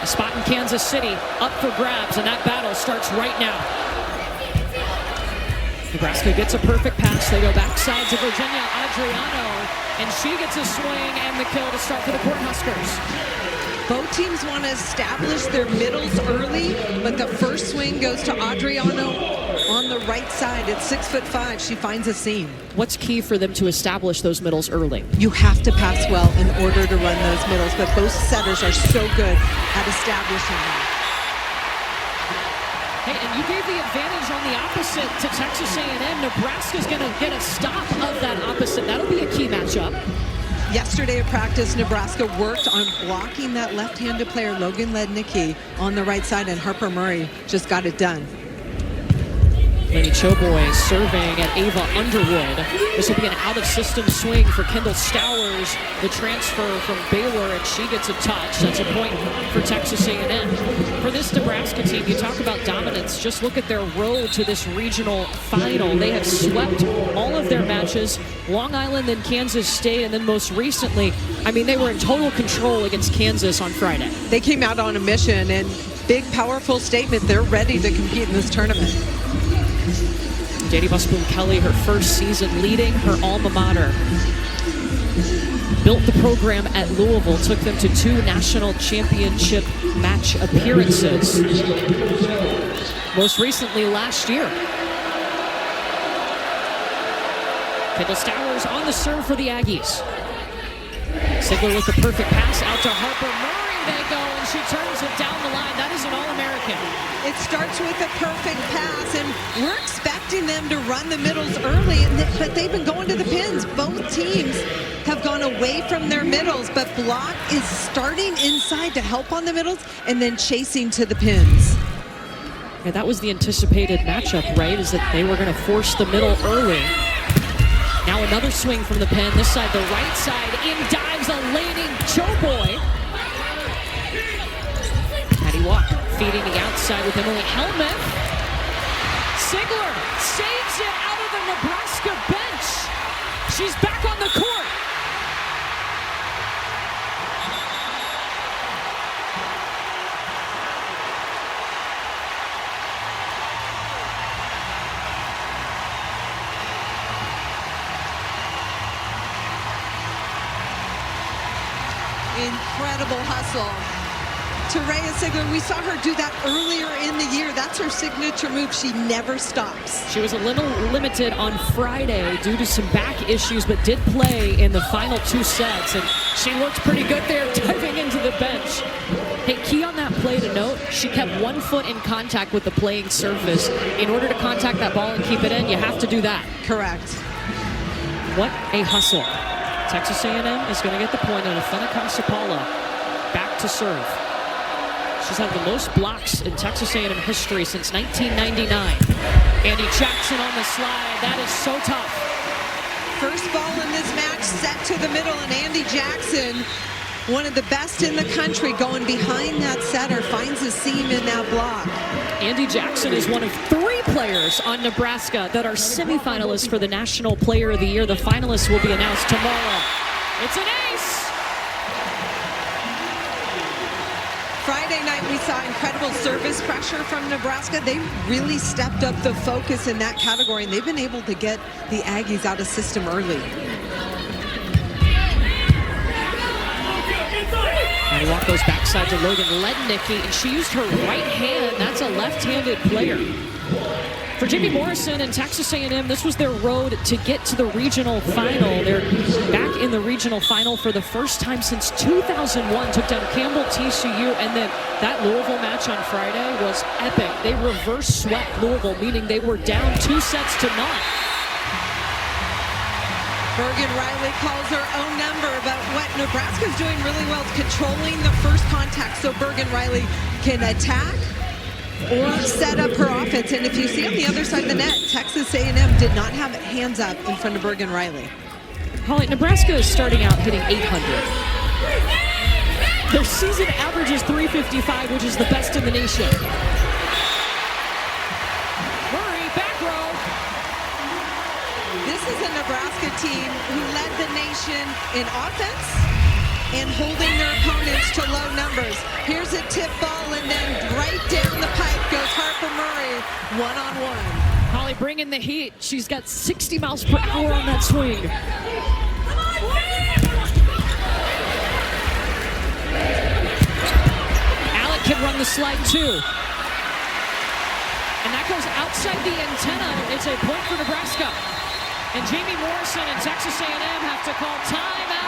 A spot in Kansas City up for grabs, and that battle starts right now. Nebraska gets a perfect pass. They go backside to Virginia Adriano, and she gets a swing and the kill to start for the Cornhuskers. Both teams want to establish their middles early, but the first swing goes to Adriano on the right side. At 6'5", she finds a seam. What's key for them to establish those middles early? You have to pass well in order to run those middles, but both setters are so good at establishing them. Hey, and you gave the advantage on the opposite to Texas A&M. Nebraska's going to get a stop of that opposite. That'll be a key matchup. Yesterday at practice, Nebraska worked on blocking that left-handed player, Logan Lednicki, on the right side, and Harper Murray just got it done. Lady Choboy serving at Ava Underwood. This will be an out-of-system swing for Kendall Stowers, the transfer from Baylor, and she gets a touch. That's a point for Texas A&M. For this Nebraska team, you talk about dominance. Just look at their road to this regional final. They have swept all of their matches, Long Island and Kansas State, and then most recently, I mean, they were in total control against Kansas on Friday. They came out on a mission, and big, powerful statement. They're ready to compete in this tournament. Danny Busboom Kelly, her first season leading her alma mater. Built the program at Louisville, took them to 2 national championship match appearances. Most recently last year. Kendall Stowers on the serve for the Aggies. Sigler with the perfect pass out to Harper Murray. They go, and she turns it down the line. That is an All-American. It starts with a perfect pass, and we're expecting them to run the middles early, but they've been going to the pins. Both teams have gone away from their middles, but Block is starting inside to help on the middles and then chasing to the pins. Yeah, that was the anticipated matchup, right? Is that they were going to force the middle early. Now another swing from the pin. This side, the right side, in dives a laning Choboy. Patty Walk feeding the outside with Emily Helmuth. Sigler saves it out of the Nebraska bench. She's back on the court. Incredible hustle. Terea Sigler, we saw her do that earlier in the year. That's her signature move. She never stops. She was a little limited on Friday due to some back issues, but did play in the final 2 sets, and she looked pretty good there diving into the bench. Hey, key on that play to note, she kept 1 foot in contact with the playing surface. In order to contact that ball and keep it in, you have to do that. Correct. What a hustle. Texas A&M is going to get the point, and Afena Kasapala back to serve. She's had the most blocks in Texas A&M history since 1999. Andy Jackson on the slide. That is so tough. First ball in this match set to the middle, and Andy Jackson, one of the best in the country, going behind that setter, finds a seam in that block. Andy Jackson is one of 3 players on Nebraska that are semifinalists for the National Player of the Year. The finalists will be announced tomorrow. It's an ace! Friday night, we saw incredible service pressure from Nebraska. They really stepped up the focus in that category, and they've been able to get the Aggies out of system early. And Walk goes backside to Logan Lednicki, and she used her right hand. That's a left-handed player. For Jamie Morrison and Texas A&M, this was their road to get to the regional final. They're back in the regional final for the first time since 2001. Took down Campbell TCU, and then that Louisville match on Friday was epic. They reverse swept Louisville, meaning they were down 2 sets to none. Bergen Riley calls her own number, but what Nebraska's doing really well is controlling the first contact so Bergen Riley can attack or set up her offense. And if you see on the other side of the net, Texas A&M did not have hands up in front of Bergen Riley. Holly, Nebraska is starting out hitting 800. Their season average is 355, which is the best in the nation. Murray, back row. This is a Nebraska team who led the nation in offense and holding their opponents to low numbers. Here's a tip ball, and then right down the pipe goes Harper Murray, one-on-one. Holly bringing the heat. She's got 60 miles per hour on that swing. Alec can run the slide too. And that goes outside the antenna. It's a point for Nebraska. And Jamie Morrison and Texas A&M have to call timeout.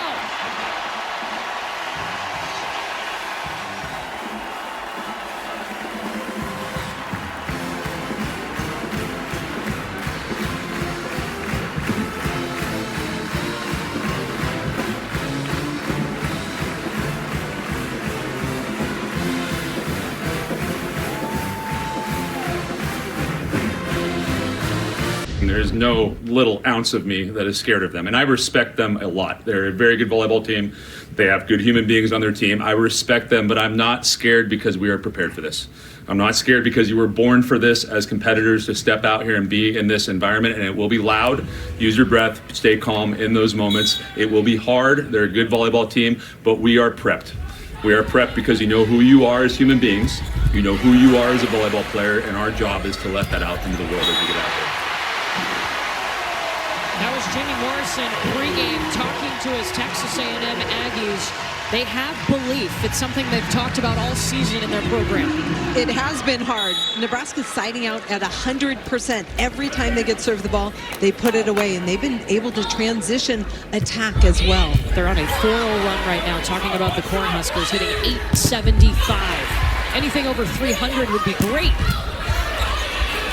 There's no little ounce of me that is scared of them, and I respect them a lot. They're a very good volleyball team. They have good human beings on their team. I respect them, but I'm not scared because we are prepared for this. I'm not scared because you were born for this as competitors, to step out here and be in this environment, and it will be loud. Use your breath, stay calm in those moments. It will be hard. They're a good volleyball team, but we are prepped. We are prepped because you know who you are as human beings. You know who you are as a volleyball player, and our job is to let that out into the world as we get out there. That was Jamie Morrison pregame talking to his Texas A&M Aggies. They have belief. It's something they've talked about all season in their program. It has been hard. Nebraska's siding out at 100%. Every time they get served the ball, they put it away, and they've been able to transition attack as well. They're on a 4-0 run right now, talking about the Cornhuskers hitting 875. Anything over 300 would be great.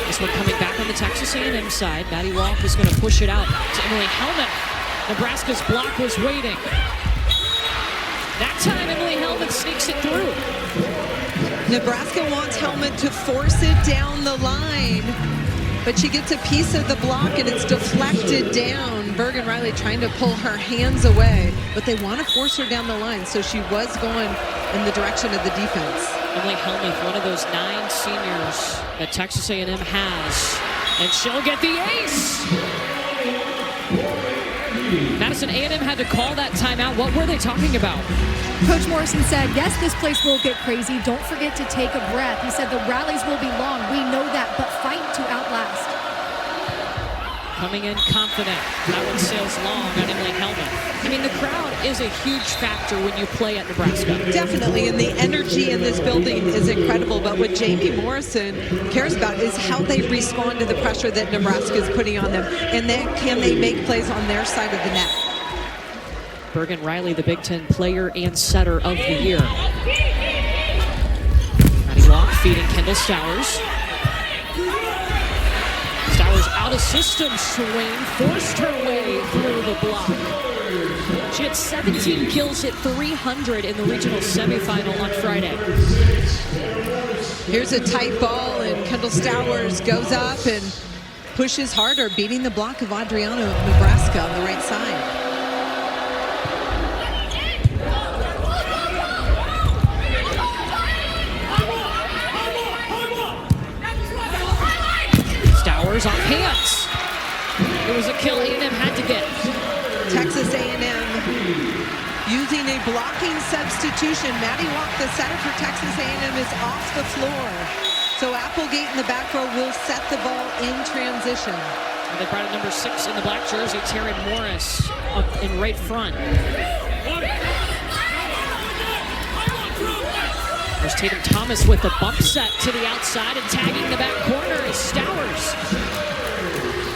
This one coming back on the Texas A&M side. Maddie Walk is going to push it out to Emily Hellman. Nebraska's block was waiting. That time, Emily Hellman sneaks it through. Nebraska wants Hellman to force it down the line, but she gets a piece of the block and it's deflected down. Bergen Riley trying to pull her hands away, but they want to force her down the line, so she was going in the direction of the defense. Emily Hellmuth, one of those 9 seniors that Texas A&M has, and she'll get the ace. Madison, A&M had to call that timeout. What were they talking about? Coach Morrison said, yes, this place will get crazy. Don't forget to take a breath. He said the rallies will be long. We know that, but fight to outlast. Coming in confident. That one sails long on Emily Hellmuth. I mean, the crowd is a huge factor when you play at Nebraska. Definitely, and the energy in this building is incredible, but what Jamie Morrison cares about is how they respond to the pressure that Nebraska is putting on them, and then can they make plays on their side of the net. Bergen Riley, the Big Ten player and setter of the year. Maddie Walk feeding Kendall Stowers. Stowers out of system swing, forced her way through the block. She had 17 kills at 300 in the regional semifinal on Friday. Here's a tight ball, and Kendall Stowers goes up and pushes harder, beating the block of Adriano of Nebraska on the right side. Stowers on hands. It was a kill A&M had to get. Texas A&M using a blocking substitution. Maddie Walk, the setter for Texas A&M, is off the floor. So Applegate in the back row will set the ball in transition. And they brought in number 6 in the black jersey, Terry Morris, up in right front. There's Tatum Thomas with the bump set to the outside, and tagging the back corner is Stowers.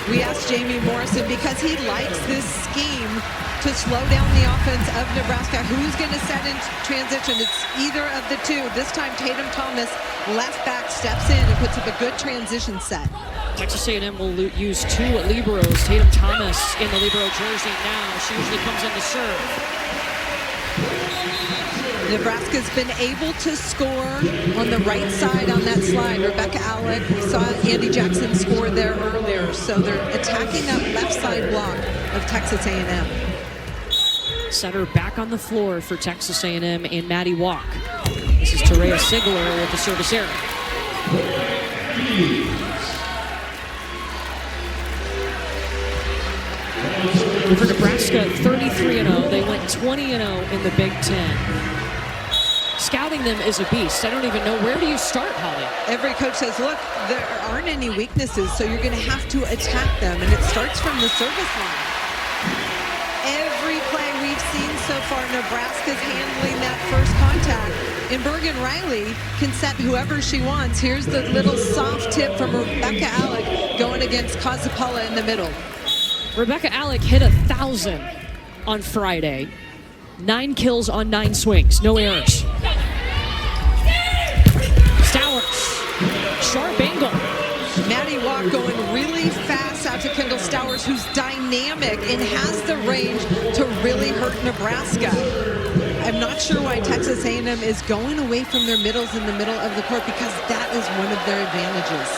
We asked Jamie Morrison, because he likes this scheme to slow down the offense of Nebraska, who's going to set in transition. It's either of the two. This time Tatum Thomas, left back, steps in and puts up a good transition set. Texas A&M will use 2 liberos. Tatum Thomas in the libero jersey now. She usually comes in to serve. Nebraska's been able to score on the right side on that slide. Rebecca Alec, we saw Andy Jackson score there earlier. So they're attacking that left side block of Texas A&M. Setter back on the floor for Texas A&M and Maddie Walk. This is Terea Sigler with the service error. For Nebraska, 33-0. They went 20-0 in the Big Ten. Scouting them is a beast. I don't even know, where do you start, Holly? Every coach says, look, there aren't any weaknesses, so you're going to have to attack them, and it starts from the service line. Every play we've seen so far, Nebraska's handling that first contact. And Bergen Riley can set whoever she wants. Here's the little soft tip from Rebecca Alec going against Kazapala in the middle. Rebecca Alec hit 1,000 on Friday. 9 kills on 9 swings, no errors. Stowers, sharp angle. Maddie Walk going really fast out to Kendall Stowers, who's dynamic and has the range to really hurt Nebraska. I'm not sure why Texas A&M is going away from their middles in the middle of the court, because that is one of their advantages.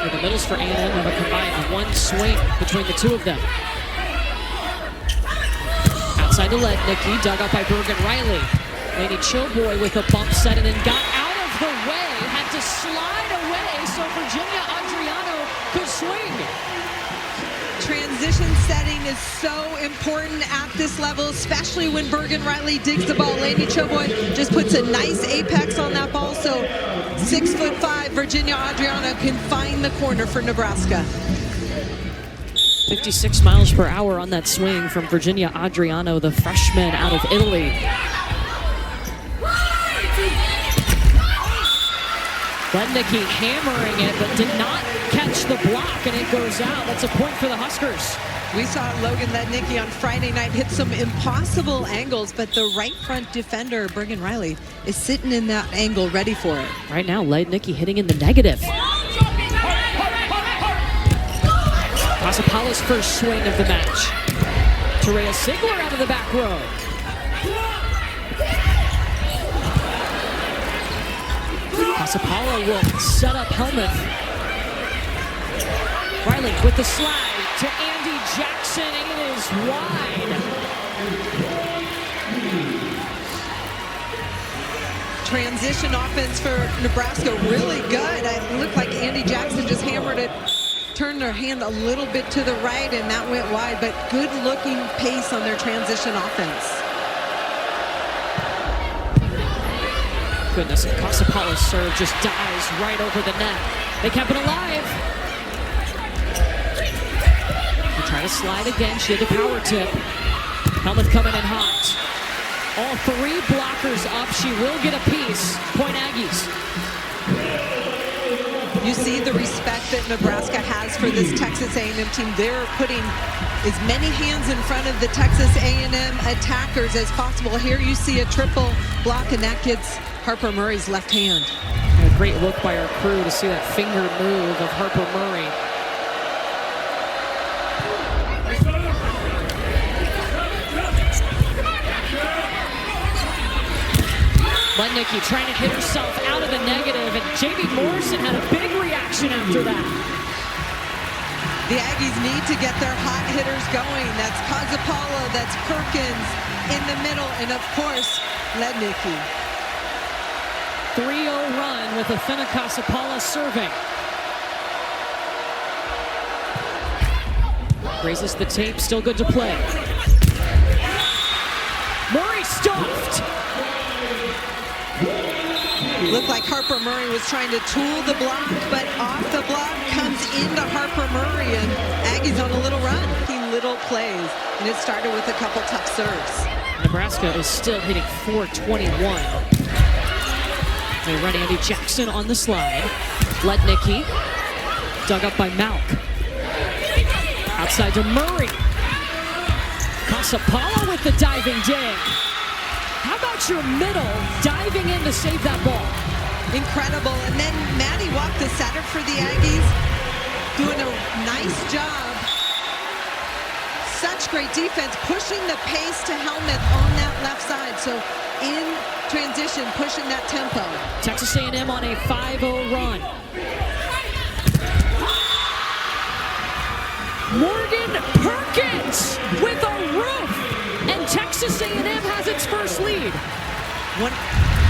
The middles for A&M have a combined 1 swing between the two of them. Outside to Lednicki, dug up by Bergen Riley. Lady Choboy with a bump set and then got out of the way, had to slide away so Virginia Adriano could swing. Transition setting is so important at this level, especially when Bergen Riley digs the ball. Lady Choboy just puts a nice apex on that ball, so 6'5" Virginia Adriano can find the corner for Nebraska. 56 miles per hour on that swing from Virginia Adriano, the freshman out of Italy. Lednicki hammering it, but did not catch the block, and it goes out. That's a point for the Huskers. We saw Logan Lednicki on Friday night hit some impossible angles, but the right front defender, Bergen Riley, is sitting in that angle ready for it. Right now, Lednicki hitting in the negative. Pasapala's first swing of the match. Terea Sigler out of the back row. Pasapala will set up Helmuth. Riley with the slide to Andy Jackson, and it is wide. Transition offense for Nebraska, really good. It looked like Andy Jackson just hammered it, turned their hand a little bit to the right, and that went wide, but good looking pace on their transition offense. Goodness, and Casapala's serve just dies right over the net. They kept it alive. They try to slide again. She had the power tip. Helmuth coming in hot. All 3 blockers up. She will get a piece. Point Aggies. You see the respect that Nebraska has for this Texas A&M team. They're putting as many hands in front of the Texas A&M attackers as possible. Here you see a triple block, and that gets Harper Murray's left hand. A great look by our crew to see that finger move of Harper Murray. Lednicki trying to hit herself out of the negative, and Jamie Morrison had a big reaction after that. The Aggies need to get their hot hitters going. That's Kazapala, that's Perkins in the middle, and of course, Lednicki. 3-0 run with Athena Casapala serving. Raises the tape, still good to play. Murray stuffed. Looked like Harper Murray was trying to tool the block, but off the block comes into Harper Murray, and Aggies on a little run. Little plays, and it started with a couple tough serves. Nebraska is still hitting .421. They run Andy Jackson on the slide. Lednicki, dug up by Malk. Outside to Murray. Casapala with the diving dig. How about your middle diving in to save that ball? Incredible. And then Maddie Walk, the setter for the Aggies, doing a nice job. Such great defense, pushing the pace to Helmuth on that left side. So in transition, pushing that tempo. Texas A&M on a 5-0 run. Morgan Perkins with a roof, and Texas A&M has its first lead.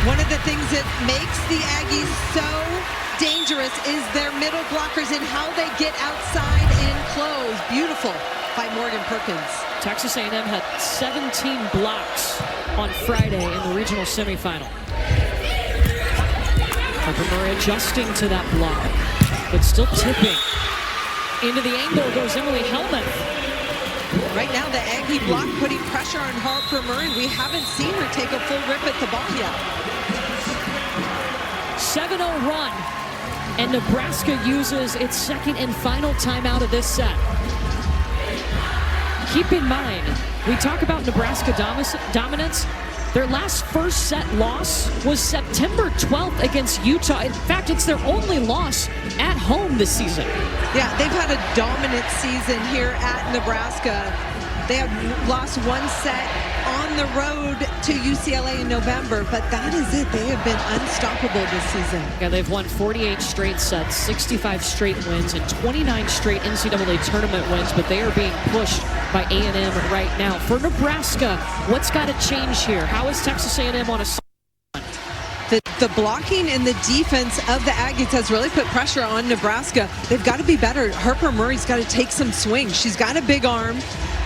One of the things that makes the Aggies so dangerous is their middle blockers and how they get outside and close. Beautiful by Morgan Perkins. Texas A&M had 17 blocks on Friday in the regional semifinal. Harper Murray adjusting to that block, but still tipping. Into the angle goes Emily Hellman. Right now, the Aggie block putting pressure on Harper Murray. We haven't seen her take a full rip at the ball yet. 7-0 run, and Nebraska uses its second and final timeout of this set. Keep in mind, we talk about Nebraska dominance. Their last first set loss was September 12th against Utah. In fact, it's their only loss at home this season. Yeah, they've had a dominant season here at Nebraska. They have lost one set on the road to UCLA in November, but that is it. They have been unstoppable this season. Yeah, they've won 48 straight sets, 65 straight wins, and 29 straight NCAA tournament wins, but they are being pushed by A&M right now. For Nebraska, what's got to change here? How is Texas A&M on a... The blocking and the defense of the Aggies has really put pressure on Nebraska. They've got to be better. Harper Murray's got to take some swings. She's got a big arm.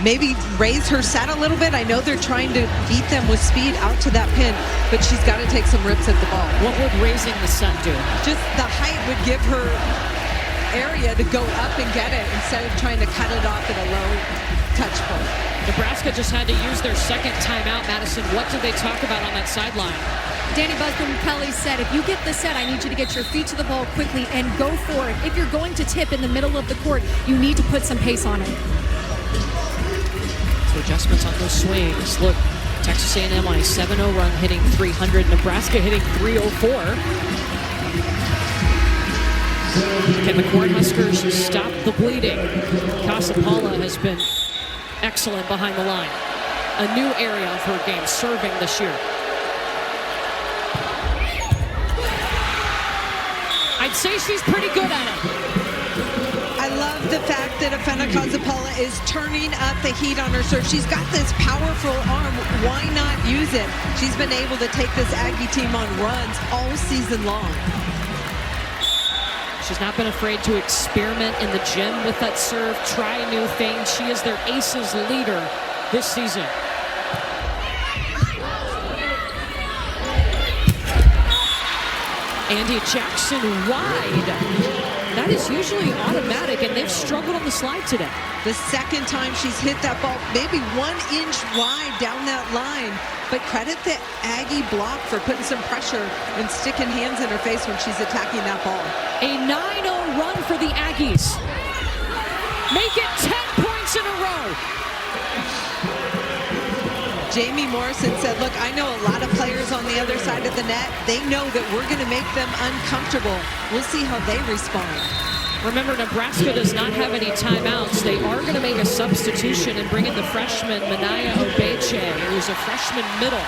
Maybe raise her set a little bit. I know they're trying to beat them with speed out to that pin, but she's got to take some rips at the ball. What would raising the set do? Just the height would give her area to go up and get it instead of trying to cut it off at a low touch point. Nebraska just had to use their second timeout. Madison, what did they talk about on that sideline? Danny Busby-Kelly said, if you get the set, I need you to get your feet to the ball quickly and go for it. If you're going to tip in the middle of the court, you need to put some pace on it. So adjustments on those swings. Look, Texas A&M on a 7-0 run hitting 300. Nebraska hitting 304. Can the Cornhuskers stop the bleeding? Casapala has been excellent behind the line. A new area of her game, serving this year. I'd say she's pretty good at it. I love the fact that Afena Casapala is turning up the heat on her serve. She's got this powerful arm. Why not use it? She's been able to take this Aggie team on runs all season long. She's not been afraid to experiment in the gym with that serve, try new things. She is their aces leader this season. Andy Jackson wide. That is usually automatic, and they've struggled on the slide today. The second time she's hit that ball, maybe 1 inch wide down that line. But credit the Aggie block for putting some pressure and sticking hands in her face when she's attacking that ball. A 9-0 run for the Aggies. Make it 10 points in a row. Jamie Morrison said, look, I know a lot of players on the other side of the net. They know that we're going to make them uncomfortable. We'll see how they respond. Remember, Nebraska does not have any timeouts. They are going to make a substitution and bring in the freshman, Manaya Obeche, who's a freshman middle.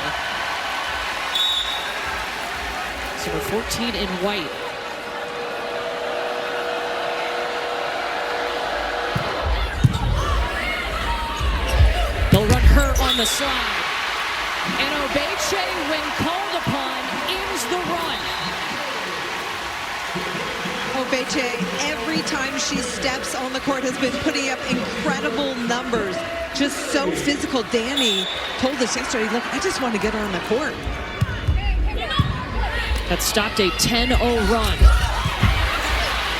So we're 14 in white. They'll run her on the slide. And Obeche, when called upon, ends the run. Obeche, every time she steps on the court, has been putting up incredible numbers. Just so physical. Danny told us yesterday, look, I just want to get her on the court. That stopped a 10-0 run.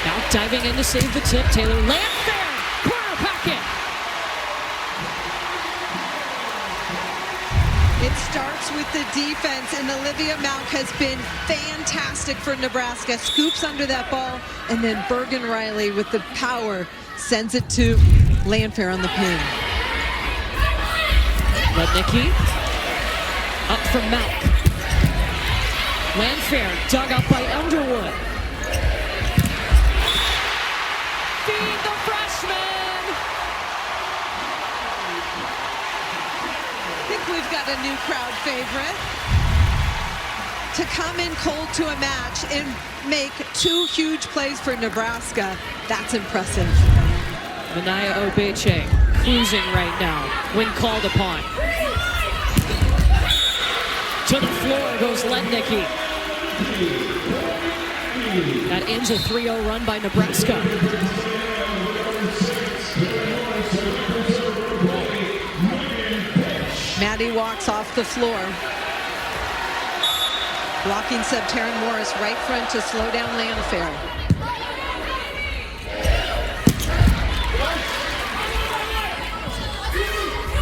Now diving in to save the tip. Taylor Landfair, corner pocket. It starts with the defense, and Olivia Malk has been fantastic for Nebraska. Scoops under that ball, and then Bergen Riley with the power sends it to Landfair on the pin. Lednicki up from Malk. Landfair dug up by Underwood. Feed the freshman. I think we've got a new crowd favorite. To come in cold to a match and make 2 huge plays for Nebraska, that's impressive. Manaya Obeche cruising right now when called upon. To the floor goes Lednicki. That ends a 3-0 run by Nebraska. Maddie walks off the floor. Blocking sub Taryn Morris right front to slow down Lanifair.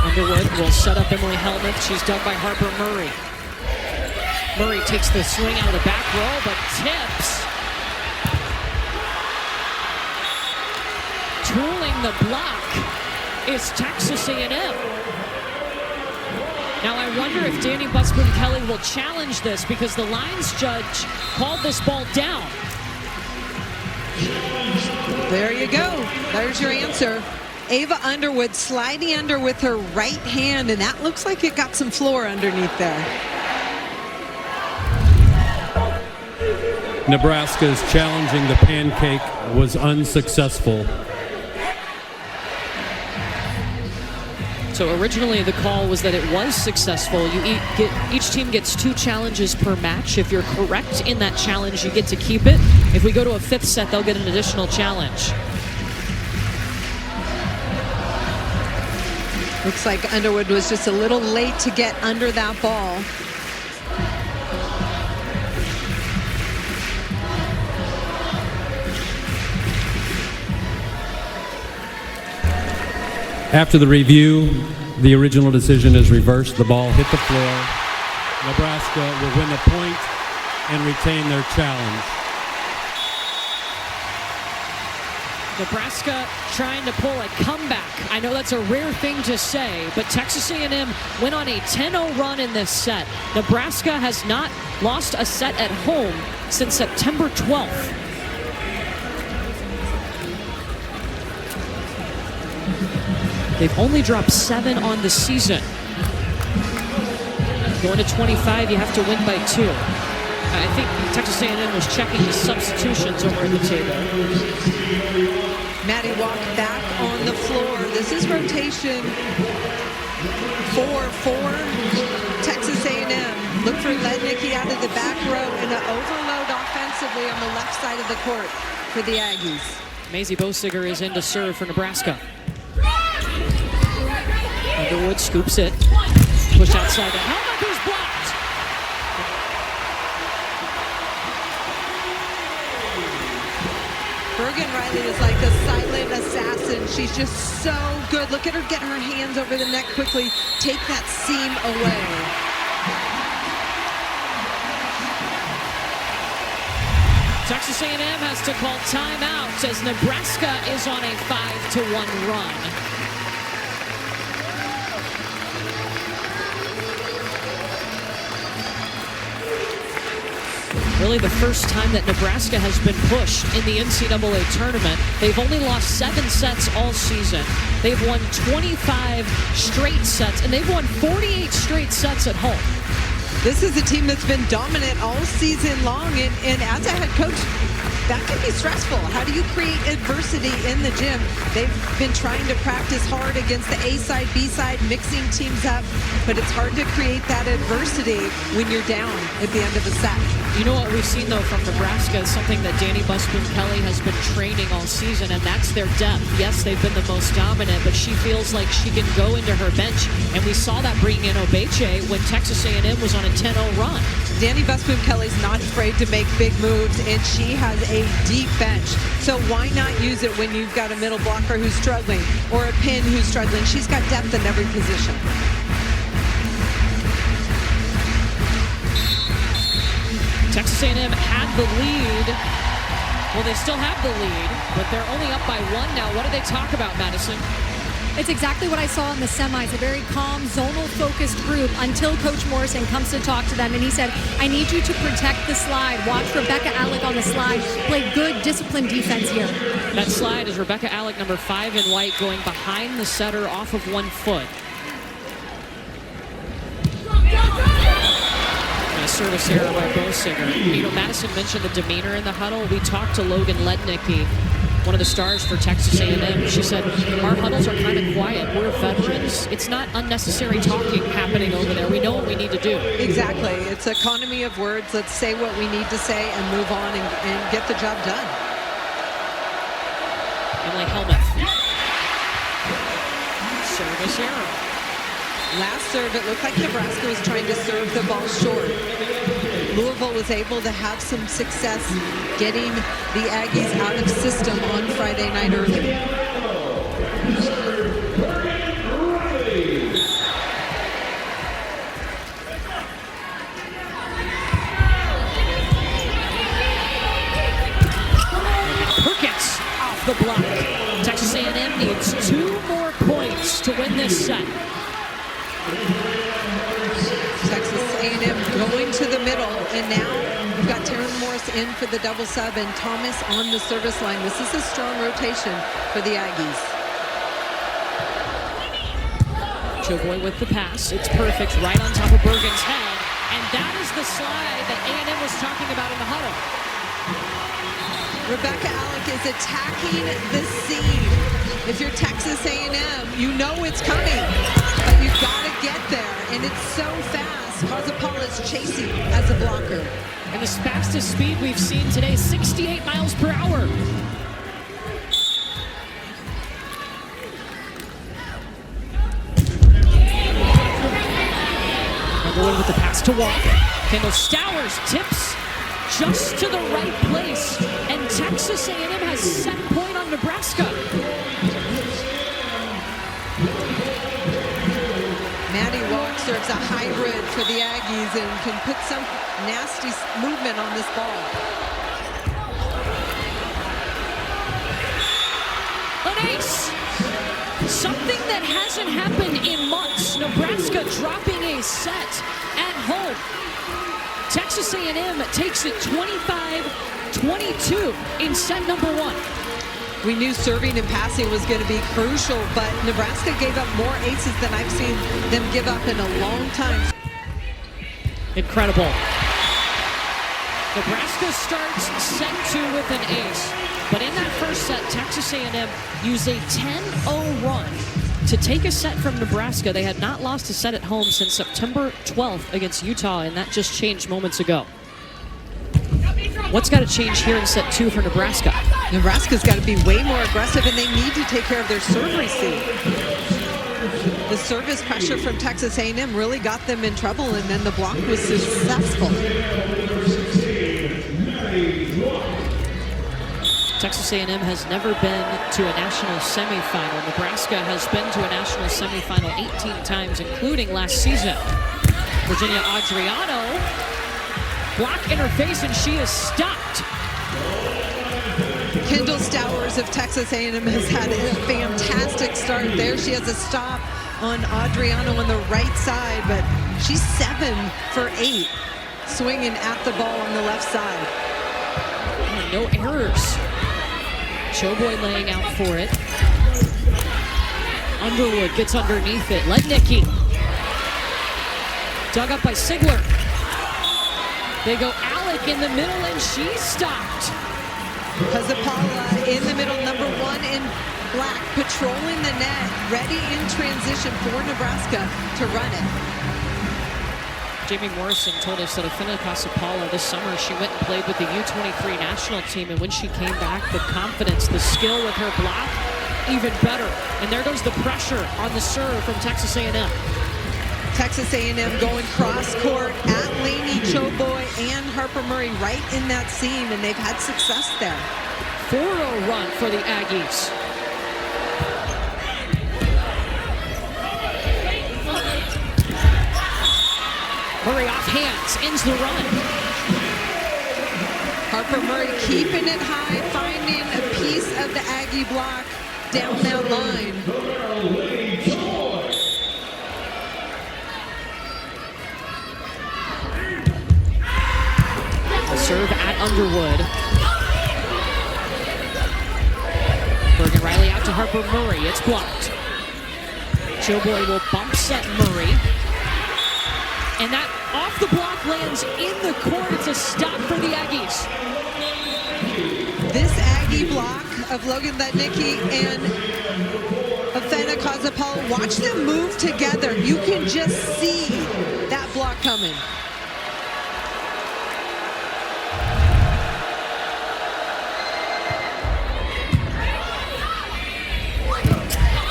Underwood will set up Emily Helmuth. She's dug by Harper Murray. Murray takes the swing out of the back row, but tips. Tooling the block is Texas A&M. Now I wonder if Danny Busboom-Kelly will challenge this because the lines judge called this ball down. There you go. There's your answer. Ava Underwood sliding under with her right hand, and that looks like it got some floor underneath there. Nebraska's challenging the pancake was unsuccessful. So originally the call was that it was successful. Each team gets 2 challenges per match. If you're correct in that challenge, you get to keep it. If we go to a 5th set, they'll get an additional challenge. Looks like Underwood was just a little late to get under that ball. After the review, the original decision is reversed. The ball hit the floor. Nebraska will win the point and retain their challenge. Nebraska trying to pull a comeback. I know that's a rare thing to say, but Texas A&M went on a 10-0 run in this set. Nebraska has not lost a set at home since September 12th. They've only dropped 7 on the season. Going to 25, you have to win by 2. I think Texas A&M was checking his substitutions over at the table. Maddie walked back on the floor. This is rotation 4-4. Texas A&M. Look for Lednicki out of the back row and an overload offensively on the left side of the court for the Aggies. Maisie Bosiger is in to serve for Nebraska. Underwood scoops it. Push outside the helmet is blocked. Bergen Riley is like a silent assassin. She's just so good. Look at her get her hands over the neck quickly. Take that seam away. Texas A&M has to call timeout as Nebraska is on a 5-1 run. Really the first time that Nebraska has been pushed in the NCAA tournament. They've only lost 7 sets all season. They've won 25 straight sets, and they've won 48 straight sets at home. This is a team that's been dominant all season long, and as a head coach, that can be stressful. How do you create adversity in the gym? They've been trying to practice hard against the A side, B side, mixing teams up, but it's hard to create that adversity when you're down at the end of a set. You know what we've seen, though, from Nebraska is something that Danny Busboom-Kelly has been training all season, and that's their depth. Yes, they've been the most dominant, but she feels like she can go into her bench, and we saw that bringing in Obeche when Texas A&M was on a 10-0 run. Danny Busboom-Kelly's not afraid to make big moves, and she has a deep bench. So why not use it when you've got a middle blocker who's struggling or a pin who's struggling? She's got depth in every position. Texas A&M had the lead. Well, they still have the lead, but they're only up by 1 now. What do they talk about, Madison? It's exactly what I saw in the semis, a very calm, zonal-focused group until Coach Morrison comes to talk to them, and he said, I need you to protect the slide. Watch Rebecca Alec on the slide. Play good, disciplined defense here. That slide is Rebecca Alec, number 5 in white, going behind the setter off of 1 foot. And a service error by Bosiger. You know, Madison mentioned the demeanor in the huddle. We talked to Logan Lednicki one of the stars for Texas A&M. She said, our huddles are kind of quiet. We're veterans. It's not unnecessary talking happening over there. We know what we need to do. Exactly. It's economy of words. Let's say what we need to say and move on and get the job done. Emily Helmuth. Service error. Last serve, it looked like Nebraska was trying to serve the ball short. Louisville was able to have some success getting the Aggies out of system on Friday night early. Perkins off the block. Texas A&M needs 2 more points to win this set. Texas A&M going to the middle, and now we've got Taryn Morris in for the double sub and Thomas on the service line. This is a strong rotation for the Aggies. Choboy with the pass. It's perfect right on top of Bergen's head. And that is the slide that A&M was talking about in the huddle. Rebecca Alec is attacking the seam. If you're Texas A&M, you know it's coming, but you've got to get there, and it's so fast. Kazapala is chasing as a blocker. And the fastest speed we've seen today, 68 miles per hour. Underwood with the pass to Walk. Kendall Stowers tips just to the right place, and Texas A&M has set point on Nebraska. Maddie Walk serves a hybrid for the Aggies and can put some nasty movement on this ball. An ace! Something that hasn't happened in months. Nebraska dropping a set at home. Texas A&M takes it 25-22 in set number 1. We knew serving and passing was going to be crucial, but Nebraska gave up more aces than I've seen them give up in a long time. Incredible. Nebraska starts set 2 with an ace, but in that first set, Texas A&M used a 10-0 run to take a set from Nebraska. They had not lost a set at home since September 12th against Utah, and that just changed moments ago. What's got to change here in set 2 for Nebraska? Nebraska's got to be way more aggressive, and they need to take care of their serve receive. The service pressure from Texas A&M really got them in trouble, and then the block was successful. Texas A&M has never been to a national semifinal. Nebraska has been to a national semifinal 18 times, including last season. Virginia Adriano, block in her face, and she is stopped. Kendall Stowers of Texas A&M has had a fantastic start there. She has a stop on Adriano on the right side, but she's 7 for 8 swinging at the ball on the left side. No errors. Choboy laying out for it. Underwood gets underneath it. Lednicki. Dug up by Sigler. They go Alec in the middle, and she's stopped. Kazapala in the middle, number 1 in black, patrolling the net, ready in transition for Nebraska to run it. Jamie Morrison told us that Afina Kazapala this summer, she went and played with the U23 national team, and when she came back, the confidence, the skill with her block, even better. And there goes the pressure on the serve from Texas A&M. Texas A&M going cross court at Lainey Choboy and Harper Murray right in that seam, and they've had success there. 4-0 run for the Aggies. Murray off hands, ends the run. Harper Murray keeping it high, finding a piece of the Aggie block down that line. Serve at Underwood. Bergen Riley out to Harper Murray. It's blocked. Choboy will bump set Murray. And that off the block lands in the court. It's a stop for the Aggies. This Aggie block of Logan Letnicki and Ofena Kozapala. Watch them move together. You can just see that block coming.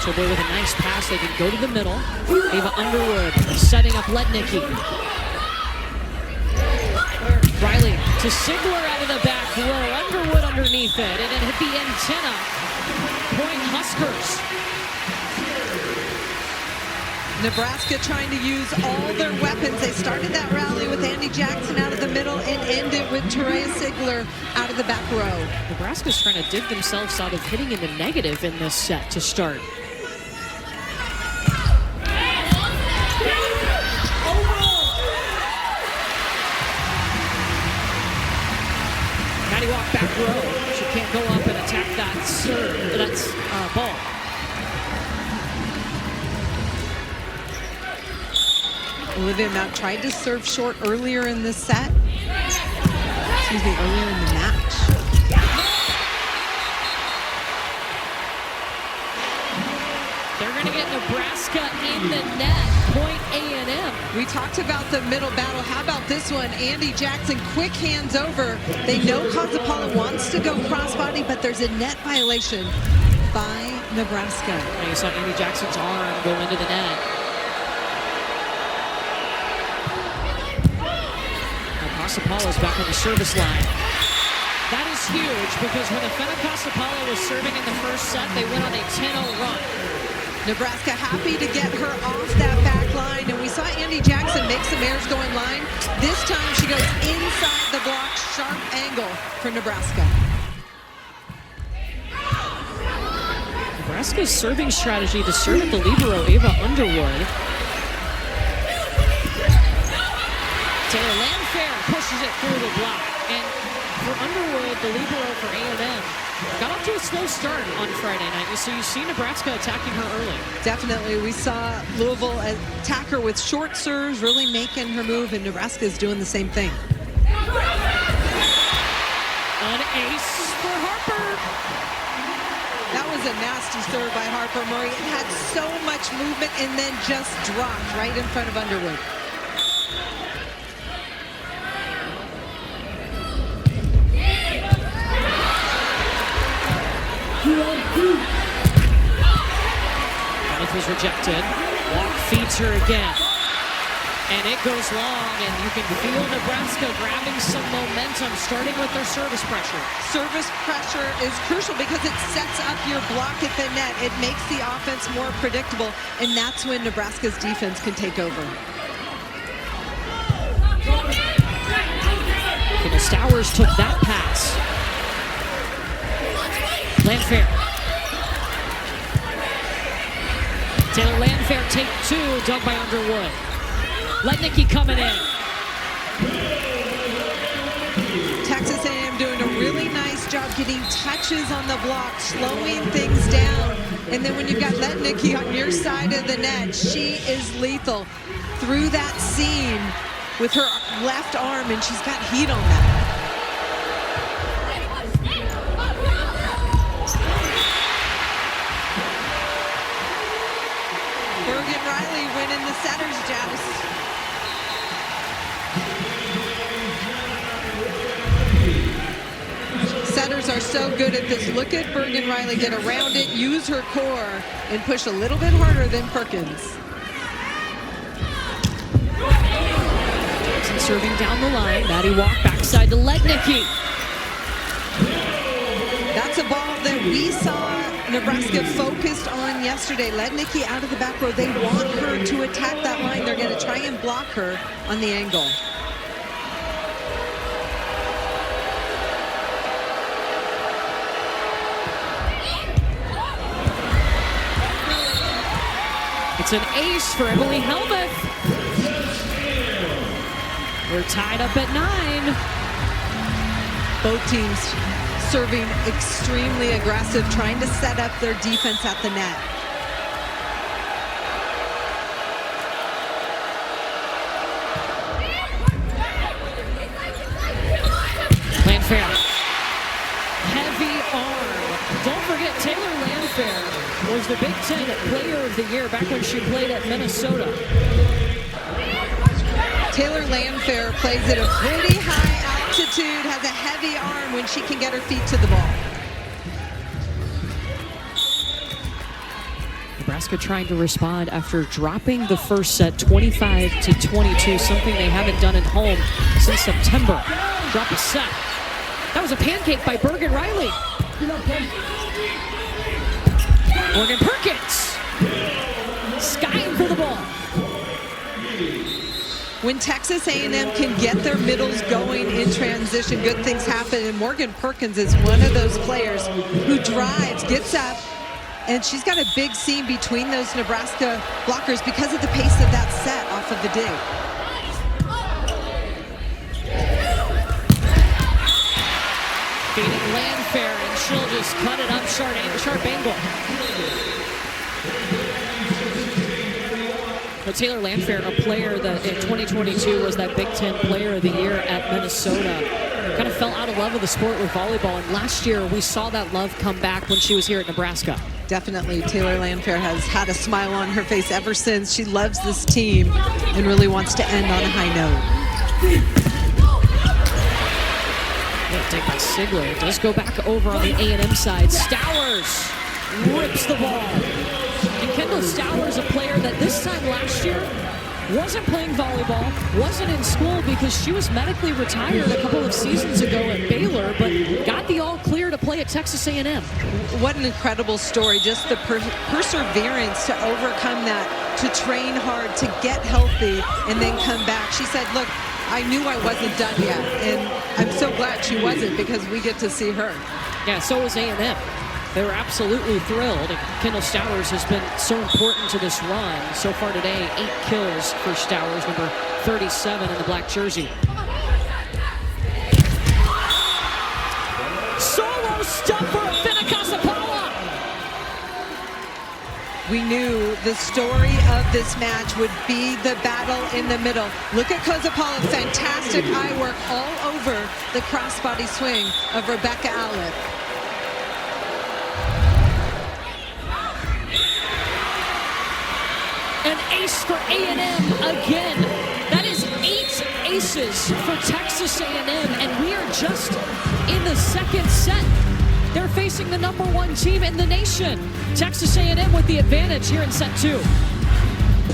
Choboy with a nice pass. They can go to the middle. Ava Underwood setting up Letnicki. Riley to Sigler out of the back row. Underwood underneath it, and it hit the antenna. Point Huskers. Nebraska trying to use all their weapons. They started that rally with Andy Jackson out of the middle and ended with Terea Sigler out of the back row. Nebraska's trying to dig themselves out of hitting in the negative in this set to start. Maddie Walk back row. She can't go up and attack that serve. That's ball. Olivia Mount tried to serve short earlier in this set. Excuse me, earlier in the match. They're going to get Nebraska in the net. Point A&M. We talked about the middle battle. How about this one? Andy Jackson, quick hands over. They know Kozapala wants to go crossbody, but there's a net violation by Nebraska. And you saw Andy Jackson's arm go into the net. Kozapala's back on the service line. That is huge because when Ofena Kozapala was serving in the first set, they went on a 10-0 run. Nebraska happy to get her off that back line, and we saw Andy Jackson make some errors going line. This time she goes inside the block, sharp angle for Nebraska. Nebraska's serving strategy to serve at the libero, Ava Underwood. Taylor Landfair pushes it through the block, and for Underwood, the libero for A&M, got off to a slow start on Friday night. So you see Nebraska attacking her early. Definitely. We saw Louisville attack her with short serves, really making her move, and Nebraska is doing the same thing. An ace for Harper. That was a nasty serve by Harper Murray. It had so much movement and then just dropped right in front of Underwood. Was rejected. Walk feeds her again. And it goes long, and you can feel Nebraska grabbing some momentum, starting with their service pressure. Service pressure is crucial because it sets up your block at the net. It makes the offense more predictable, and that's when Nebraska's defense can take over. And the Stowers took that pass. Landfair. Taylor Landfair take two, dug by Underwood. Letnicki coming in. Texas A&M doing a really nice job getting touches on the block, slowing things down. And then when you've got Letnicki on your side of the net, she is lethal through that seam with her left arm, and she's got heat on that. Bergen Riley winning the setter's joust. Setters are so good at this. Look at Bergen Riley get around it, use her core, and push a little bit harder than Perkins. Jackson serving down the line. Maddie Walk backside to Letnicki. That's a ball that we saw Nebraska focused on yesterday. Letnicki out of the back row. They want her to attack that line. They're going to try and block her on the angle. It's an ace for Emily Helmuth. We're tied up at 9. Both teams serving extremely aggressive, trying to set up their defense at the net. Landfair. Heavy arm. Don't was the Big Ten Player of the Year back when she played at Minnesota. Taylor Landfair plays at a pretty high altitude, has a heavy arm when she can get her feet to the ball. Nebraska trying to respond after dropping the first set 25-22, something they haven't done at home since September. Drop a set. That was a pancake by Bergen Riley. Morgan Perkins skying for the ball. When Texas A&M can get their middles going in transition, good things happen. And Morgan Perkins is one of those players who drives, gets up, and she's got a big seam between those Nebraska blockers because of the pace of that set off of the dig. Feeding Landfair, and she'll just cut it up sharp angle. But Taylor Landfair, a player that in 2022 was that Big Ten Player of the Year at Minnesota, kind of fell out of love with the sport with volleyball. And last year we saw that love come back when she was here at Nebraska. Definitely, Taylor Landfair has had a smile on her face ever since. She loves this team and really wants to end on a high note. Take by Sigler. It does go back over on the A&M side. Stowers rips the ball. And Kendall Stowers, a player that this time last year wasn't playing volleyball, wasn't in school because she was medically retired a couple of seasons ago at Baylor, but got the all clear to play at Texas A&M. What an incredible story. Just the perseverance to overcome that, to train hard, to get healthy, and then come back. She said, look, I knew I wasn't done yet, and I'm so glad she wasn't because we get to see her. Yeah, so was A&M. They were absolutely thrilled. And Kendall Stowers has been so important to this run. So far today, 8 kills for Stowers, number 37 in the black jersey. Solo stuff for Athena Casapala. We knew the story of this match would be the battle in the middle. Look at Casapala, fantastic eye work all over the crossbody swing of Rebecca Alec. An ace for A&M again. That is 8 aces for Texas A&M, and we are just in the second set. They're facing the #1 team in the nation. Texas A&M with the advantage here in set 2.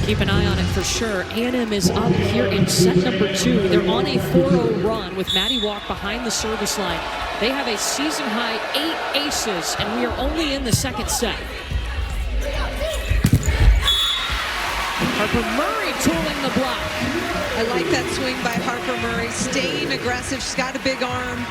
Keep an eye on it for sure. A&M is up here in set number 2. They're on a 4-0 run with Maddie Walk behind the service line. They have a season-high 8 aces, and we are only in the second set. Harper Murray tooling the block. I like that swing by Harper Murray, staying aggressive. She's got a big arm.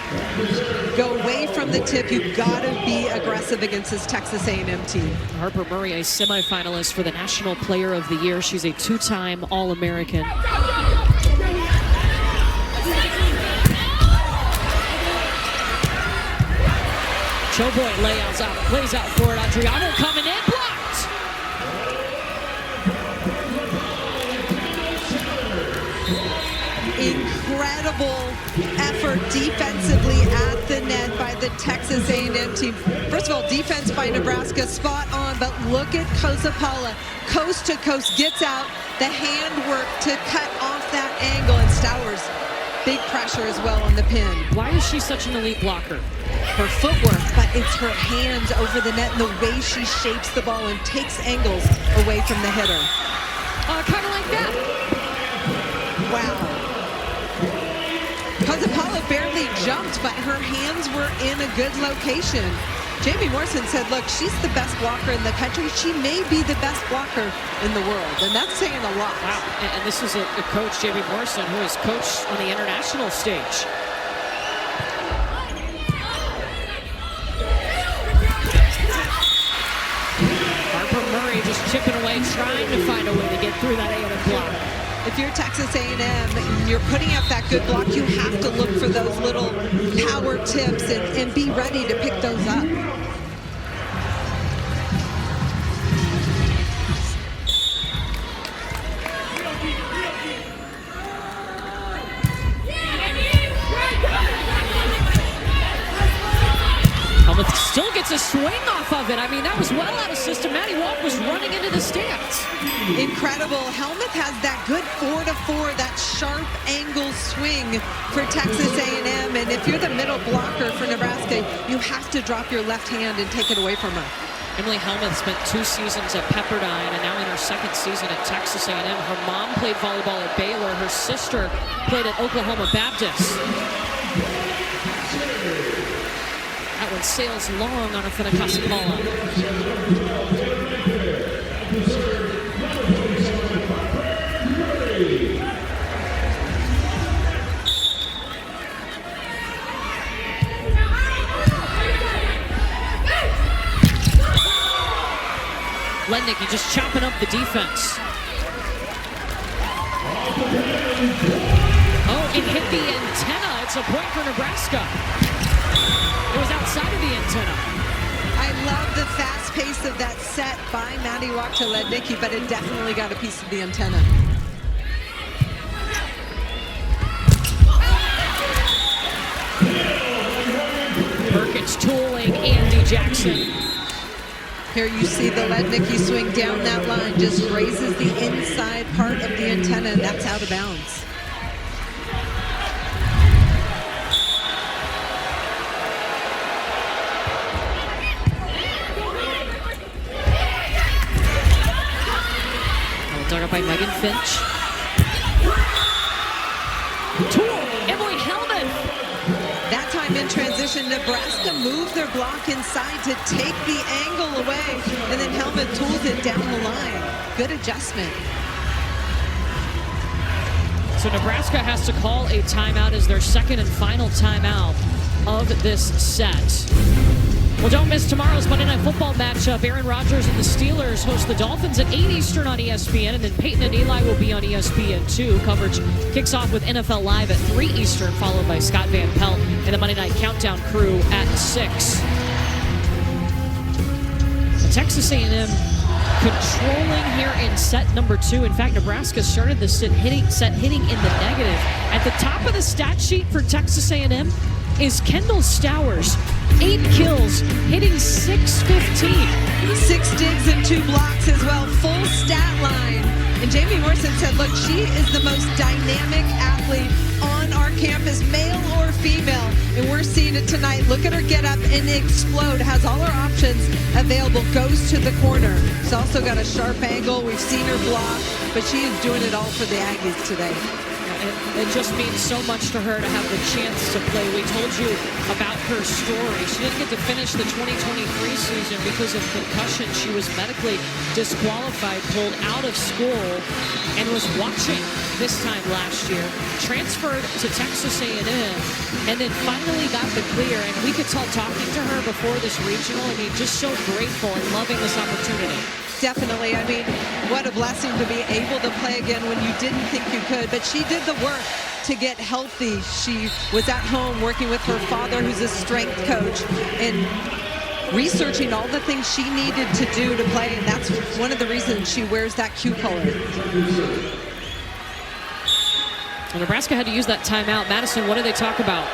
Go away from the tip. You've got to be aggressive against this Texas A&M team. Harper Murray, a semifinalist for the National Player of the Year. She's a 2-time All-American. Choboy lays out for it. Adriano coming in, blocked. Incredible effort defensively at the net by the Texas A&M team. First of all, defense by Nebraska, spot on, but look at Casapala, coast to coast, gets out, the handwork to cut off that angle, and Stowers, big pressure as well on the pin. Why is she such an elite blocker? Her footwork, but it's her hands over the net and the way she shapes the ball and takes angles away from the hitter. Kind of like that. Wow. Casapala barely jumped, but her hands were in a good location. Jamie Morrison said, look, she's the best blocker in the country. She may be the best blocker in the world, and that's saying a lot. Wow, and this is a coach, Jamie Morrison, who has coached on the international stage. Harper Murray just chipping away, trying to find a way to get through that A&M block. If you're Texas A&M, you're putting up that good block, you have to look for those little power tips and be ready to pick those up. Helmets still gets a swing off of it. I mean, that was well out of system. Maddie Walk was running into the stands. Incredible. Helmuth has that good 4-to-4, that sharp angle swing for Texas A&M. And if you're the middle blocker for Nebraska, you have to drop your left hand and take it away from her. Emily Helmuth spent 2 seasons at Pepperdine and now in her 2nd season at Texas A&M. Her mom played volleyball at Baylor. Her sister played at Oklahoma Baptist. That one sails long on a Finacasapala. Lednicki just chopping up the defense. Oh, it hit the antenna. It's a point for Nebraska. It was outside of the antenna. I love the fast pace of that set by Maddie Walk to Lednicki, but it definitely got a piece of the antenna. Perkins tooling Andy Jackson. Here you see the Lednicki swing down that line, just grazes the inside part of the antenna, and that's out of bounds. Dug up by Megan Finch. Tool, Emily Helmuth. That time in transition, Nebraska moved their block inside to take the angle away, and then Helmuth tools it down the line. Good adjustment. So Nebraska has to call a timeout as their 2nd and final timeout of this set. Well, don't miss tomorrow's Monday Night Football matchup. Aaron Rodgers and the Steelers host the Dolphins at 8 Eastern on ESPN, and then Peyton and Eli will be on ESPN2. Coverage kicks off with NFL Live at 3 Eastern, followed by Scott Van Pelt and the Monday Night Countdown crew at 6. Texas A&M controlling here in set number 2. In fact, Nebraska started the set hitting in the negative. At the top of the stat sheet for Texas A&M is Kendall Stowers. 8 kills, hitting .615. 6 digs and 2 blocks as well, full stat line. And Jamie Morrison said, look, she is the most dynamic athlete on our campus, male or female. And we're seeing it tonight. Look at her get up and explode. Has all her options available, goes to the corner. She's also got a sharp angle. We've seen her block, but she is doing it all for the Aggies today. It just means so much to her to have the chance to play. We told you about her story. She didn't get to finish the 2023 season because of concussion. She was medically disqualified, pulled out of school, and was watching this time last year. Transferred to Texas A&M, and then finally got the clear. And we could tell talking to her before this regional, I mean, just so grateful and loving this opportunity. Definitely. I mean, what a blessing to be able to play again when you didn't think you could. But she did the work to get healthy. She was at home working with her father, who's a strength coach, and researching all the things she needed to do to play. And that's one of the reasons she wears that Q color. Well, Nebraska had to use that timeout. Madison, what did they talk about?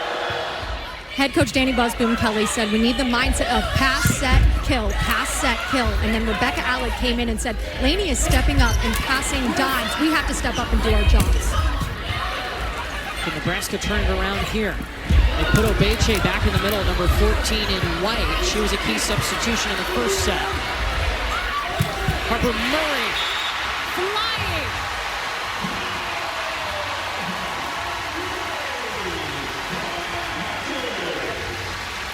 Head coach Danny Busboom Kelly said we need the mindset of pass, set, kill, pass, set, kill. And then Rebecca Alec came in and said, Laney is stepping up and passing dimes. We have to step up and do our jobs. But Nebraska turned around here. They put Obeche back in the middle, number 14 in white. She was a key substitution in the first set. Harper Murray flying.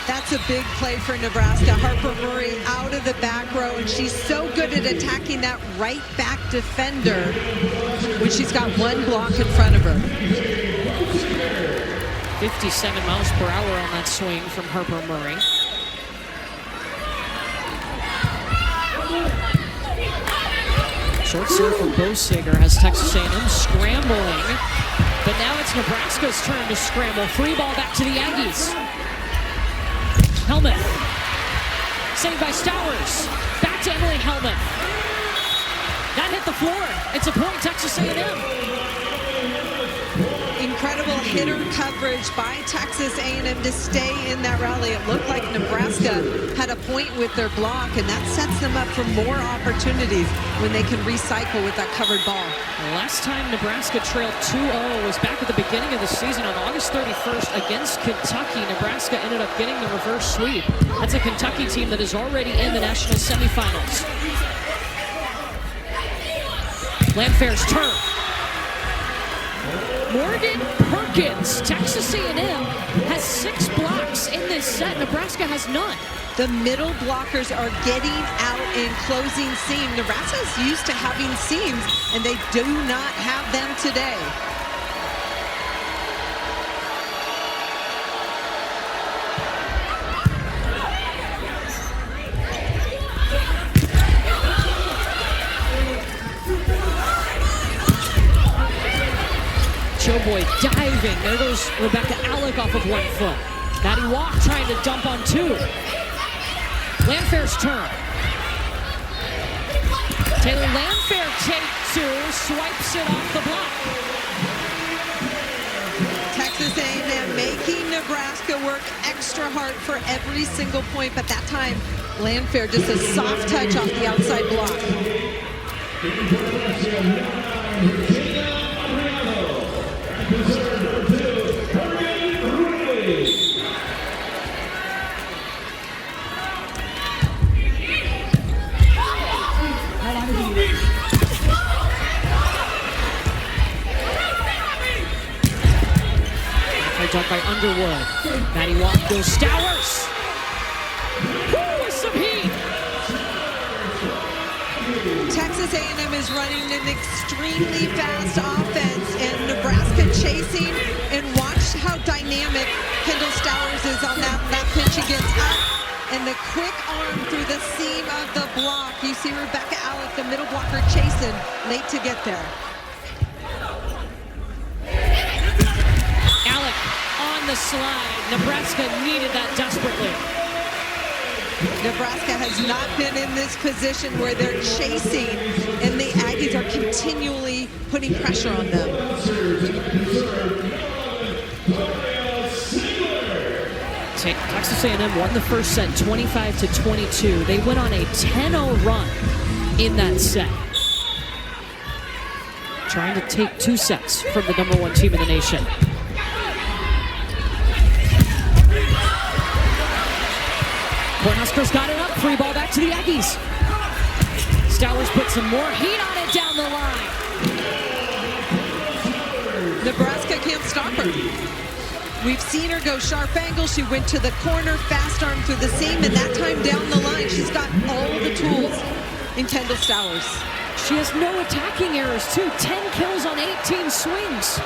That's a big play for Nebraska. Harper Murray out of the back row, and she's so good at attacking that right back defender when she's got one block in front of her. 57 miles per hour on that swing from Harper Murray. Short serve from Boesiger has Texas A&M scrambling, but now it's Nebraska's turn to scramble. Free ball back to the Aggies. Helmuth, saved by Stowers. Back to Emily Helmuth. That hit the floor. It's a point, Texas A&M. Incredible hitter coverage by Texas A&M to stay in that rally. It looked like Nebraska had a point with their block, and that sets them up for more opportunities when they can recycle with that covered ball. The last time Nebraska trailed 2-0 was back at the beginning of the season on August 31st against Kentucky. Nebraska ended up getting the reverse sweep. That's a Kentucky team that is already in the national semifinals. Landfair's turn. Morgan Perkins, Texas A&M has 6 blocks in this set. Nebraska has none. The middle blockers are getting out and closing seam. Nebraska is used to having seams, and they do not have them today. Showboy diving. There goes Rebecca Alec off of 1 foot. Maddie Walk trying to dump on 2. Landfair's turn. Taylor Landfair take 2, swipes it off the block. Texas A&M making Nebraska work extra hard for every single point, but that time Landfair just a soft touch off the outside block. Dunk by Underwood. Maddie Walk goes Stowers. Woo, with some heat. Texas A&M is running an extremely fast offense, and Nebraska chasing, and watch how dynamic Kendall Stowers is on that pitch. He gets up, and the quick arm through the seam of the block. You see Rebecca Alec, the middle blocker, chasing, late to get there. Alec on the slide. Nebraska needed that desperately. Nebraska has not been in this position where they're chasing, and the Aggies are continually putting pressure on them. Texas A&M won the first set 25-22. They went on a 10-0 run in that set. Trying to take 2 sets from the #1 team in the nation. Cornhusker's got it up. Free ball back to the Aggies. Stowers put some more heat on it down the line. Nebraska can't stop her. We've seen her go sharp angle. She went to the corner, fast arm through the seam, and that time down the line, she's got all the tools in Kendall Stowers. She has no attacking errors, too. 10 kills on 18 swings.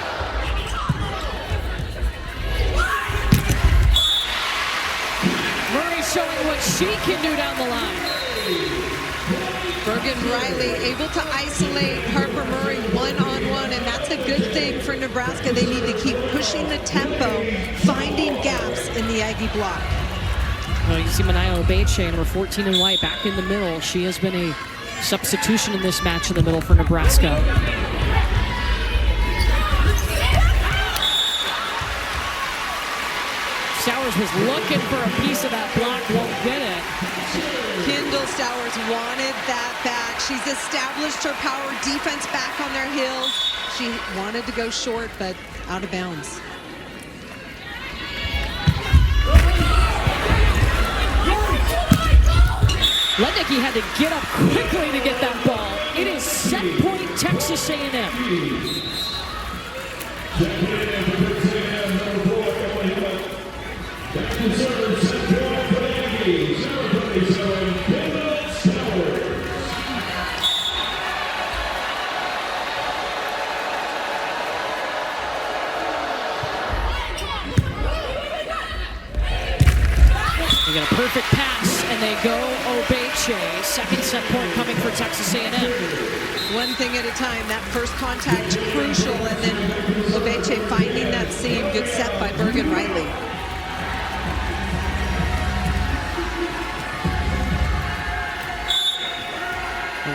Murray showing what she can do down the line. Bergen Riley able to isolate Harper Murray one-on-one, and that's a good thing for Nebraska. They need to keep pushing the tempo, finding gaps in the Aggie block. Well, you see Manayo Obeche, number 14 in white, back in the middle. She has been a substitution in this match in the middle for Nebraska. Stowers was looking for a piece of that block, won't get it. Kendall Stowers wanted that back. She's established her power defense back on their heels. She wanted to go short, but out of bounds. Lednicki had to get up quickly to get that ball. It is set point Texas A&M. They get a perfect pass, and they go Obeche. Second set point coming for Texas A&M. One thing at a time. That first contact crucial, and then Obeche finding that seam. Good set by Bergen Riley.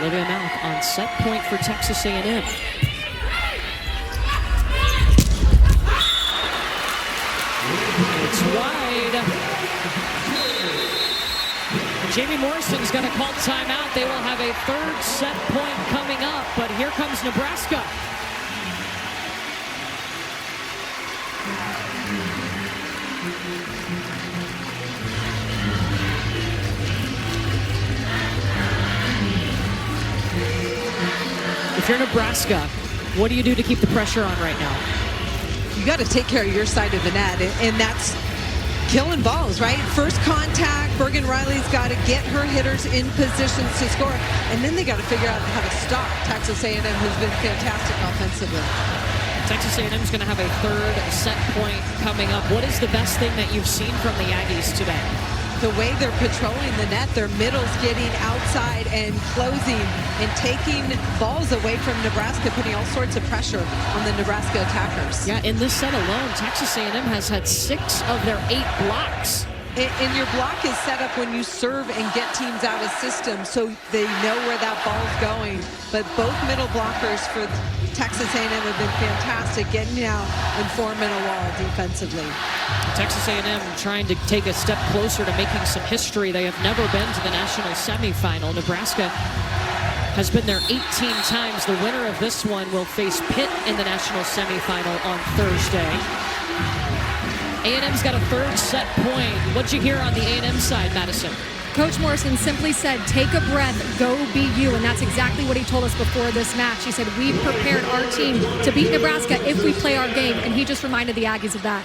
Olivia Mouth on set point for Texas A&M. Jamie Morrison's going to call timeout. They will have a third set point coming up, but here comes Nebraska. If you're Nebraska, what do you do to keep the pressure on right now? You got to take care of your side of the net, and that's killing balls, right? First contact, Bergen Riley's got to get her hitters in positions to score, and then they got to figure out how to stop Texas A&M, who's been fantastic offensively. Texas A&M is going to have a third set point coming up. What is the best thing that you've seen from the Aggies today? The way they're patrolling the net, their middle's getting outside and closing and taking balls away from Nebraska, putting all sorts of pressure on the Nebraska attackers. Yeah, in this set alone, Texas A&M has had 6 of their 8 blocks. And your block is set up when you serve and get teams out of system, so they know where that ball's going. But both middle blockers for Texas A&M have been fantastic, getting out and forming a wall defensively. Texas A&M trying to take a step closer to making some history. They have never been to the national semifinal. Nebraska has been there 18 times. The winner of this one will face Pitt in the national semifinal on Thursday. A&M's got a third set point. What'd you hear on the A&M side, Madison? Coach Morrison simply said, take a breath, go be you. And that's exactly what he told us before this match. He said, we've prepared our team to beat Nebraska if we play our game. And he just reminded the Aggies of that.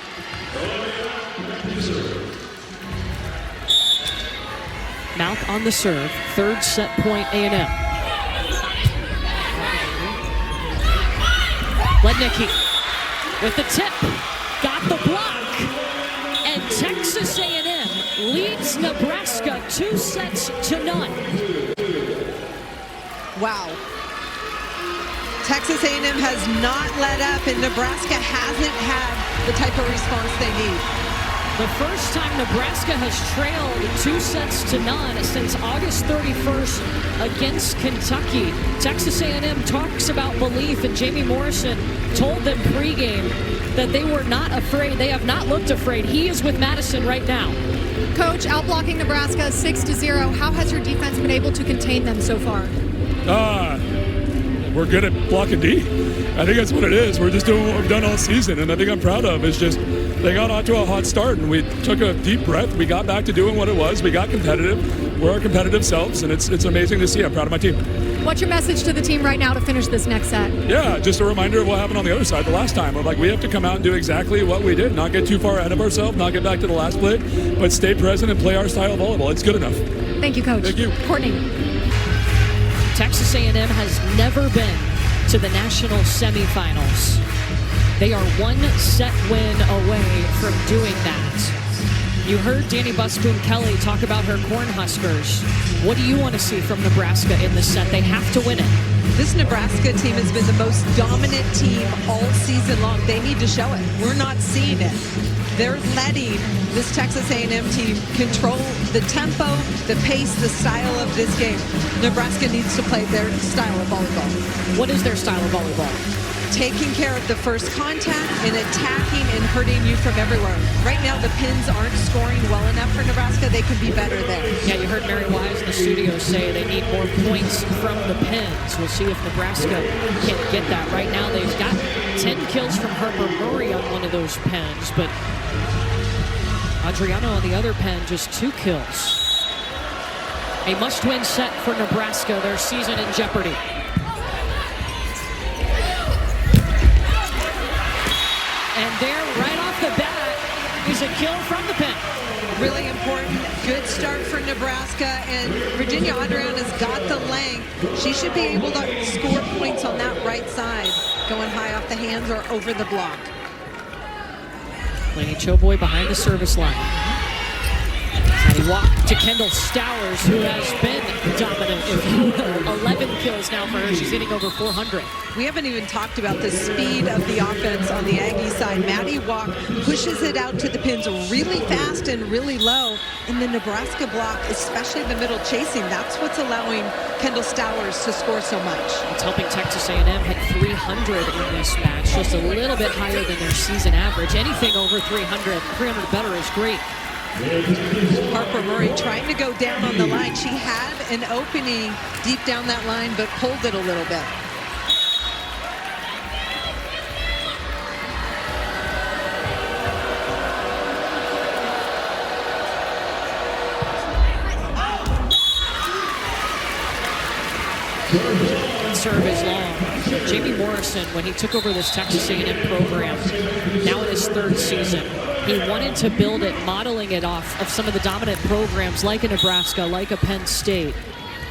Mouth on the serve. Third set point, A&M. Lednicki with the tip. Got the block. And Texas A&M leads Nebraska 2-0. Wow. Texas A&M has not let up, and Nebraska hasn't had the type of response they need. The first time Nebraska has trailed 2-0 since August 31st against Kentucky. Texas A&M talks about belief, and Jamie Morrison told them pregame that they were not afraid. They have not looked afraid. He is with Madison right now. Coach, outblocking Nebraska 6-0. How has your defense been able to contain them so far? We're good at blocking D. I think that's what it is. We're just doing what we've done all season, and I think I'm proud of is just they got off to a hot start, and we took a deep breath. We got back to doing what it was. We got competitive. We're our competitive selves, and it's amazing to see. I'm proud of my team. What's your message to the team right now to finish this next set? Yeah, just a reminder of what happened on the other side the last time. We're like, we have to come out and do exactly what we did, not get too far ahead of ourselves, not get back to the last play, but stay present and play our style of volleyball. It's good enough. Thank you, Coach. Thank you. Courtney. Texas A&M has never been to the national semifinals. They are 1 set win away from doing that. You heard Danny Busboom-Kelly talk about her Cornhuskers. What do you want to see from Nebraska in this set? They have to win it. This Nebraska team has been the most dominant team all season long. They need to show it. We're not seeing it. They're letting this Texas A&M team control the tempo, the pace, the style of this game. Nebraska needs to play their style of volleyball. What is their style of volleyball? Taking care of the first contact and attacking and hurting you from everywhere. Right now, the pins aren't scoring well enough for Nebraska. They can be better there. Yeah, you heard Mary Wise in the studio say they need more points from the pins. We'll see if Nebraska can get that. Right now, they've got 10 kills from Harper Murray on one of those pins, but Adriano on the other pen, just 2 kills. A must-win set for Nebraska, their season in jeopardy. And there, right off the bat, is a kill from the pin. Really important. Good start for Nebraska. And Virginia Adrian has got the length. She should be able to score points on that right side, going high off the hands or over the block. Laney Choboy behind the service line. And he walked to Kendall Stowers, who has been dominant. 11 kills now for her. She's hitting over 400. We haven't even talked about the speed of the offense on the Aggie side. Maddie Walk pushes it out to the pins really fast and really low. And the Nebraska block, especially the middle chasing, that's what's allowing Kendall Stowers to score so much. It's helping Texas A&M hit 300 in this match, just a little bit higher than their season average. Anything over 300 better is great. Harper Murray trying to go down on the line. She had an opening deep down that line, but pulled it a little bit. Serve is long. Jamie Morrison, when he took over this Texas A&M program, now in his 3rd season, he wanted to build it, modeling it off of some of the dominant programs like a Nebraska, like a Penn State.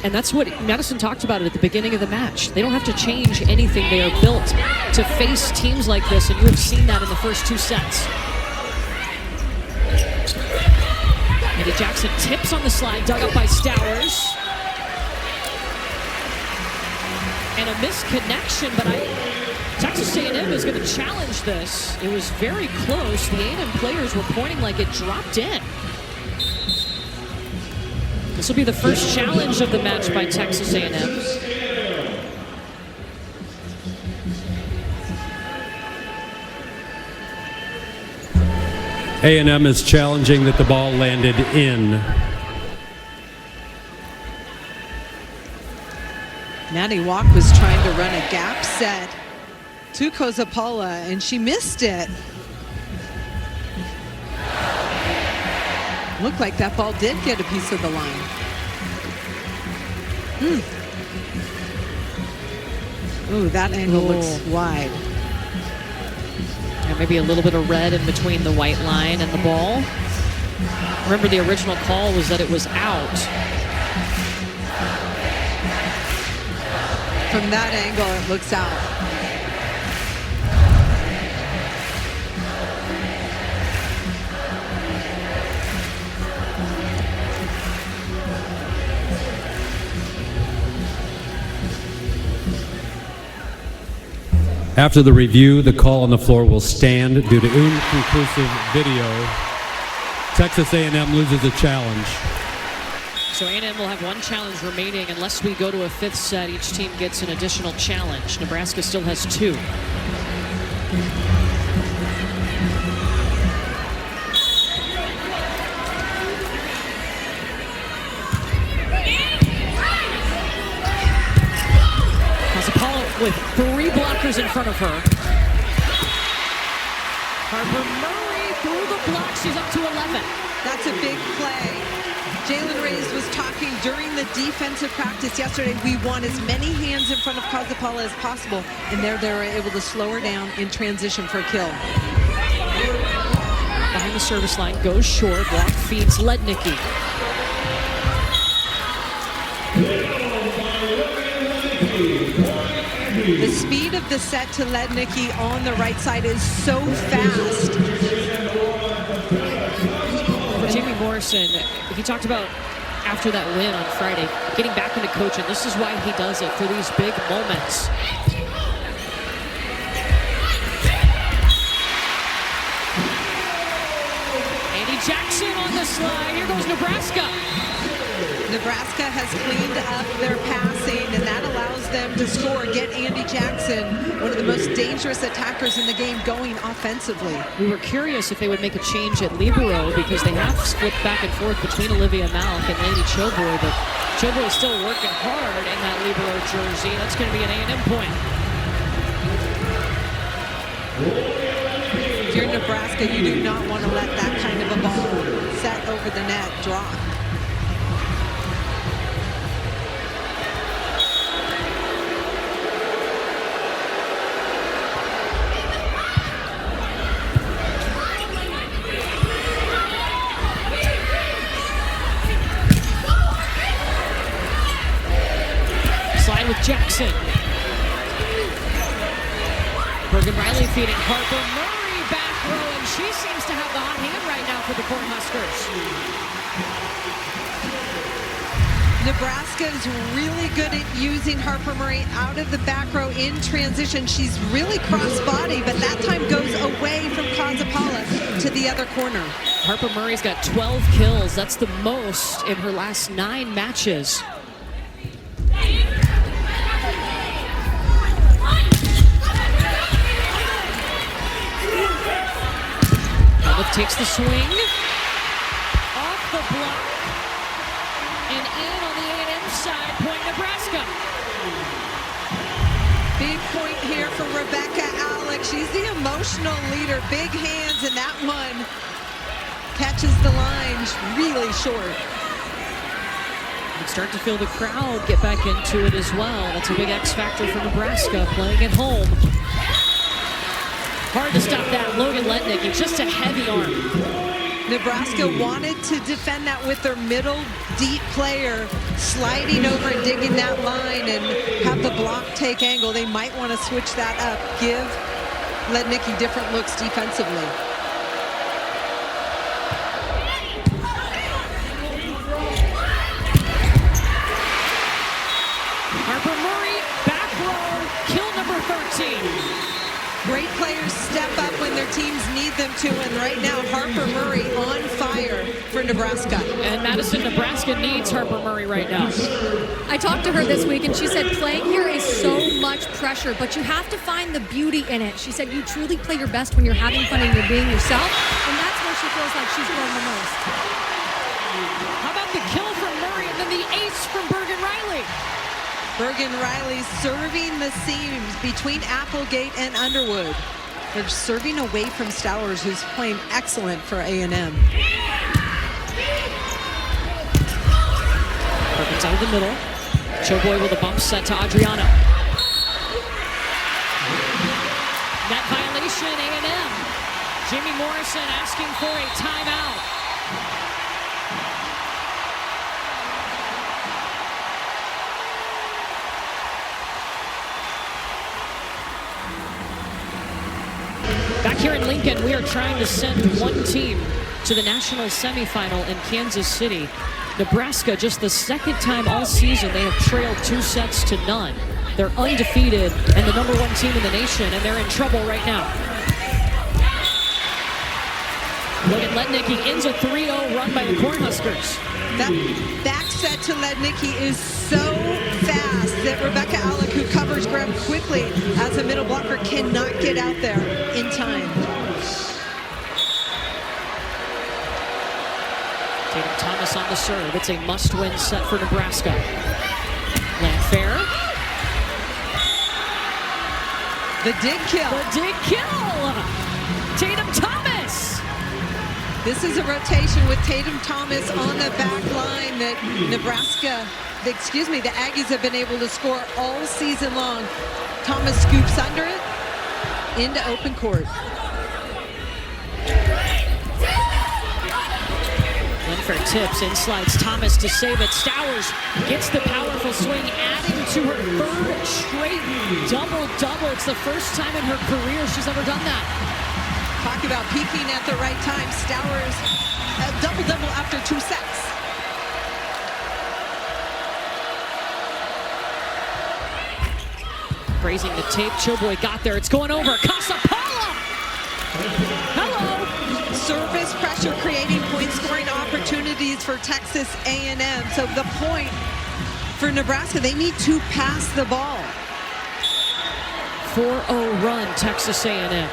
And that's what Madison talked about it at the beginning of the match. They don't have to change anything. They are built to face teams like this, and you have seen that in the first 2 sets. Andy Jackson tips on the slide, dug up by Stowers. And a misconnection, but Texas A&M is going to challenge this. It was very close. The A&M players were pointing like it dropped in. This will be the first challenge of the match by Texas A&M. A&M is challenging that the ball landed in. Maddie Walk was trying to run a gap set to Kozapala, and she missed it. Looked like that ball did get a piece of the line. Ooh, that angle looks wide. And maybe a little bit of red in between the white line and the ball. Remember, the original call was that it was out. From that angle, it looks out. After the review, the call on the floor will stand due to inconclusive video. Texas A&M loses a challenge. So A&M will have 1 challenge remaining. Unless we go to a 5th set, each team gets an additional challenge. Nebraska still has 2. Kozapala with 3 blockers in front of her. Harper Murray through the block. She's up to 11. That's a big play. Jalen Reyes was talking during the defensive practice yesterday. We want as many hands in front of Kozapala as possible, and they were able to slow her down in transition for a kill. Behind the service line, goes short, block feeds Lednicki. The speed of the set to Lednicki on the right side is so fast. Jamie Morrison, he talked about after that win on Friday, getting back into coaching. This is why he does it, for these big moments. Andy Jackson on the slide. Here goes Nebraska. Nebraska has cleaned up their passing, and that allows them to score. Get Andy Jackson, one of the most dangerous attackers in the game, going offensively. We were curious if they would make a change at libero because they have split back and forth between Olivia Malk and Lady Choboy, but Choboy is still working hard in that libero jersey. That's going to be an A&M point. If you're Nebraska, you do not want to let that kind of a ball set over the net drop. With Jackson. Bergen Riley feeding Harper Murray back row, and she seems to have the hot hand right now for the Cornhuskers. Nebraska is really good at using Harper Murray out of the back row in transition. She's really cross-body, but that time goes away from Kozapala to the other corner. Harper Murray's got 12 kills. That's the most in her last 9 matches. Takes the swing. block. And in on the A&M side, point Nebraska. Big point here for Rebecca Alec. She's the emotional leader. Big hands, and that one catches the line really short. You can start to feel the crowd get back into it as well. That's a big X factor for Nebraska playing at home. Hard to stop that. Logan Letnick, just a heavy arm. Nebraska wanted to defend that with their middle deep player sliding over and digging that line and have the block take angle. They might want to switch that up, give Letnicki different looks defensively. Harper Murray, back row, kill number 13. Great players step up when their teams need them to, and right now Harper Murray on fire for Nebraska. And Madison, Nebraska needs Harper Murray right now. I talked to her this week, and she said playing here is so much pressure, but you have to find the beauty in it. She said you truly play your best when you're having fun and you're being yourself, and that's where she feels like she's grown the most. How about the kill from Murray and then the ace from Bergen Riley? Bergen Riley serving the seams between Applegate and Underwood. They're serving away from Stowers, who's playing excellent for A&M. Perkins out of the middle. Choboy with a bump set to Adriana. Net violation, A&M. Jamie Morrison asking for a timeout. Back here in Lincoln, we are trying to send one team to the national semifinal in Kansas City. Nebraska, just the second time all season, they have trailed 2-0. They're undefeated and the number 1 team in the nation, and they're in trouble right now. Look at Letnicki, ends a 3-0 run by the Cornhuskers. That back set to Letnicki is so fast that Rebecca Alec, who covers ground quickly as a middle blocker, cannot get out there in time. Tatum Thomas on the serve. It's a must-win set for Nebraska. Landfair. The dig kill. The dig kill. Tatum Thomas. This is a rotation with Tatum Thomas on the back line that the Aggies have been able to score all season long. Thomas scoops under it into open court. Landfair tips, in slides Thomas to save it. Stowers gets the powerful swing, adding to her third straight double-double. It's the first time in her career she's ever done that. Talk about peaking at the right time. Stowers, a double-double after 2 sets. Raising the tape, Choboy got there. It's going over. Casapala! Hello! Service pressure creating point-scoring opportunities for Texas A&M. So the point for Nebraska, they need to pass the ball. 4-0 run, Texas A&M.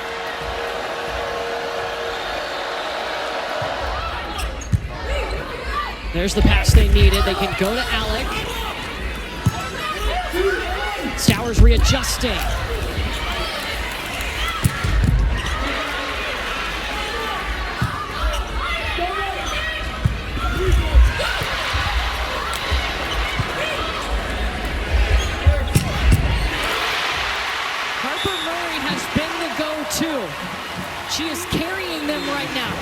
There's the pass they needed. They can go to Alec. Stowers readjusting. Harper Murray has been the go-to. She is carrying them right now.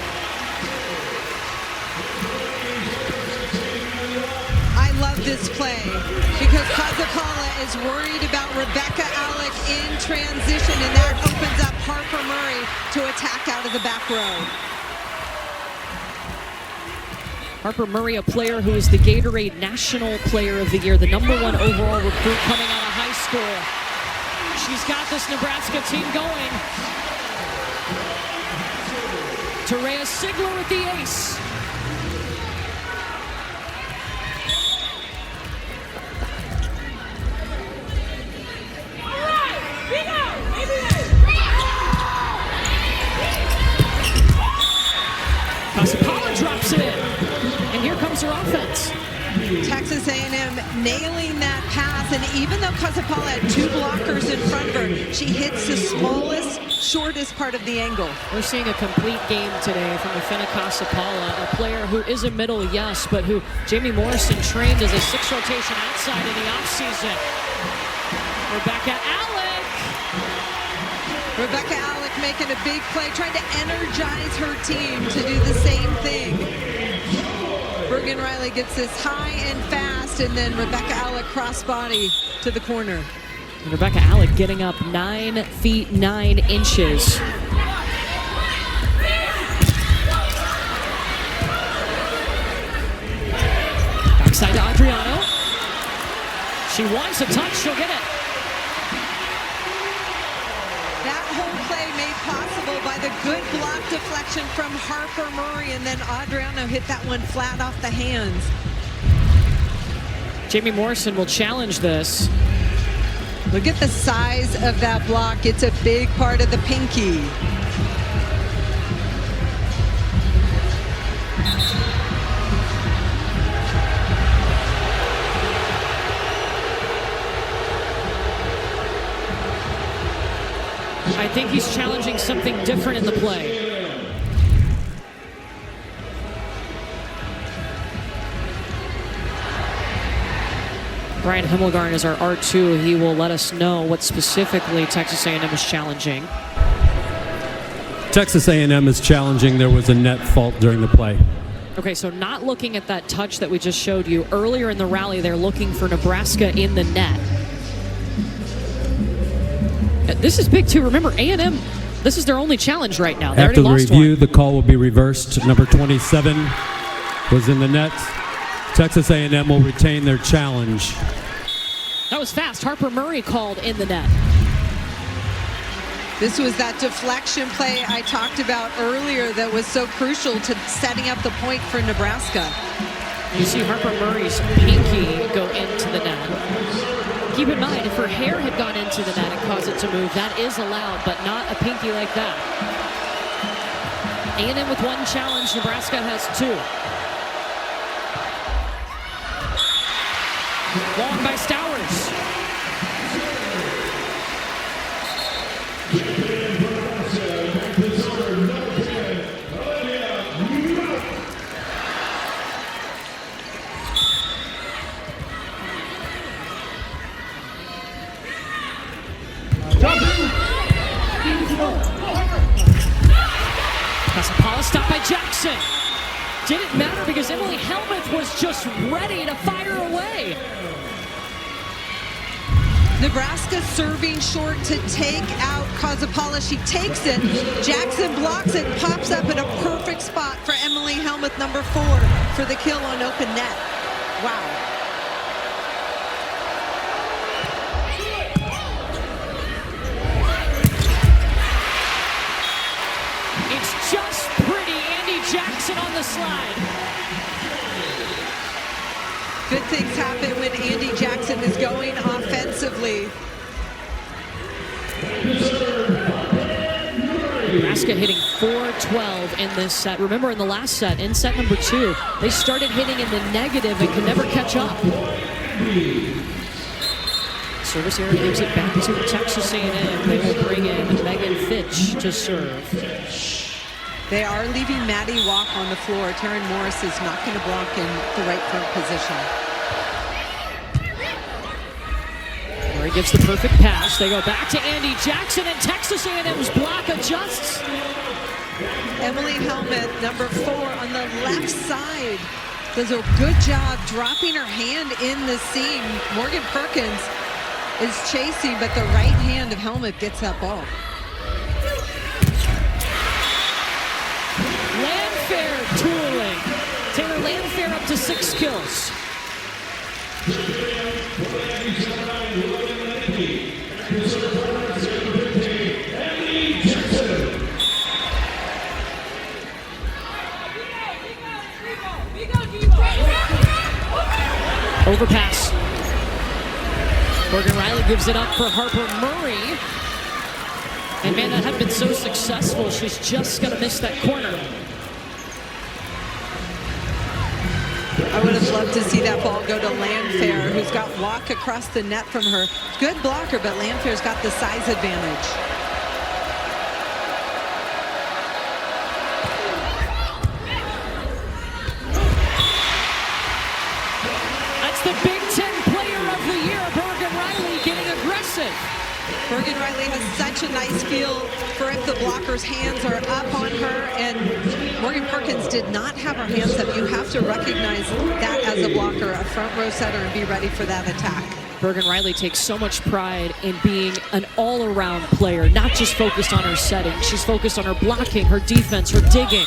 I love this play because Casapala is worried about Rebecca Alec in transition, and that opens up Harper Murray to attack out of the back row. Harper Murray, a player who is the Gatorade National Player of the Year, the #1 overall recruit coming out of high school. She's got this Nebraska team going. Terea Sigler with the ace. Casapala drops it in. And here controls her offense. Texas A&M nailing that pass, and even though Casapala had 2 blockers in front of her, she hits the smallest, shortest part of the angle. We're seeing a complete game today from Afena Casapala, a player who is a middle, yes, but who Jamie Morrison trained as a 6 rotation outside in the offseason. Rebecca Alec making a big play, trying to energize her team to do the same thing. Bergen Riley gets this high and fast, and then Rebecca Alec crossbody to the corner. And Rebecca Alec getting up 9 feet 9 inches. Backside to Adriano. She wants a touch, she'll get it. That whole play made possible by the good block deflection from Harper Murray, and then Adriano hit that one flat off the hands. Jamie Morrison will challenge this. Look at the size of that block. It's a big part of the pinky. I think he's challenging something different in the play. Brian Himmelgarn is our R2. He will let us know what specifically Texas A&M is challenging. Texas A&M is challenging. There was a net fault during the play. Okay, so not looking at that touch that we just showed you. Earlier in the rally, they're looking for Nebraska in the net. This is big, too. Remember, A&M, this is their only challenge right now. They After the lost review, one. the call will be reversed. Number 27 was in the net. Texas A&M will retain their challenge. That was fast. Harper Murray called in the net. This was that deflection play I talked about earlier that was so crucial to setting up the point for Nebraska. You see Harper Murray's pinky go into the net. Keep in mind, if her hair had gone into the net and caused it to move, that is allowed, but not a pinky like that. A&M with 1 challenge, Nebraska has 2. Long by Stowers. Casapala stopped by Jackson. Didn't matter because Emily Helmuth was just ready to fire away. Nebraska serving short to take out Casapala. She takes it. Jackson blocks it, pops up in a perfect spot for Emily Helmuth, number 4, for the kill on open net. Wow. It's just pretty. Andy Jackson on the slide. Good things happen when Andy Jackson is going offensively. Nebraska hitting 412 in this set. Remember, in the last set, in set number 2, they started hitting in the negative and could never catch up. Service error gives it back to Texas A&M. They will bring in Megan Fitch to serve. They are leaving Maddie Walk on the floor. Taryn Morris is not going to block in the right front position. Murray gives the perfect pass. They go back to Andy Jackson, and Texas A&M's block adjusts. Emily Helmuth, number 4 on the left side, does a good job dropping her hand in the seam. Morgan Perkins is chasing, but the right hand of Helmuth gets that ball. Landfair tooling. Taylor Landfair up to 6 kills. Overpass. Morgan Riley gives it up for Harper Murray. And man, that had been so successful, she's just going to miss that corner. I would have loved to see that ball go to Landfair, who's got walk across the net from her. Good blocker, but Landfair's got the size advantage. That's the Big Ten Player of the Year, Bergen Riley, getting aggressive. Bergen Riley has such a nice feel for if the blocker's hands are up on her, and Morgan Perkins did not have her hands up. You have to recognize that as a blocker, a front row setter, and be ready for that attack. Bergen Riley takes so much pride in being an all-around player, not just focused on her setting. She's focused on her blocking, her defense, her digging.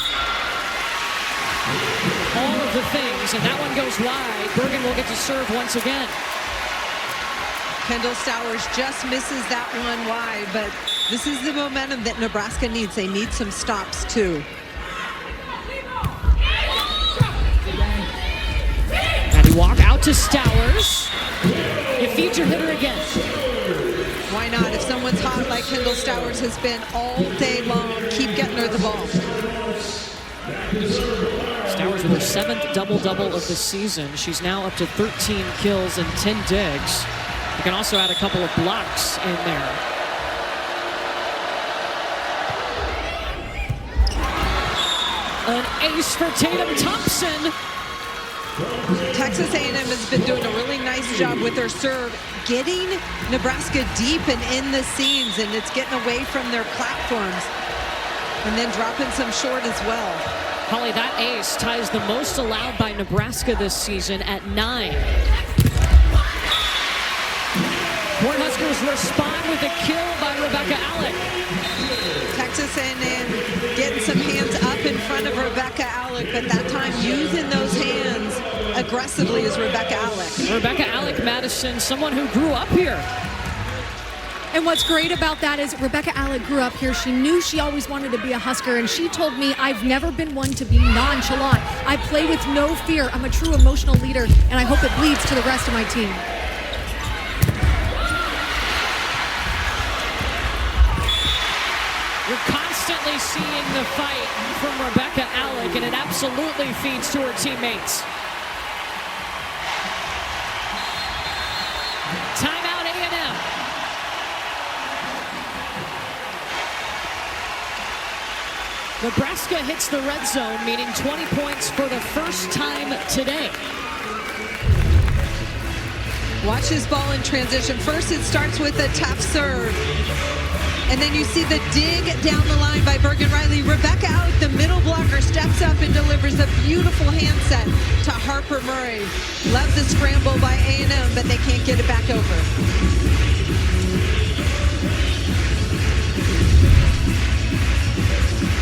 All of the things, and that one goes wide. Bergen will get to serve once again. Kendall Stowers just misses that one wide, but this is the momentum that Nebraska needs. They need some stops, too. Maddie Walk out to Stowers. You feed your hitter again. Why not? If someone's hot like Kendall Stowers has been all day long, keep getting her the ball. Stowers with her 7th double-double of the season. She's now up to 13 kills and 10 digs. You can also add a couple of blocks in there. An ace for Tatum Thompson. Texas A&M has been doing a really nice job with their serve, getting Nebraska deep and in the seams, and it's getting away from their platforms, and then dropping some short as well. Holly, that ace ties the most allowed by Nebraska this season at 9. Cornhuskers respond with a kill by Rebecca Alec. Texas A&M getting some hands up in front of Rebecca Alec, but that time using those hands aggressively is Rebecca Alec. Rebecca Alec, Madison, someone who grew up here. And what's great about that is Rebecca Alec grew up here. She knew she always wanted to be a Husker, and she told me, I've never been one to be nonchalant. I play with no fear. I'm a true emotional leader, and I hope it bleeds to the rest of my team. You're constantly seeing the fight from Rebecca Alec, and it absolutely feeds to her teammates. Timeout A&M. Nebraska hits the red zone, meaning 20 points for the first time today. Watch his ball in transition. First, it starts with a tough serve. And then you see the dig down the line by Bergen Riley. Rebecca Alec, the middle blocker, steps up and delivers a beautiful handset to Harper Murray. Love the scramble by A&M, but they can't get it back over.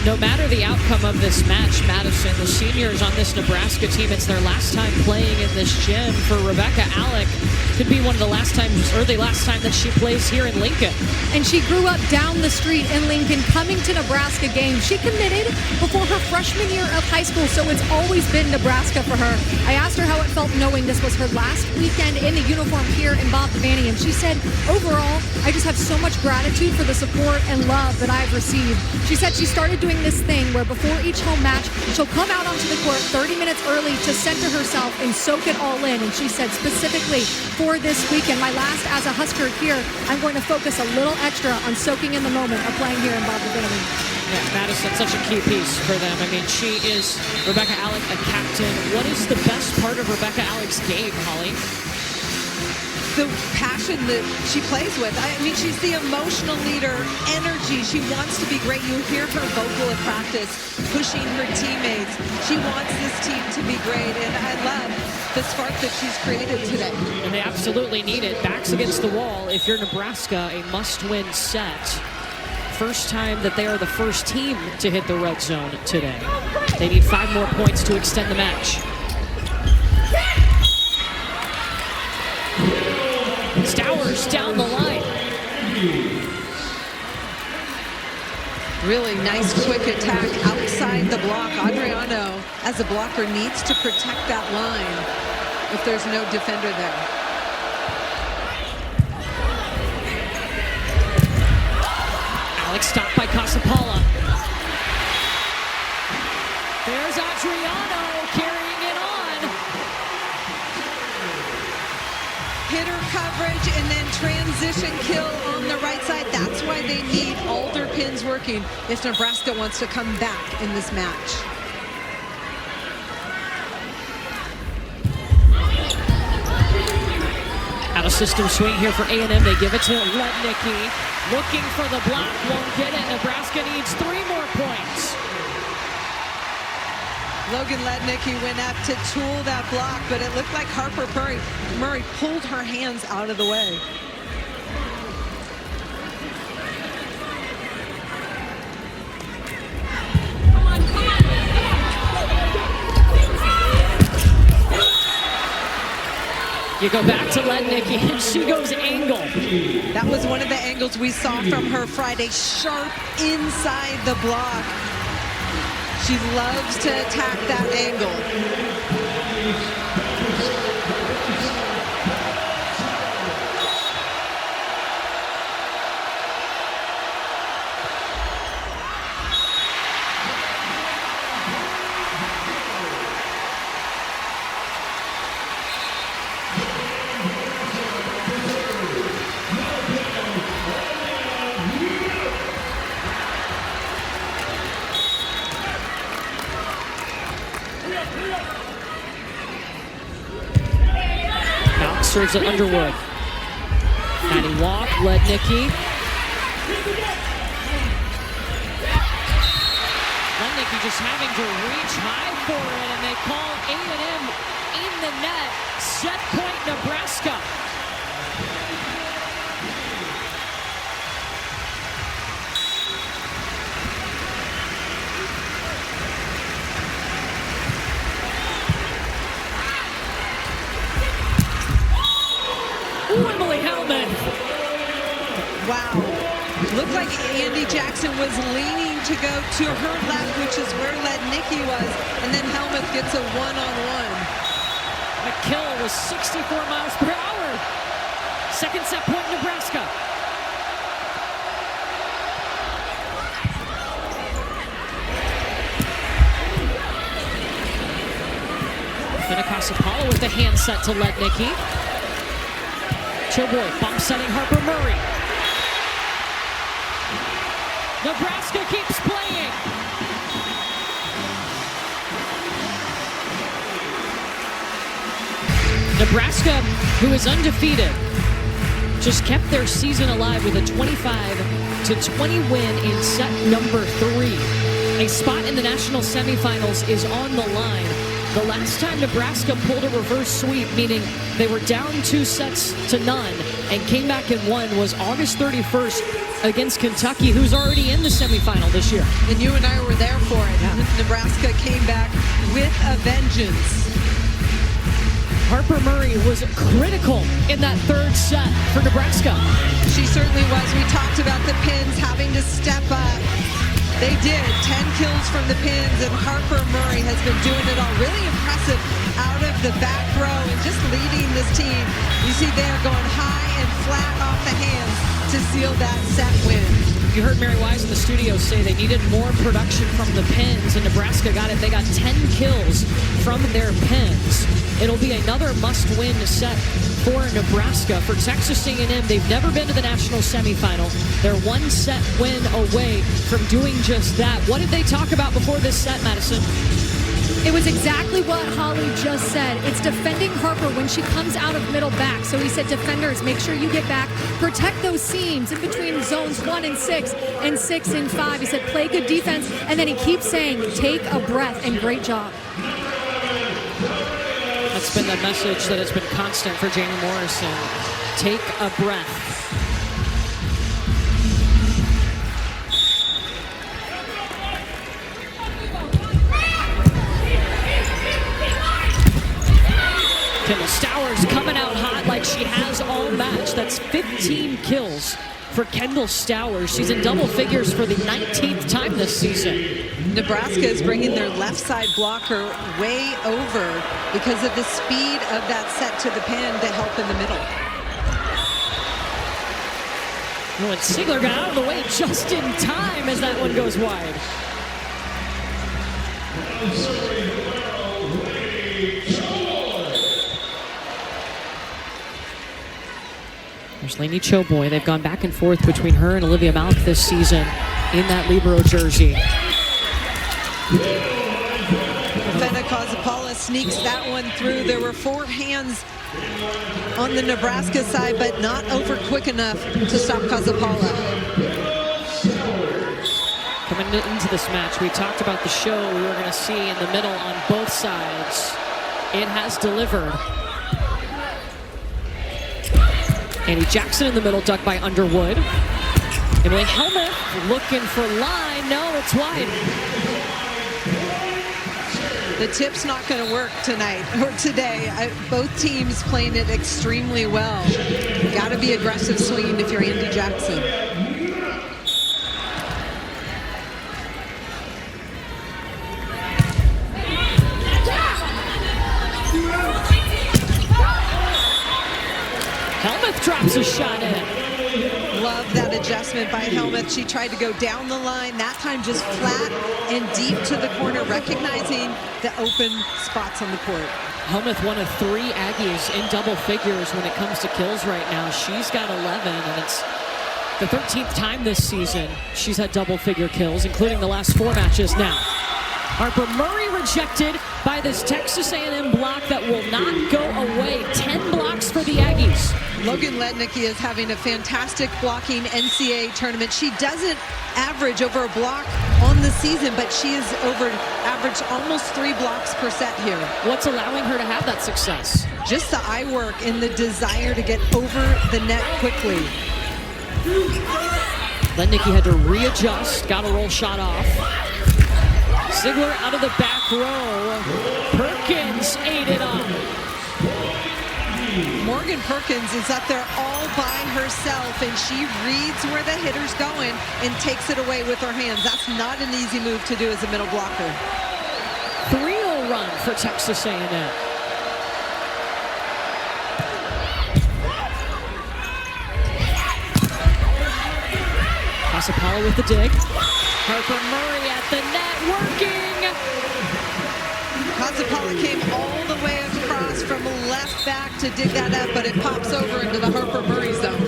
No matter the outcome of this match, Madison, the seniors on this Nebraska team, it's their last time playing in this gym. For Rebecca Alec, could be one of the last times, or the last time that she plays here in Lincoln. And she grew up down the street in Lincoln, coming to Nebraska games. She committed before her freshman year of high school, so it's always been Nebraska for her. I asked her how it felt knowing this was her last weekend in the uniform here in Bob Devaney, and she said, overall, I just have so much gratitude for the support and love that I've received. She said she started doing this thing where before each home match, she'll come out onto the court 30 minutes early to center herself and soak it all in. And she said specifically for this weekend, my last as a Husker here, I'm going to focus a little extra on soaking in the moment of playing here in Bob Devaney. Yeah, Madison, such a key piece for them. I mean, she is, Rebecca Alec, a captain. What is the best part of Rebecca Alec's game, Holly? The passion that she plays with. I mean, she's the emotional leader, energy. She wants to be great. You hear her vocal at practice, pushing her teammates. She wants this team to be great, and I love the spark that she's created today. And they absolutely need it. Backs against the wall. If you're Nebraska, a must-win set. First time that they are the first team to hit the red zone today. They need 5 more points to extend the match. Stowers down the line. Really nice quick attack outside the block. Adriano, as a blocker, needs to protect that line if there's no defender there. Alex stopped by Casapala. There's Adriano carrying it on. edge and then transition kill on the right side. That's why they need all their pins working if Nebraska wants to come back in this match. Out of system swing here for A&M. They give it to Lednicki. Looking for the block, won't get it. Nebraska needs 3 more points. Logan Lednicki went up to tool that block, but it looked like Harper Murray pulled her hands out of the way. You go back to Lednicki, and she goes angle. That was one of the angles we saw from her Friday, sharp inside the block. She loves to attack that angle. Serves at Underwood. Maddie Walk, Lednicki. Lednicki just having to reach high for it, and they call A&M in the net. Set point, Nebraska. Wow. Looked like Andy Jackson was leaning to go to her left, which is where Lednicki was, and then Helmuth gets a one-on-one. McKill was 64 miles per hour. Second set point, Nebraska. Finicas Apollo with the hand set to Lednicki. Choboy bump setting Harper Murray. Nebraska keeps playing. Nebraska, who is undefeated, just kept their season alive with a 25-20 win in set number 3. A spot in the national semifinals is on the line. The last time Nebraska pulled a reverse sweep, meaning they were down 2-0 and came back and won, was August 31st against Kentucky, who's already in the semifinal this year. And you and I were there for it. Yeah. Nebraska came back with a vengeance. Harper Murray was critical in that third set for Nebraska. She certainly was. We talked about the pins having to step up. They did. 10 kills from the pins, and Harper Murray has been doing it all. Really impressive out of the back row and just leading this team. You see they are going high and flat off the hands to seal that set win. You heard Mary Wise in the studio say they needed more production from the pins, and Nebraska got it. They got 10 kills from their pins. It'll be another must-win set for Nebraska. For Texas A&M, they've never been to the national semifinal. They're one set win away from doing just that. What did they talk about before this set, Madison? It was exactly what Holly just said. It's defending Harper when she comes out of middle back. So he said, defenders, make sure you get back. Protect those seams in between zones 1 and 6 and 6 and 5. He said, play good defense. And then he keeps saying, take a breath, and great job. That's been the message that has been constant for Jamie Morrison. Take a breath. Kendall Stowers coming out hot like she has all match. That's 15 kills for Kendall Stowers. She's in double figures for the 19th time this season. Nebraska is bringing their left side blocker way over because of the speed of that set to the pin to help in the middle. Well, and Ziegler got out of the way just in time as that one goes wide. There's Lainey Choboy. They've gone back and forth between her and Olivia Malk this season in that libero jersey. Fenna Kozapala sneaks that one through. There were 4 hands on the Nebraska side, but not over quick enough to stop Kozapala. Coming into this match, we talked about the show we were going to see in the middle on both sides. It has delivered. Andy Jackson in the middle, ducked by Underwood. Emily Helmuth looking for line. No, it's wide. The tip's not going to work tonight or today. Both teams playing it extremely well. You got to be aggressive swinging if you're Andy Jackson. Helmuth drops a shot in. Love that adjustment by Helmuth. She tried to go down the line, that time just flat and deep to the corner, recognizing the open spots on the court. Helmuth, one of 3 Aggies in double figures when it comes to kills right now. She's got 11, and it's the 13th time this season she's had double-figure kills, including the last 4 matches now. Harper Murray rejected by this Texas A&M block that will not go away. 10 blocks for the Aggies. Logan Lednicki is having a fantastic blocking NCAA tournament. She doesn't average over a block on the season, but she is averaged almost 3 blocks per set here. What's allowing her to have that success? Just the eye work and the desire to get over the net quickly. Lednicki had to readjust, got a roll shot off. Ziegler out of the back row. Perkins ate it up. Morgan Perkins is up there all by herself, and she reads where the hitter's going and takes it away with her hands. That's not an easy move to do as a middle blocker. 3-0 run for Texas A&M. Kozapala with the dig. Harper Murray at the net, working. Kozapala came all the way across from left back to dig that up, but it pops over into the Harper Murray zone.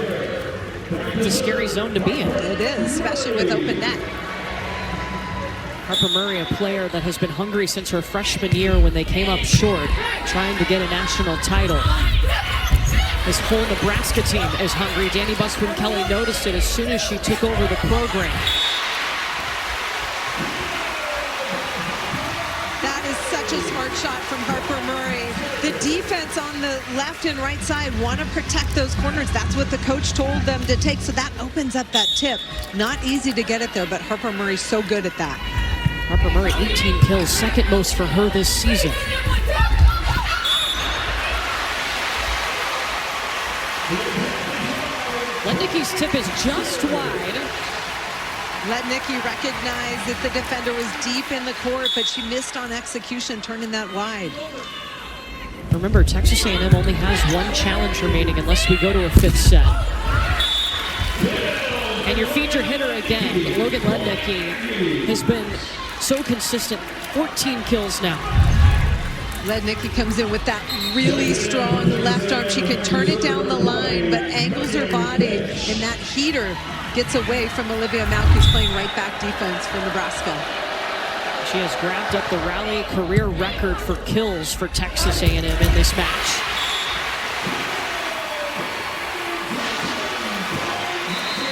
It's a scary zone to be in. It is, especially with open net. Harper Murray, a player that has been hungry since her freshman year when they came up short, trying to get a national title. This whole Nebraska team is hungry. Danny Busman-Kelly noticed it as soon as she took over the program. That is such a smart shot from Harper Murray. The defense on the left and right side want to protect those corners. That's what the coach told them to take, so that opens up that tip. Not easy to get it there, but Harper Murray's so good at that. Harper Murray, 18 kills, second most for her this season. Lednicki's tip is just wide. Lednicki recognized that the defender was deep in the court, but she missed on execution, turning that wide. Remember, Texas A&M only has 1 challenge remaining unless we go to a 5th set. And your feature hitter again, Logan Lednicki, has been so consistent. 14 kills now. Lednicki comes in with that really strong left arm. She can turn it down the line, but angles her body, and that heater gets away from Olivia Malk, who's playing right back defense for Nebraska. She has grabbed up the rally career record for kills for Texas A&M in this match.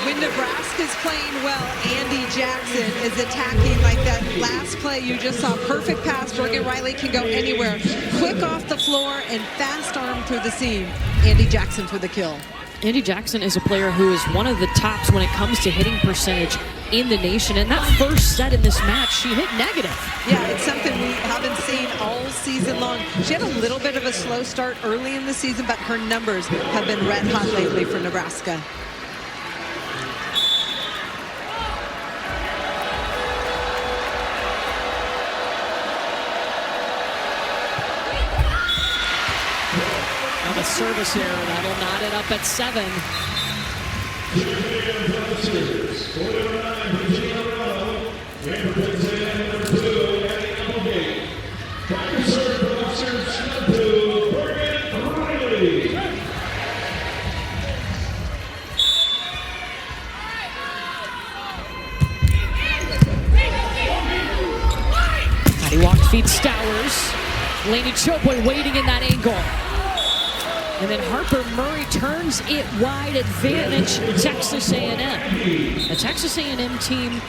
When Nebraska's playing well, Andy Jackson is attacking like that last play you just saw. Perfect pass. Morgan Riley can go anywhere. Quick off the floor and fast arm through the seam. Andy Jackson for the kill. Andy Jackson is a player who is one of the tops when it comes to hitting percentage in the nation. And that first set in this match, she hit negative. Yeah, it's something we haven't seen all season long. She had a little bit of a slow start early in the season, but her numbers have been red hot lately for Nebraska. A service error that'll knot it up at 7. Maddie Walk feeds Stowers. Laney Choboy waiting in that angle. And then Harper Murray turns it wide, advantage Texas A&M. A Texas A&M team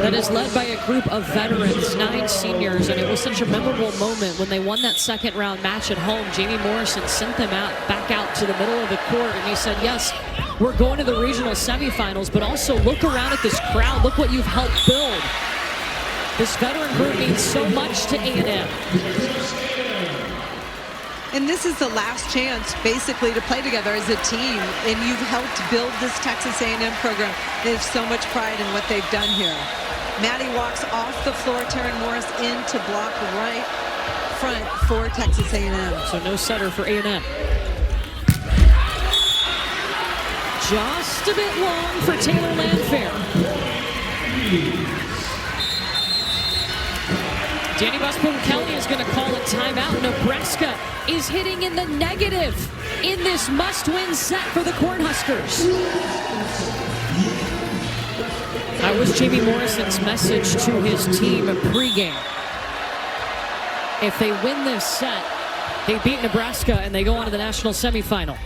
that is led by a group of veterans, 9 seniors, and it was such a memorable moment when they won that second round match at home. Jamie Morrison sent them back out to the middle of the court, and he said, yes, we're going to the regional semifinals, but also look around at this crowd. Look what you've helped build. This veteran group means so much to A&M. And this is the last chance, basically, to play together as a team. And you've helped build this Texas A&M program. They have so much pride in what they've done here. Maddie walks off the floor, Taryn Morris in to block right front for Texas A&M. So no setter for A&M. Just a bit long for Taylor Landfair. Danny Busboom-Kelly is going to call a timeout. Nebraska is hitting in the negative in this must-win set for the Cornhuskers. That was Jamie Morrison's message to his team pregame. If they win this set, they beat Nebraska and they go on to the national semifinal.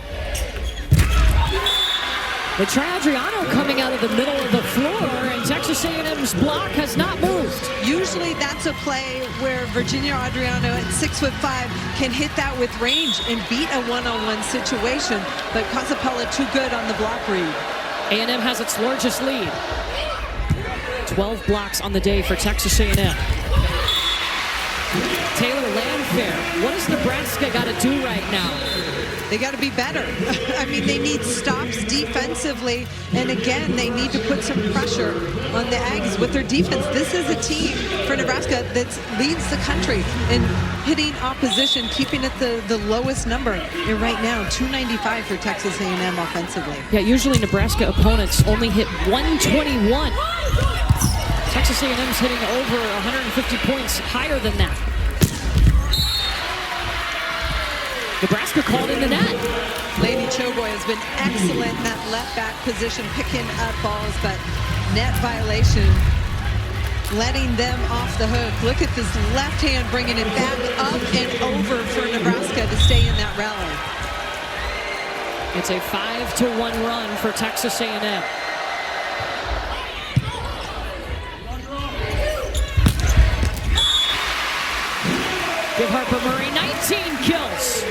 But Adriano coming out of the middle of the floor, and Texas A&M's block has not moved. Usually that's a play where Virginia Adriano at 6'5" can hit that with range and beat a one-on-one situation, but Casapella too good on the block read. A&M has its largest lead. 12 blocks on the day for Texas A&M. Taylor Landfair, what does Nebraska got to do right now? They got to be better. I mean, they need stops defensively, and again, they need to put some pressure on the Aggies with their defense. This is a team for Nebraska that leads the country in hitting opposition, keeping it the lowest number. And right now, 295 for Texas A&M offensively. Yeah, usually Nebraska opponents only hit 121. Texas A&M's hitting over 150 points higher than that. Nebraska called in the net. Laney Choboy has been excellent in that left back position, picking up balls, but net violation, letting them off the hook. Look at this left hand bringing it back up and over for Nebraska to stay in that rally. It's a 5-1 run for Texas A&M. Give Harper Murray 19 kills.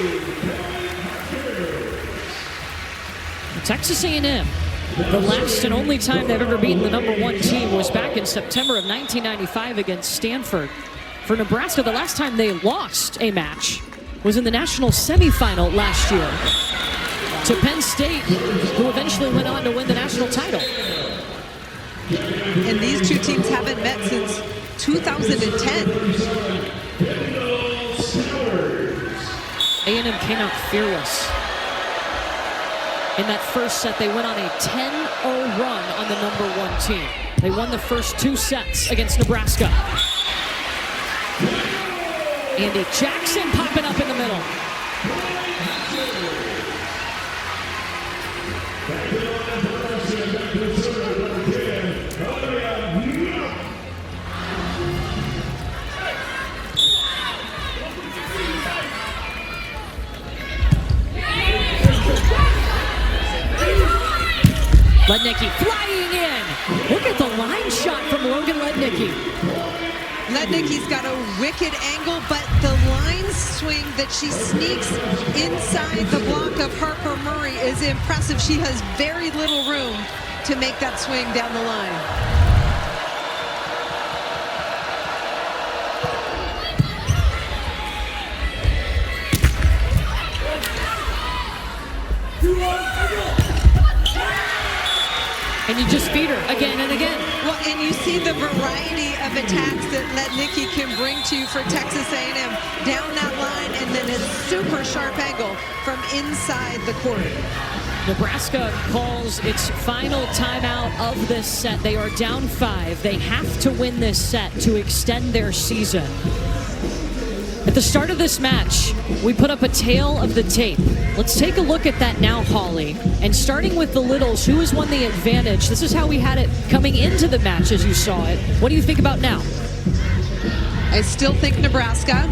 Texas A&M, the last and only time they've ever beaten the #1 team was back in September of 1995 against Stanford. For Nebraska, the last time they lost a match was in the national semifinal last year to Penn State, who eventually went on to win the national title. And these two teams haven't met since 2010. A&M came out fearless. In that first set, they went on a 10-0 run on the #1 team. They won the first 2 sets against Nebraska. Andy Jackson popping up in the middle. Lednicki flying in. Look at the line shot from Logan Lednicki. Lednicki's got a wicked angle, but the line swing that she sneaks inside the block of Harper Murray is impressive. She has very little room to make that swing down the line. And you just feed her again and again. Well, and you see the variety of attacks that Lednicki can bring to you for Texas A&M down that line, and then a super sharp angle from inside the court. Nebraska calls its final timeout of this set. They are down 5. They have to win this set to extend their season. At the start of this match, we put up a tail of the tape. Let's take a look at that now, Holly. And starting with the littles, who has won the advantage? This is how we had it coming into the match as you saw it. What do you think about now? I still think Nebraska.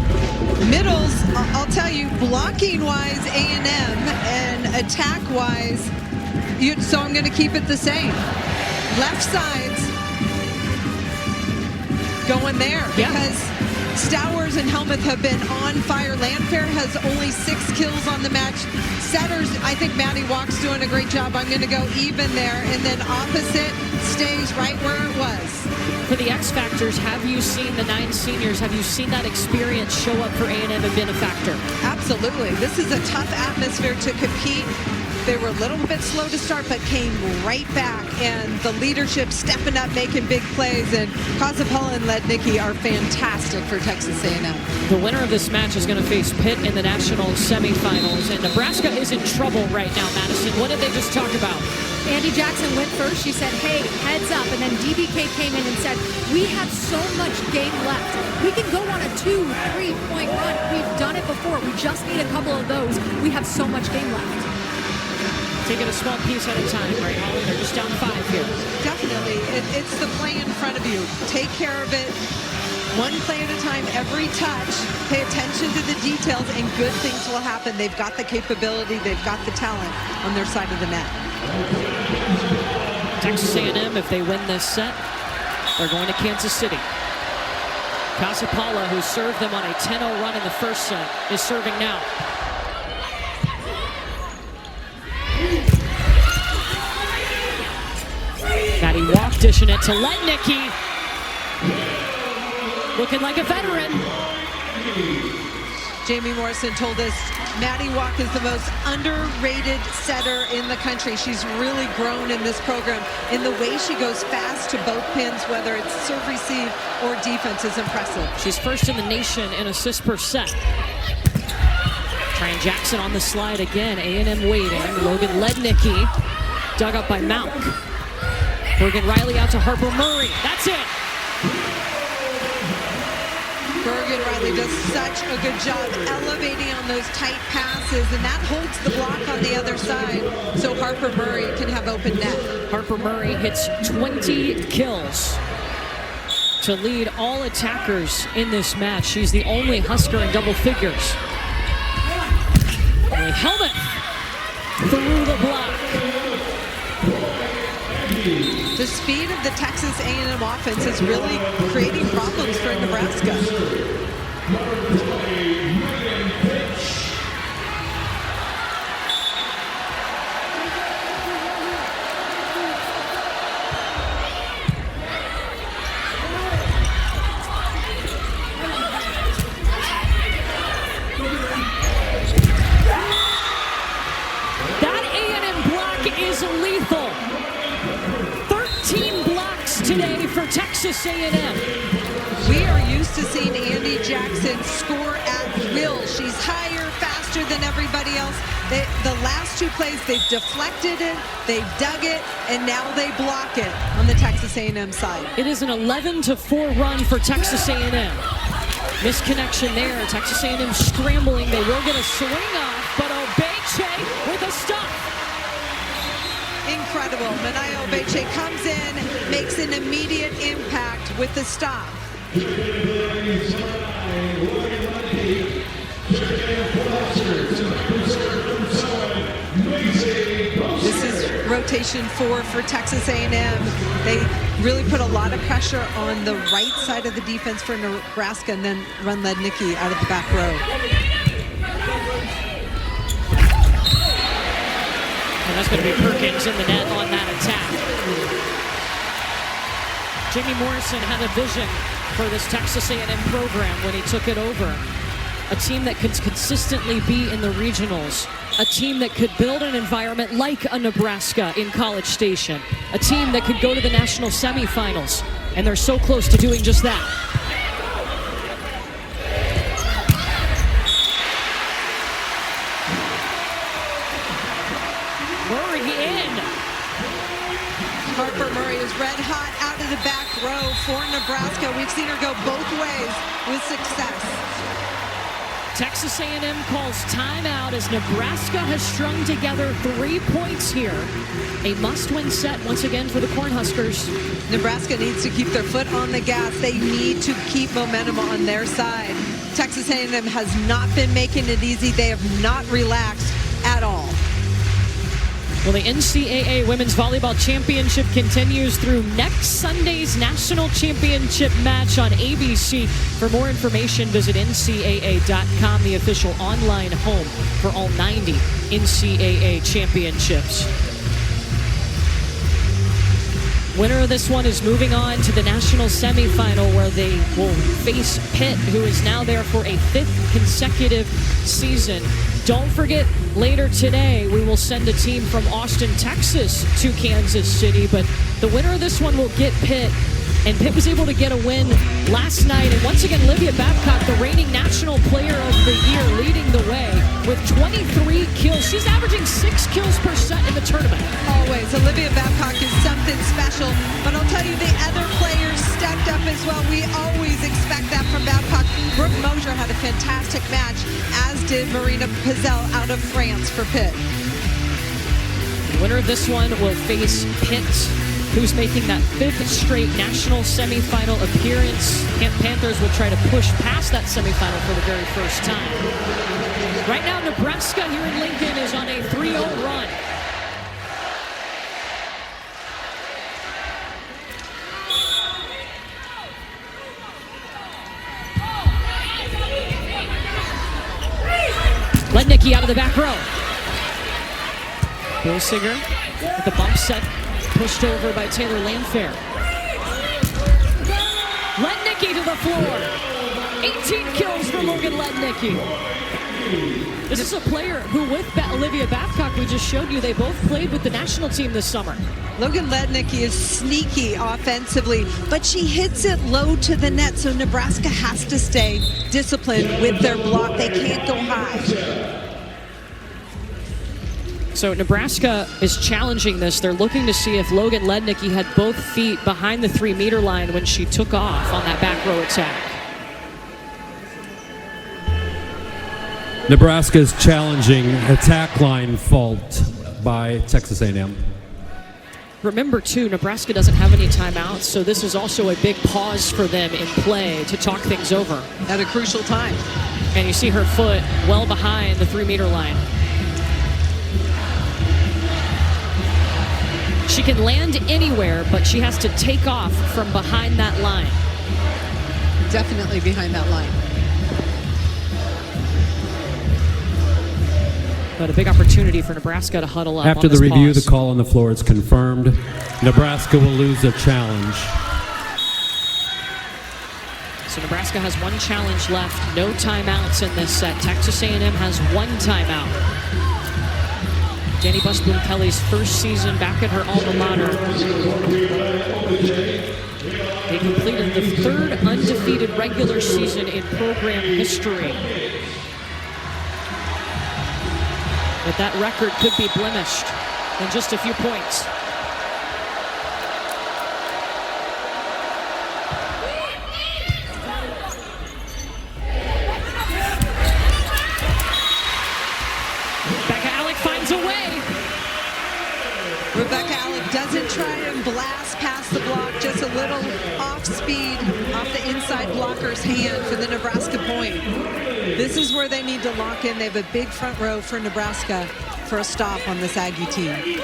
Middles, I'll tell you, blocking-wise, A&M, and attack-wise, so I'm going to keep it the same. Left sides going there because Stowers and Helmuth have been on fire. Landfair has only 6 kills on the match. Setters, I think Maddie Walk's doing a great job. I'm going to go even there. And then opposite stays right where it was. For the X Factors, have you seen the 9 seniors? Have you seen that experience show up for A&M and been a factor? Absolutely. This is a tough atmosphere to compete. They were a little bit slow to start, but came right back. And the leadership stepping up, making big plays. And Kazapala and Lednicki are fantastic for Texas A&M. The winner of this match is going to face Pitt in the national semifinals. And Nebraska is in trouble right now, Madison. What did they just talk about? Andy Jackson went first. She said, hey, heads up. And then DBK came in and said, we have so much game left. We can go on a 2-3 point run. We've done it before. We just need a couple of those. We have so much game left. Taking a small piece at a time, right, Holly? They're just down 5 here. Definitely. It's the play in front of you. Take care of it. One play at a time, every touch. Pay attention to the details, and good things will happen. They've got the capability. They've got the talent on their side of the net. Texas A&M, if they win this set, they're going to Kansas City. Kazapala, who served them on a 10-0 run in the first set, is serving now. Maddie Walk dishing it to Lednicki. Looking like a veteran. Jamie Morrison told us Maddie Walk is the most underrated setter in the country. She's really grown in this program. And the way she goes fast to both pins, whether it's serve, receive, or defense, is impressive. She's first in the nation in assists per set. Trying Jackson on the slide again. A&M waiting. Logan Lednicki dug up by Malk. Bergen Riley out to Harper Murray. That's it. Bergen Riley does such a good job elevating on those tight passes, and that holds the block on the other side, so Harper Murray can have open net. Harper Murray hits 20 kills to lead all attackers in this match. She's the only Husker in double figures. And Helmuth through the block. The speed of the Texas A&M offense is really creating problems for Nebraska. That A&M block is lethal. 13 blocks today for Texas A&M. We are used to seeing Andy Jackson score at will. She's higher, faster than everybody else. The last 2 plays, they've deflected it, they've dug it, and now they block it on the Texas A&M side. It is an 11-4 run for Texas A&M. Misconnection there. Texas A&M scrambling. They will get a swing off, but Obeche with a stop. Incredible. Manaya Obeche comes in, makes an immediate impact with the stop. This is rotation 4 for Texas A&M. They really put a lot of pressure on the right side of the defense for Nebraska and then run Lednicki out of the back row. And that's going to be Perkins in the net on that attack. Jamie Morrison had a vision for this Texas A&M program when he took it over. A team that could consistently be in the regionals. A team that could build an environment like a Nebraska in College Station. A team that could go to the national semifinals. And they're so close to doing just that. Harper Murray is red hot out of the back row for Nebraska. We've seen her go both ways with success. Texas A&M calls timeout as Nebraska has strung together 3 points here. A must-win set once again for the Cornhuskers. Nebraska needs to keep their foot on the gas. They need to keep momentum on their side. Texas A&M has not been making it easy. They have not relaxed at all. Well, the NCAA Women's Volleyball Championship continues through next Sunday's National Championship match on ABC. For more information, visit ncaa.com, the official online home for all 90 NCAA championships. Winner of this one is moving on to the national semifinal where they will face Pitt, who is now there for a 5th consecutive season. Don't forget, later today, we will send a team from Austin, Texas to Kansas City, but the winner of this one will get Pitt, and Pitt was able to get a win last night. And once again, Olivia Babcock, the reigning National Player of the Year, leading the way with 23 kills. She's averaging 6 kills per set in the tournament. Always. Olivia Babcock is something special, but I'll tell you, the other players stepped up as well. We always expect that from Babcock. Brooke Mosier had a fantastic match, as did Marina Pizel out of France for Pitt. The winner of this one will face Pitt, who's making that 5th straight national semifinal appearance. Panthers will try to push past that semifinal for the very first time. Right now, Nebraska here in Lincoln is on a 3-0 run. Lednicki out of the back row. Bolsinger with the bump set, pushed over by Taylor Landfair. Lednicki to the floor. 18 kills for Logan Lednicki. This is a player who, with Olivia Babcock, we just showed you, they both played with the national team this summer. Logan Lednicki is sneaky offensively, but she hits it low to the net, so Nebraska has to stay disciplined with their block. They can't go high. So Nebraska is challenging this. They're looking to see if Logan Lednicki had both feet behind the 3-meter line when she took off on that back row attack. Nebraska's challenging attack line fault by Texas A&M. Remember, too, Nebraska doesn't have any timeouts, so this is also a big pause for them in play to talk things over. At a crucial time. And you see her foot well behind the 3-meter line. She can land anywhere, but she has to take off from behind that line. Definitely behind that line. But a big opportunity for Nebraska to huddle up. After the review, the call on the floor is confirmed. Nebraska will lose a challenge. So Nebraska has one challenge left. No timeouts in this set. Texas A&M has one timeout. Danny Busboom-Kelly's first season back at her alma mater. They completed the 3rd undefeated regular season in program history. But that record could be blemished in just a few points. Rebecca Alec finds a way. Rebecca Alec doesn't try and blast past the block, just a little off speed off the inside blocker's hand for the Nebraska point. This is where they need to lock in. They have a big front row for Nebraska for a stop on this Aggie team. An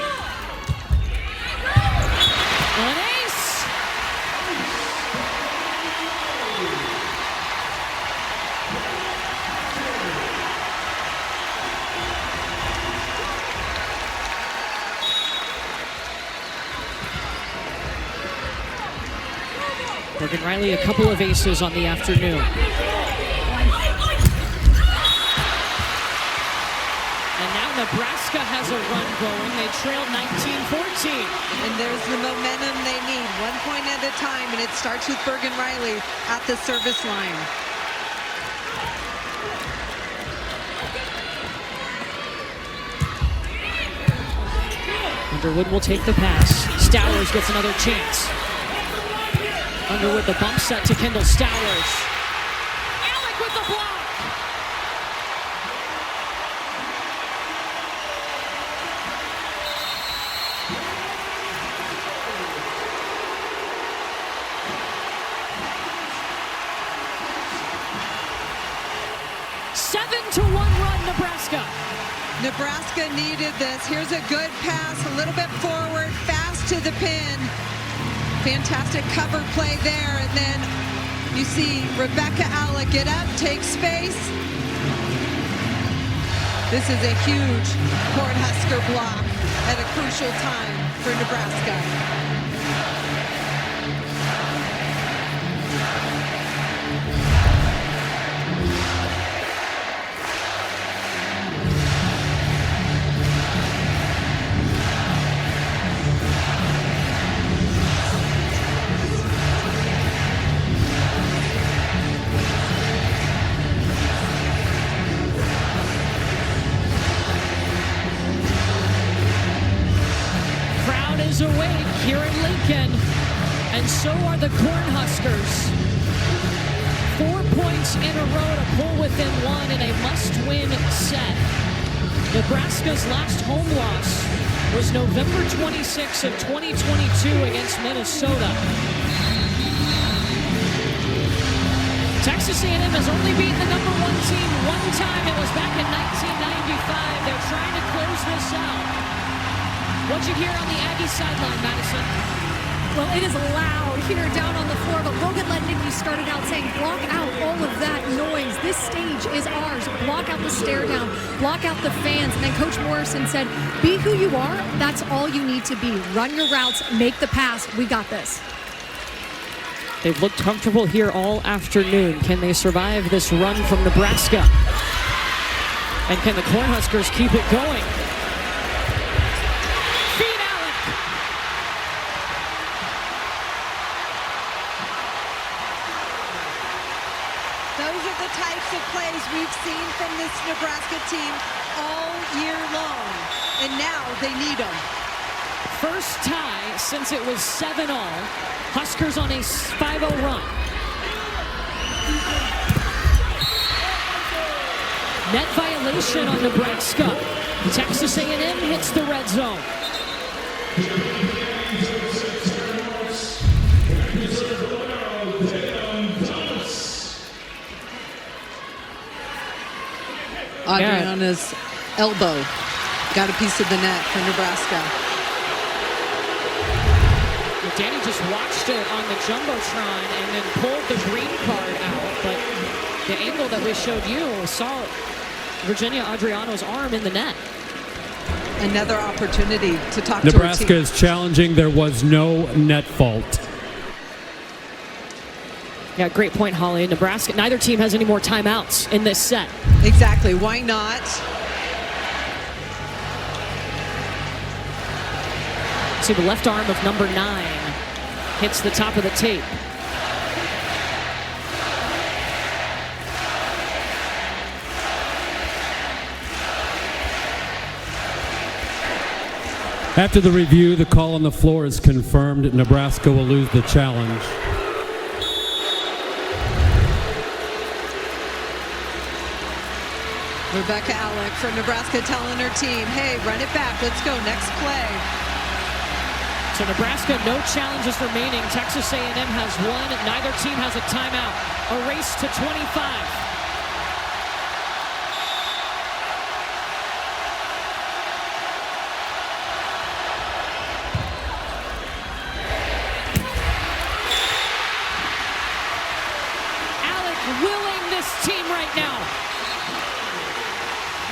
ace! Morgan Riley, a couple of aces on the afternoon. Nebraska has a run going. They trailed 19-14. And there's the momentum they need. 1 point at a time, and it starts with Bergen Riley at the service line. Underwood will take the pass. Stowers gets another chance. Underwood, the bump set to Kendall Stowers. Alec with the block. Nebraska needed this. Here's a good pass, a little bit forward, fast to the pin. Fantastic cover play there. And then you see Rebecca Alec get up, take space. This is a huge Cornhusker block at a crucial time for Nebraska. Awake here in Lincoln, and so are the Cornhuskers. 4 points in a row to pull within one in a must-win set. Nebraska's last home loss was November 26 of 2022 against Minnesota. Texas A&M has only beaten the number one team one time. It was back in 1995. They're trying to close this out. What'd you hear on the Aggie sideline, Madison? Well, it is loud here down on the floor, but Logan Lednicki started out saying, block out all of that noise. This stage is ours. Block out the stare down. Block out the fans. And then Coach Morrison said, be who you are. That's all you need to be. Run your routes. Make the pass. We got this. They've looked comfortable here all afternoon. Can they survive this run from Nebraska? And can the Cornhuskers keep it going? Plays we've seen from this Nebraska team all year long, and now they need them. First tie since it was 7-all. Huskers on a 5-0 run. Net violation on Nebraska. Texas A&M hits the red zone. Adriana's elbow got a piece of the net for Nebraska. Well, Danny just watched it on the Jumbotron and then pulled the green card out, but the angle that we showed you saw Virginia Adriano's arm in the net. Another opportunity to talk Nebraska to her team. is challenging. There was no net fault. Yeah, great point, Holly. Nebraska, neither team has any more timeouts in this set. Exactly. Why not? See, the left arm of number 9 hits the top of the tape. After the review, the call on the floor is confirmed. Nebraska will lose the challenge. Rebecca Alec from Nebraska telling her team, hey, run it back. Let's go. Next play. So Nebraska, no challenges remaining. Texas A&M has one. Neither team has a timeout. A race to 25. Willing this team right now.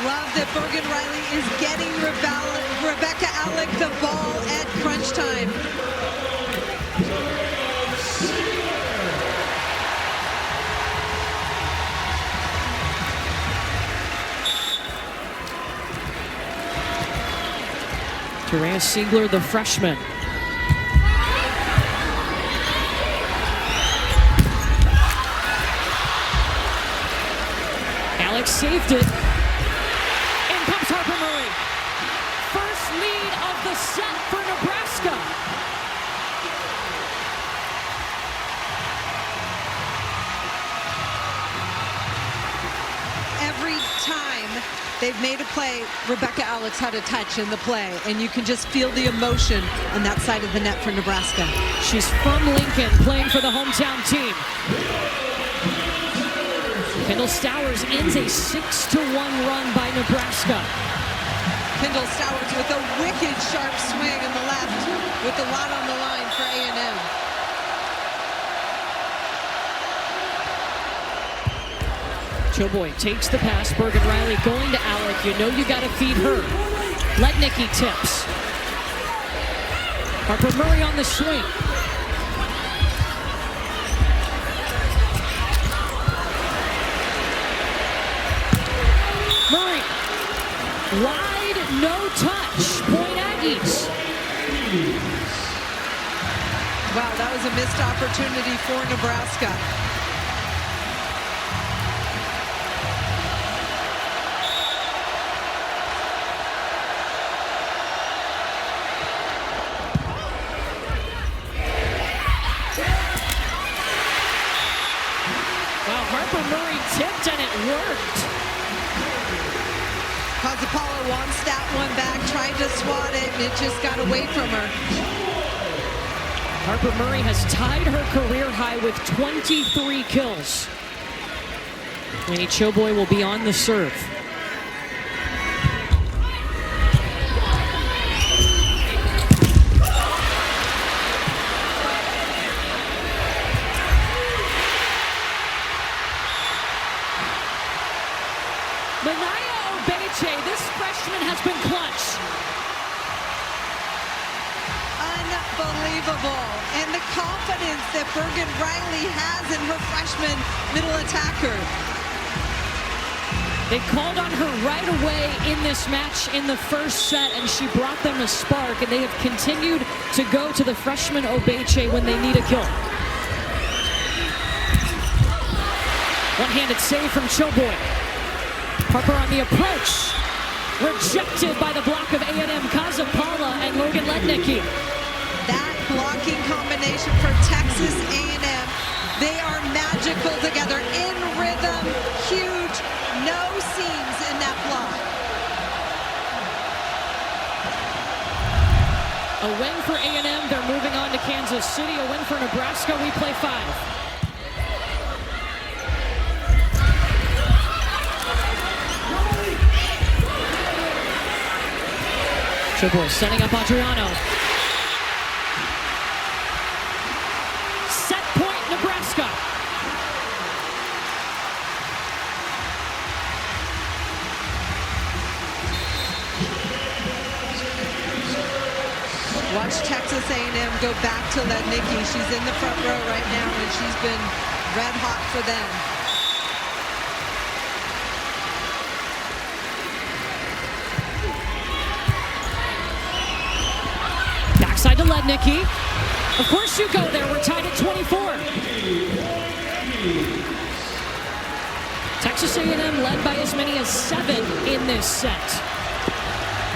Love that Bergen Riley is getting Rebecca Alec the ball at crunch time. Terea Siegler, the freshman. Alex saved it. In comes Harper Murray. First lead of the set for Nebraska. Every time they've made a play, Rebecca Alex had a touch in the play, and you can just feel the emotion on that side of the net for Nebraska. She's from Lincoln, playing for the hometown team. Kendall Stowers ends a 6-1 run by Nebraska. Kendall Stowers with a wicked sharp swing in the left with a lot on the line for A&M. Choboy takes the pass. Bergen Riley going to Alec. You know you got to feed her. Letnicki tips. Harper Murray on the swing. Murray. Wide, no touch. Point Aggies. Wow, that was a missed opportunity for Nebraska. Harper Murray tipped and it worked. Kozapala wants that one back, tried to swat it, and it just got away from her. Harper Murray has tied her career high with 23 kills. Laney Choboy will be on the serve. This freshman has been clutch. Unbelievable. And the confidence that Bergen Riley has in her freshman middle attacker. They called on her right away in this match in the first set, and she brought them a spark, and they have continued to go to the freshman Obeche when they need a kill. One-handed save from Choboy. Harper on the approach. Rejected by the block of A&M Kozapala and Logan Letnicki. That blocking combination for Texas A&M, they are magical together. In rhythm, huge, no seams in that block. A win for A&M, they're moving on to Kansas City. A win for Nebraska, we play 5. Choboy setting up Adriano. Set point, Nebraska. Watch Texas A&M go back to Letnicki. She's in the front row right now, and she's been red hot for them. Backside to Letnicki. Of course you go there. We're tied at 24. Texas A&M led by as many as 7 in this set.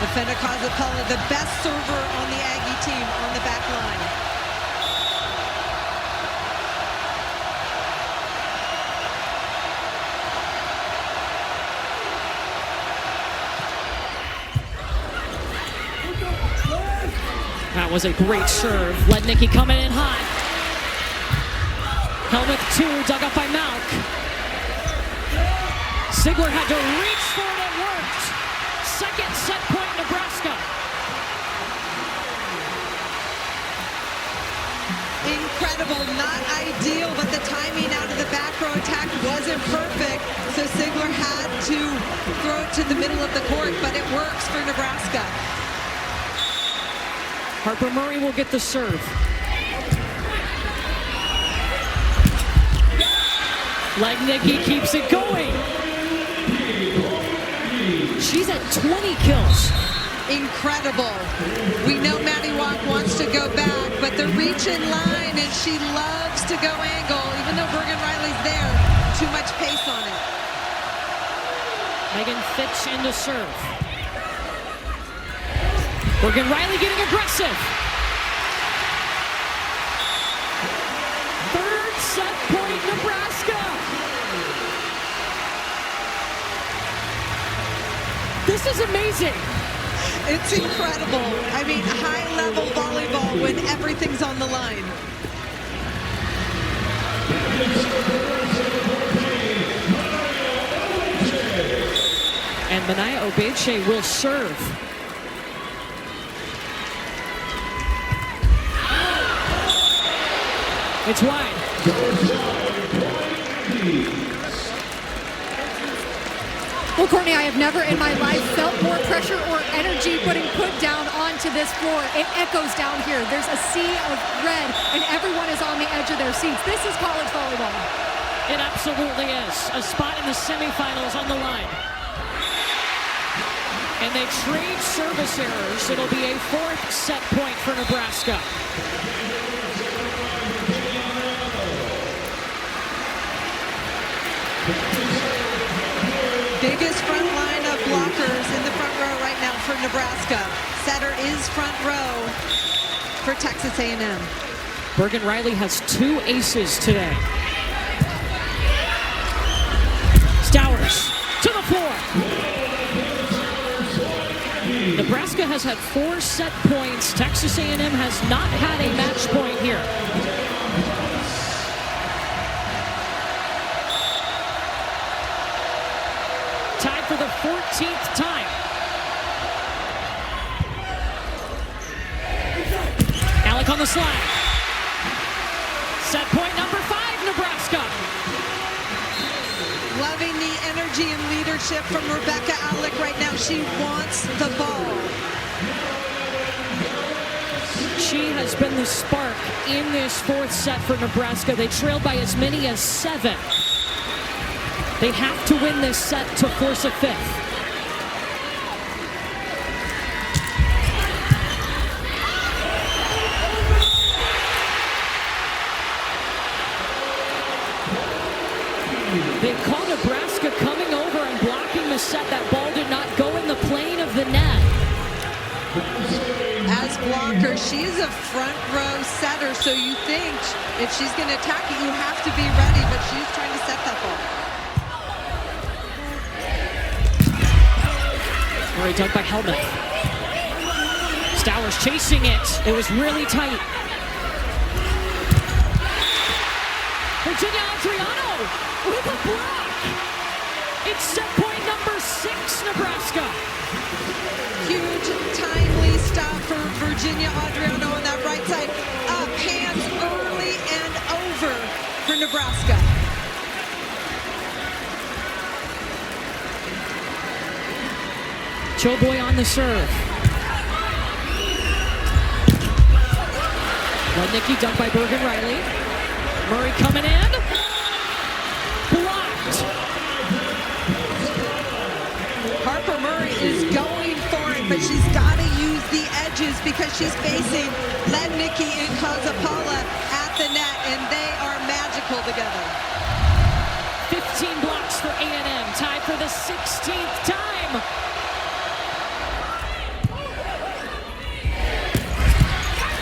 Defender Kozapala, the best server on the Aggie team on the back line. That was a great serve. Letnicki coming in hot. Helmuth 2, dug up by Malk. Sigler had to reach for it, it worked. Second set point, Nebraska. Incredible, not ideal, but the timing out of the back row attack wasn't perfect. So Sigler had to throw it to the middle of the court, but it works for Nebraska. Harper Murray will get the serve. Letnicki keeps it going. She's at 20 kills. Incredible. We know Maddie Walk wants to go back, but the reach in line, and she loves to go angle, even though Bergen Riley's there. Too much pace on it. Megan Fitch into serve. Bergen Riley getting aggressive. Third set point, Nebraska. This is amazing. It's incredible. I mean, high-level volleyball when everything's on the line. And Manaya Obeche will serve. It's wide. Well, Courtney, I have never in my life felt more pressure or energy putting put down onto this floor. It echoes down here. There's a sea of red, and everyone is on the edge of their seats. This is college volleyball. It absolutely is. A spot in the semifinals on the line. And they trade service errors. It'll be a fourth set point for Nebraska. Biggest front line of blockers in the front row right now for Nebraska. Setter is front row for Texas A&M. Bergen Riley has 2 aces today. Stowers to the floor. Nebraska has had 4 set points. Texas A&M has not had a match point here. Tied for the 14th time. Alec on the slide. Set point number 5, Nebraska. Loving the energy and leadership from Rebecca Alec right now. She wants the ball. She has been the spark in this 4th set for Nebraska. They trailed by as many as 7. They have to win this set to force a 5th. They call Nebraska coming over and blocking the set. That ball did not go in the plane of the net. As blocker, she is a front row setter, so you think if she's going to attack it, you have to be ready, but she's trying to set that ball. Great dunk by Helmuth. Stowers chasing it. It was really tight. Virginia Adriano with a block. It's set point number 6, Nebraska. Huge timely stop for Virginia Adriano on that right side. Up, hands early and over for Nebraska. Choboy on the serve. Lednicki dunked by Bergen Riley. Murray coming in. Blocked. Harper Murray is going for it, but she's got to use the edges because she's facing Lednicki and Kazapala at the net, and they are magical together. 15 blocks for A&M, tied for the 16th time.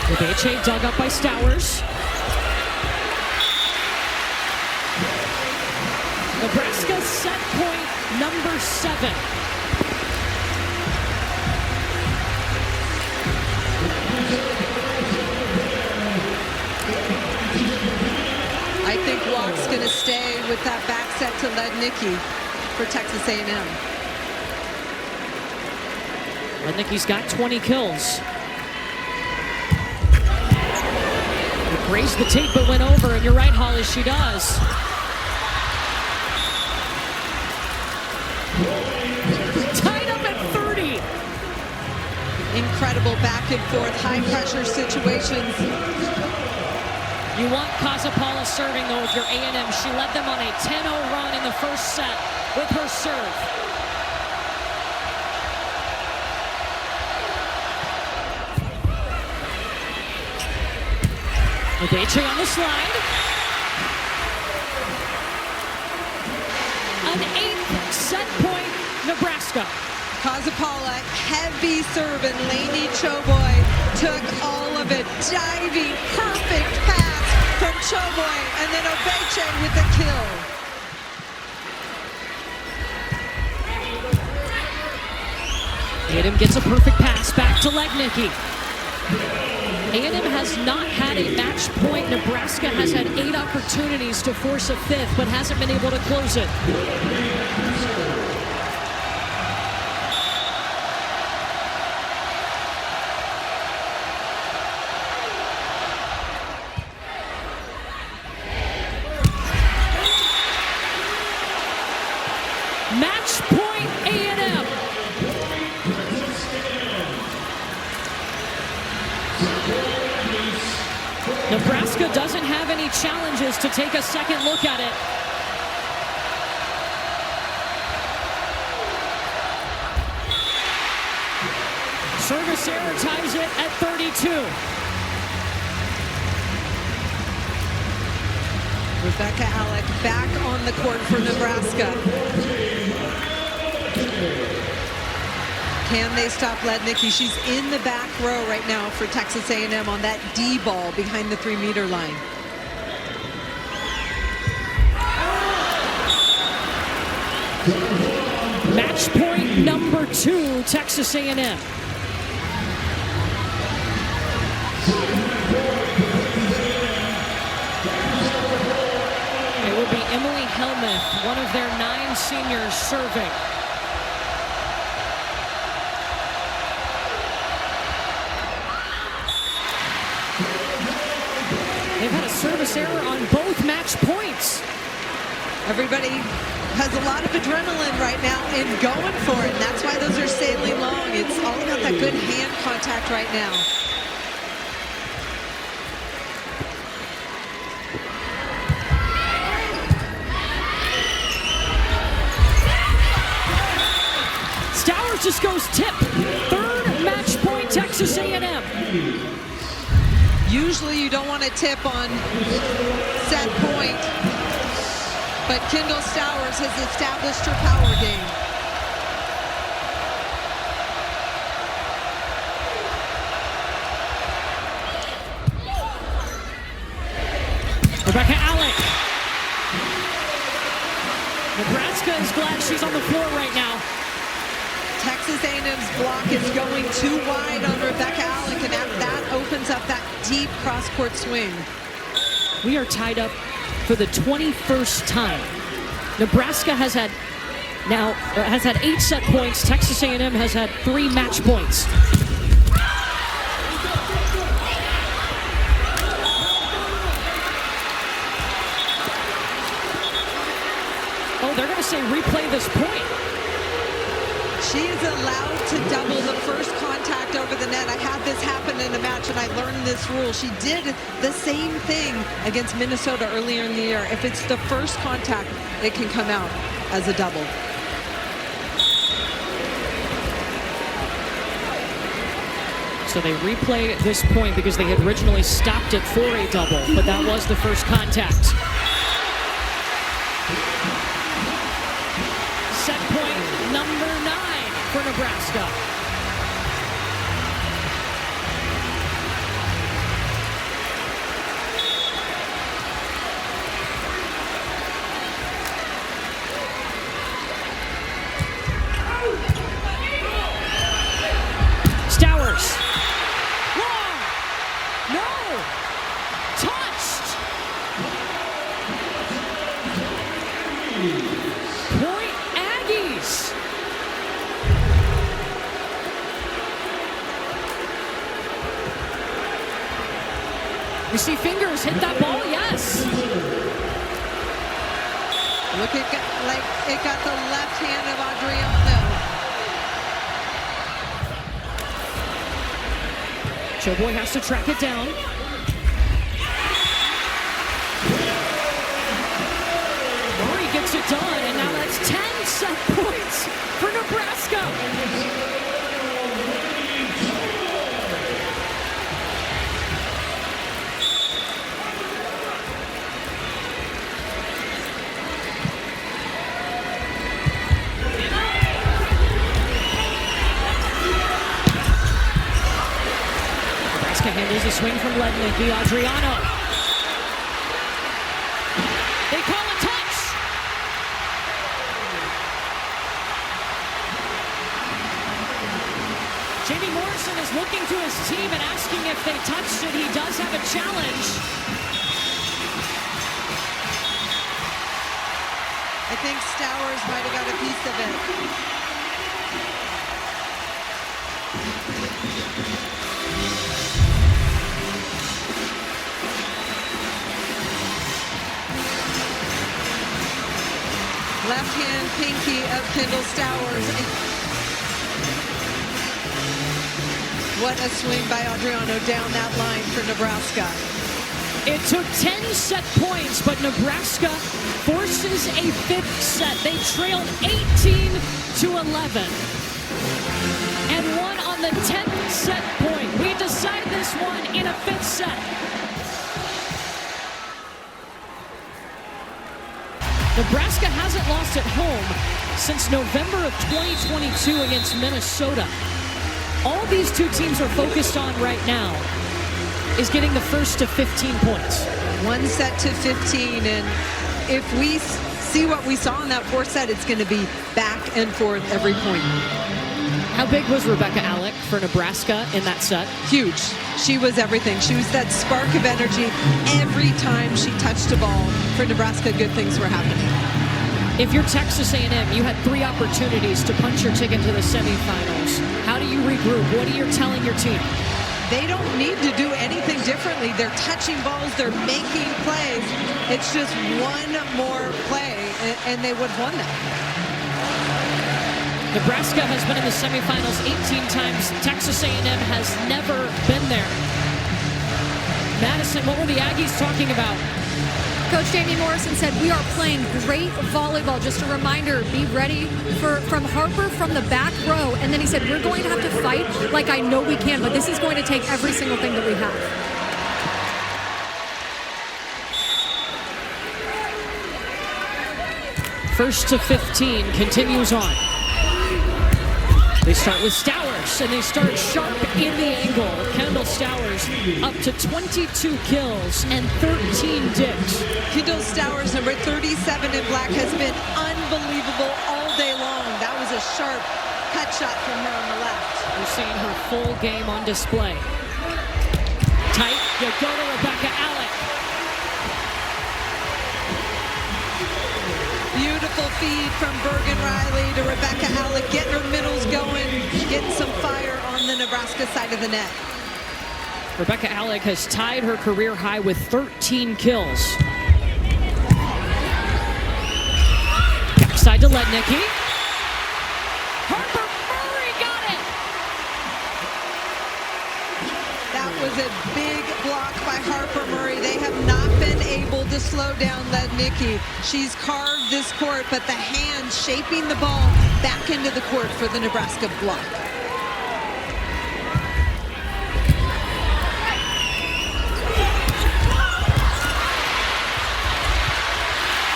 Lebeche dug up by Stowers. Nebraska set point number 7. I think Locke's going to stay with that back set to Lednicki for Texas A&M. Lednicki's got 20 kills. Raised the tape but went over, and you're right, Holly, she does. Tied up at 30. Incredible back and forth, high pressure situations. You want Kazapala serving, though, if you're A&M. She led them on a 10-0 run in the first set with her serve. Lebeche on the slide. An 8th set point, Nebraska. Kazapala, heavy serve, and Lainey Choboy took all of it. Diving, perfect pass from Choboy, and then Obeche with the kill. A&M gets a perfect pass back to Lednicki. A&M has not had a match point. Nebraska has had 8 opportunities to force a 5th, but hasn't been able to close it. Match point A&M. Nebraska doesn't have any challenges to take a second look at it. Service error ties it at 32. Rebecca Alec back on the court for Nebraska. Can they stop Lednicki? She's in the back row right now for Texas A&M on that D ball behind the 3-meter line. Match point number 2, Texas A&M. It will be Emily Helmuth, one of their 9 seniors, serving. They've had a service error on both match points. Everybody has a lot of adrenaline right now and going for it. And that's why those are sailing long. It's all about that good hand contact right now. Stowers just goes tip. 3rd match point, Texas A&M. Usually you don't want to tip on set point, but Kendall Stowers has established her power game. Rebecca Alec. Nebraska is glad she's on the floor right now. Texas A&M's block is going too wide on Rebecca Alec, and that opens up that deep cross-court swing. We are tied up for the 21st time. Nebraska has had 8 set points. Texas A&M has had 3 match points. Oh, they're going to say replay this point. She is allowed to double the first contact over the net. I had this happen in a match, and I learned this rule. She did the same thing against Minnesota earlier in the year. If it's the first contact, it can come out as a double. So they replay this point because they had originally stopped it for a double, but that was the first contact. Set point number 9 for Nebraska. Stowers. Long. No. Touched. Point Aggies. You see fingers hit that ball? Yes. Look at like it got the left hand of Adriano. Showboy has to track it down. Murray gets it done, and now that's 10 set points for Nebraska. Handles a swing from Lednicki. Adriano. They call a touch. Jamie Morrison is looking to his team and asking if they touched it. He does have a challenge. I think Stowers might have got a piece of it. Left hand pinky of Kendall Stowers. What a swing by Adriano down that line for Nebraska. It took 10 set points, but Nebraska forces a fifth set. They trailed 18-11 and won on the 10th set point. We decide this one in a fifth set. Nebraska hasn't lost at home since November of 2022 against Minnesota. All these two teams are focused on right now is getting the first to 15 points. One set to 15, and if we see what we saw in that fourth set, it's going to be back and forth every point. How big was Rebecca Alec for Nebraska in that set? Huge. She was everything. She was that spark of energy. Every time she touched a ball for Nebraska, good things were happening. If you're Texas A&M, you had 3 opportunities to punch your ticket to the semifinals. How do you regroup? What are you telling your team? They don't need to do anything differently. They're touching balls. They're making plays. It's just one more play, and they would have won that. Nebraska has been in the semifinals 18 times. Texas A&M has never been there. Madison, what were the Aggies talking about? Coach Jamie Morrison said, we are playing great volleyball. Just a reminder, be ready from Harper from the back row. And then he said, we're going to have to fight like I know we can, but this is going to take every single thing that we have. First to 15 continues on. They start with Stowers, and they start sharp in the angle. Kendall Stowers up to 22 kills and 13 digs. Kendall Stowers, number 37 in black, has been unbelievable all day long. That was a sharp cut shot from her on the left. We're seeing her full game on display. Tight, you go to Rebecca Alec. Beautiful feed from Bergen Riley to Rebecca Alec, getting her middles going, getting some fire on the Nebraska side of the net. Rebecca Alec has tied her career high with 13 kills. Backside to Lednicki. Harper Murray got it! That was a big block by Harper Murray. They have not been able to slow down Lednicki. She's carved this court, but the hand shaping the ball back into the court for the Nebraska block.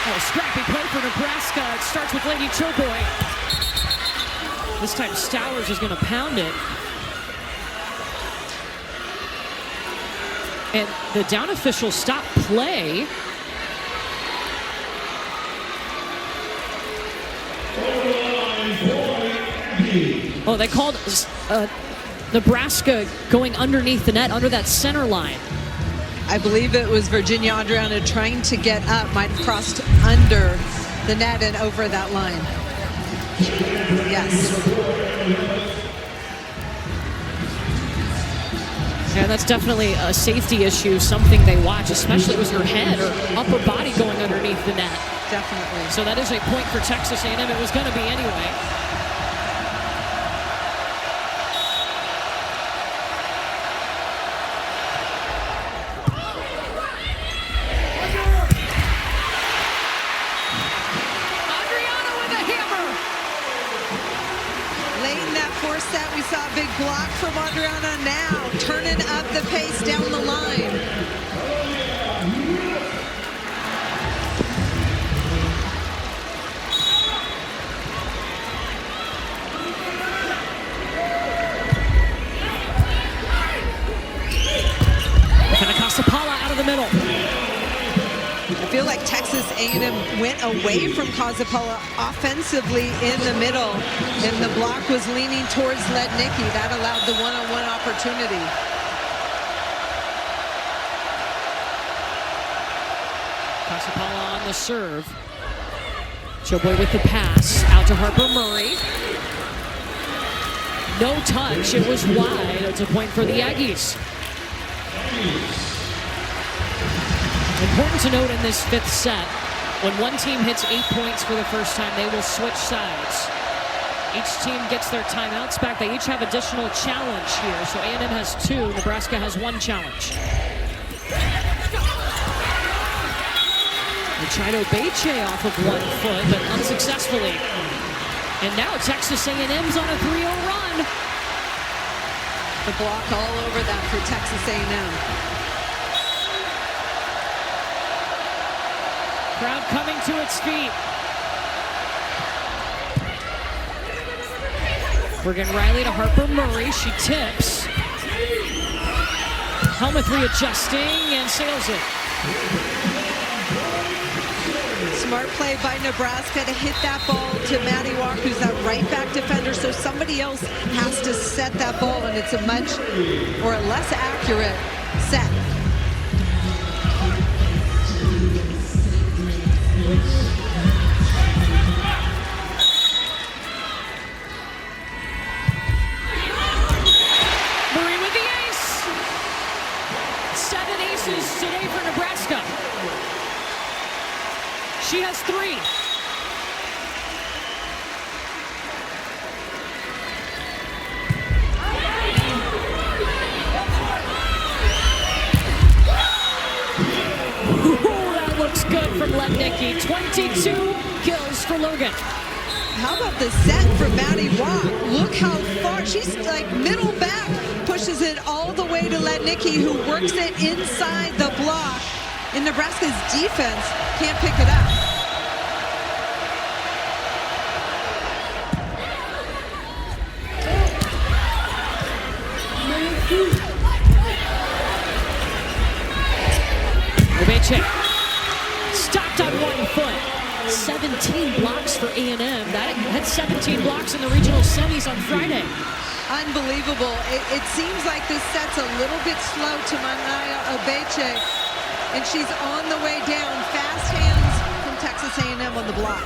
Oh, scrappy play for Nebraska. It starts with Lady Choboy. This time Stowers is going to pound it. And the down official stopped play. Oh, they called Nebraska going underneath the net, under that center line. I believe it was Virginia Adriana trying to get up, might have crossed under the net and over that line. Yes. Yeah, that's definitely a safety issue, something they watch, especially with her head or upper body going underneath the net. Definitely. So that is a point for Texas A&M. It was going to be anyway. Adriana with a hammer. Late in that fourth set, we saw a big block from Adriana. Now turning up the pace down the line. Out of the middle. I feel like Texas A&M went away from Casapala offensively in the middle, and the block was leaning towards Lednicki. That allowed the one-on-one opportunity. Casapala on the serve. Choboy with the pass out to Harper Murray. No touch. It was wide. It's a point for the Aggies. Important to note in this fifth set, When one team hits 8 points for the first time, they will switch sides. Each team gets their timeouts back. They each have additional challenge here. So A&M has 2, Nebraska has 1 challenge. They tried Obeche off of 1 foot, but unsuccessfully. And now Texas A&M's on a 3-0 run. The block all over that for Texas A&M. Crowd coming to its feet. Bergen Riley to Harper Murray. She tips. Helmuth readjusting and sails it. Smart play by Nebraska to hit that ball to Maddie Walk, who's that right back defender. So somebody else has to set that ball, and it's a much or a less accurate set. Murray with the ace. 7 aces today for Nebraska. She has 3. Ooh, that looks good from Lednicki. 22 kills for Logan. How about the set for Maddie Watt? Look how far, she's like middle back, pushes it all the way to Lednicki, who works it inside the block. And Nebraska's defense can't pick it up. Obeche stopped on 1 foot. 17 blocks for A&M. That had 17 blocks in the regional semis on Friday. Unbelievable. It seems like this set's a little bit slow to Manaya Obeche, and she's on the way down. Fast hands from Texas A&M on the block.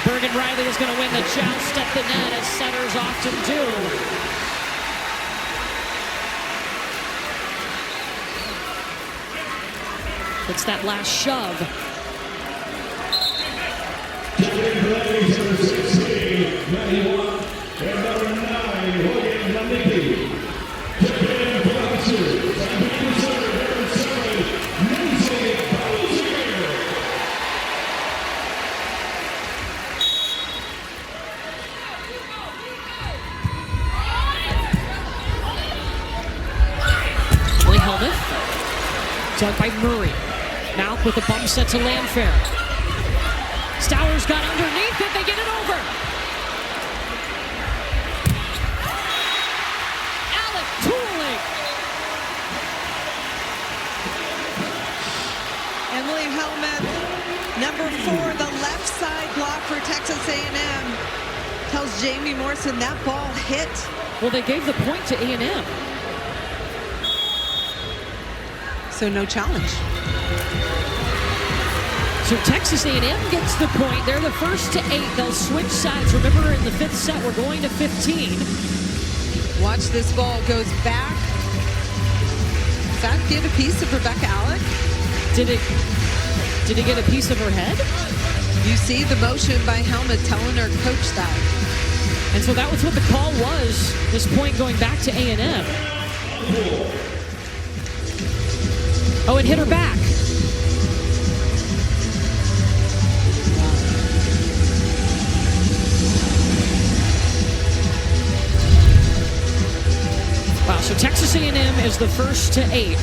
Bergen Riley is going to win the joust at the net, as setters often do. It's that last shove. Willie Helmuth, dug by Murray. Mouth with the bump set to Landfair. Stowers got underneath it. They get it over. Alec Tooling. Emily Helmuth, number 4, the left side block for Texas A&M. Tells Jamie Morrison that ball hit. Well, they gave the point to A&M. So no challenge. So Texas A&M gets the point. They're the first to 8. They'll switch sides. Remember, in the 5th set, we're going to 15. Watch this ball goes back. Does that get a piece of Rebecca Alec? Did it get a piece of her head? You see the motion by Helmuth telling her coach that. And so that was what the call was. This point going back to A&M. Oh, it hit her back. Wow, so Texas A&M is the first to 8.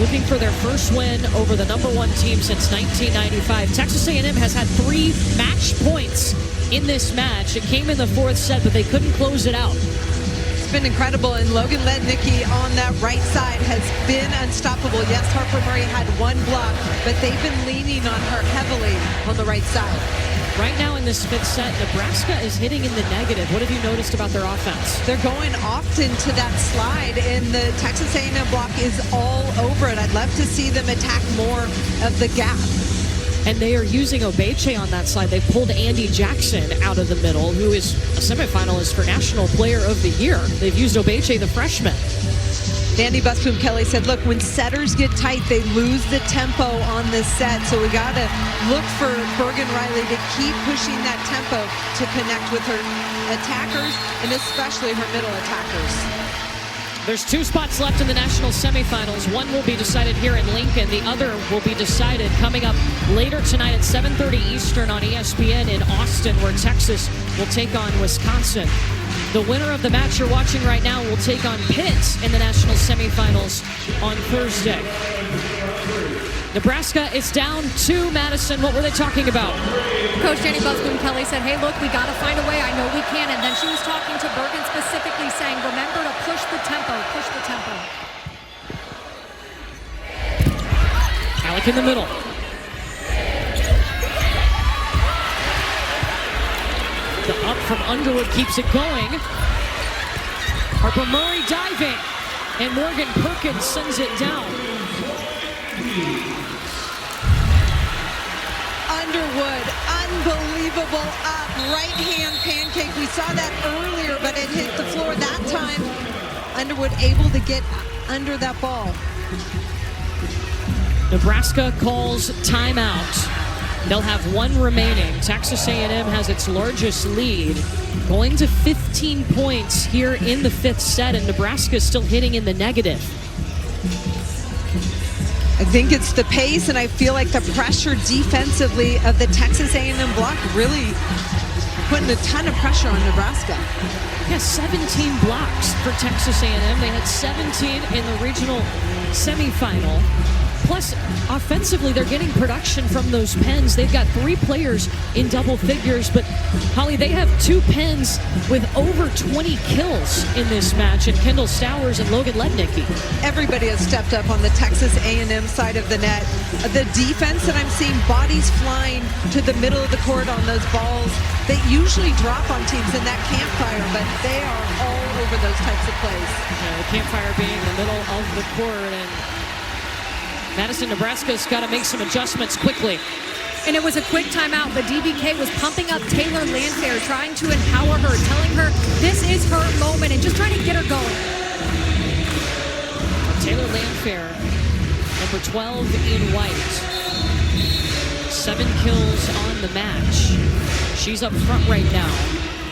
Looking for their first win over the number 1 team since 1995. Texas A&M has had 3 match points in this match. It came in the 4th set, but they couldn't close it out. It's been incredible, and Logan Lednicki on that right side has been unstoppable. Yes, Harper Murray had 1 block, but they've been leaning on her heavily on the right side. Right now in this 5th set, Nebraska is hitting in the negative. What have you noticed about their offense? They're going often to that slide, and the Texas A&M block is all over it. I'd love to see them attack more of the gap. And they are using Obeche on that slide. They pulled Andy Jackson out of the middle, who is a semifinalist for National Player of the Year. They've used Obeche, the freshman. Danny Busboom-Kelly said, look, when setters get tight, they lose the tempo on this set. So we got to look for Bergen Reilly to keep pushing that tempo to connect with her attackers and especially her middle attackers. There's 2 spots left in the national semifinals. One will be decided here in Lincoln. The other will be decided coming up later tonight at 7:30 Eastern on ESPN in Austin, where Texas will take on Wisconsin. The winner of the match you're watching right now will take on Pitt in the national semifinals on Thursday. Nebraska is down to Madison. What were they talking about? Coach Danny Busboom-Kelly said, hey, look, we got to find a way. I know we can. And then she was talking to Bergen specifically saying, remember to push the tempo, push the tempo. Alec in the middle. The up from Underwood keeps it going. Harper Murray diving. And Morgan Perkins sends it down. Underwood, unbelievable up, right hand pancake. We saw that earlier, but it hit the floor that time. Underwood able to get under that ball. Nebraska calls timeout. They'll have 1 remaining. Texas A&M has its largest lead, going to 15 points here in the 5th set, and Nebraska is still hitting in the negative. I think it's the pace, and I feel like the pressure defensively of the Texas A&M block really putting a ton of pressure on Nebraska. Yeah, 17 blocks for Texas A&M. They had 17 in the regional semifinal. Plus, offensively, they're getting production from those pens. They've got 3 players in double figures, but Holly, they have 2 pens with over 20 kills in this match, and Kendall Stowers and Logan Lednicki. Everybody has stepped up on the Texas A&M side of the net. The defense that I'm seeing, bodies flying to the middle of the court on those balls. They usually drop on teams in that campfire, but they are all over those types of plays. Yeah, the campfire being in the middle of the court, and Madison, Nebraska's got to make some adjustments quickly. And it was a quick timeout. The DBK was pumping up Taylor Landfair, trying to empower her, telling her this is her moment and just trying to get her going. Taylor Landfair, number 12 in white. 7 kills on the match. She's up front right now.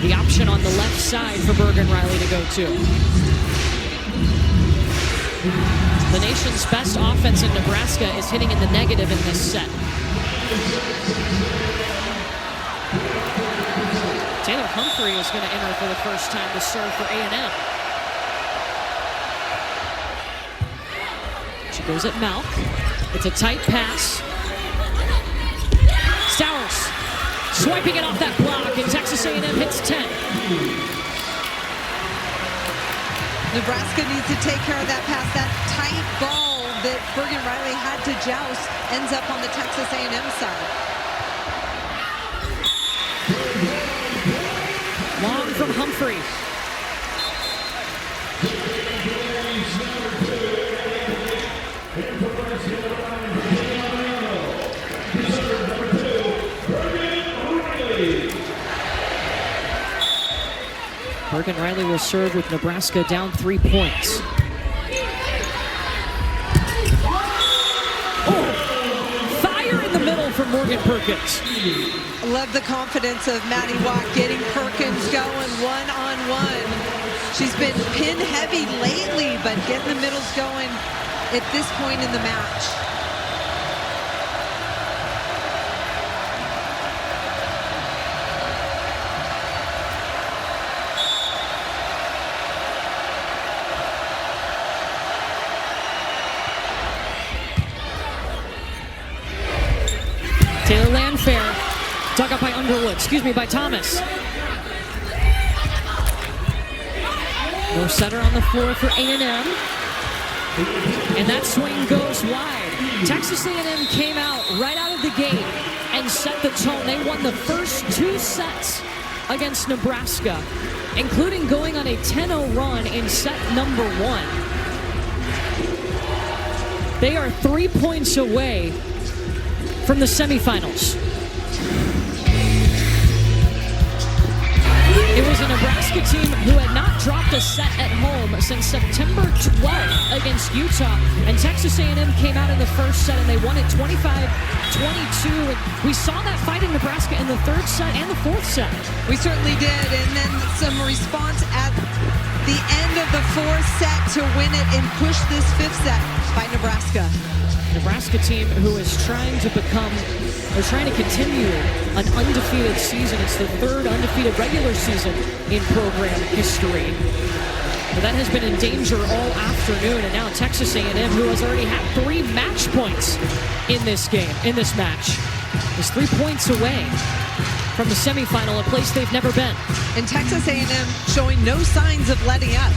The option on the left side for Bergen Reilly to go to. The nation's best offense in Nebraska is hitting in the negative in this set. Taylor Humphrey is going to enter for the first time to serve for A&M. She goes at Malk. It's a tight pass. Stowers swiping it off that block, and Texas A&M hits 10. Nebraska needs to take care of that pass. That tight ball that Bergen Reilly had to joust ends up on the Texas A&M side. Long from Humphrey. Bergen Reilly will serve with Nebraska down 3 points. Oh, fire in the middle from Morgan Perkins. Love the confidence of Maddie Watt getting Perkins going one-on-one. She's been pin heavy lately, but getting the middles going at this point in the match. Taylor Landfair, dug up by Underwood, by Thomas. No setter on the floor for A&M. And that swing goes wide. Texas A&M came out right out of the gate and set the tone. They won the first 2 sets against Nebraska, including going on a 10-0 run in set number 1. They are 3 points away from the semifinals. It was a Nebraska team who had not dropped a set at home since September 12th against Utah. And Texas A&M came out in the first set and they won it 25-22. And we saw that fight in Nebraska in the third set and the fourth set. We certainly did. And then some response at the end of the fourth set to win it and push this fifth set by Nebraska. Nebraska team who is trying to continue an undefeated season. It's the third undefeated regular season in program history. But that has been in danger all afternoon, and now Texas A&M, who has already had 3 match points in this game, in this match, is 3 points away from the semifinal, a place they've never been. And Texas A&M showing no signs of letting up.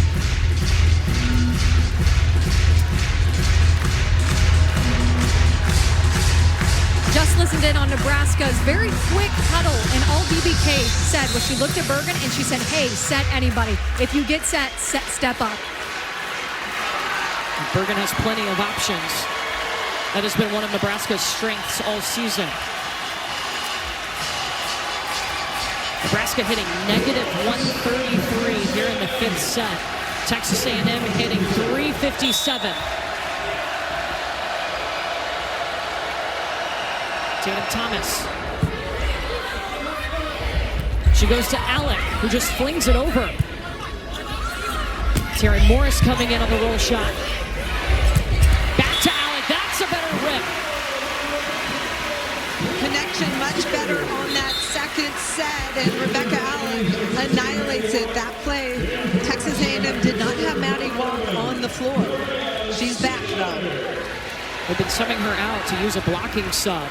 Just listened in on Nebraska's very quick huddle, and all BBK said was she looked at Bergen and she said, hey, set anybody. If you get set, step up. And Bergen has plenty of options. That has been one of Nebraska's strengths all season. Nebraska hitting negative 133 here in the fifth set. Texas A&M hitting 357. Tatum Thomas. She goes to Alec, who just flings it over. Taryn Morris coming in on the roll shot. Back to Alec. That's a better rip. Connection much better on that second set, and Rebecca Alec annihilates it. That play, Texas A&M did not have Maddie Walk on the floor. She's back, though. They've been subbing her out to use a blocking sub.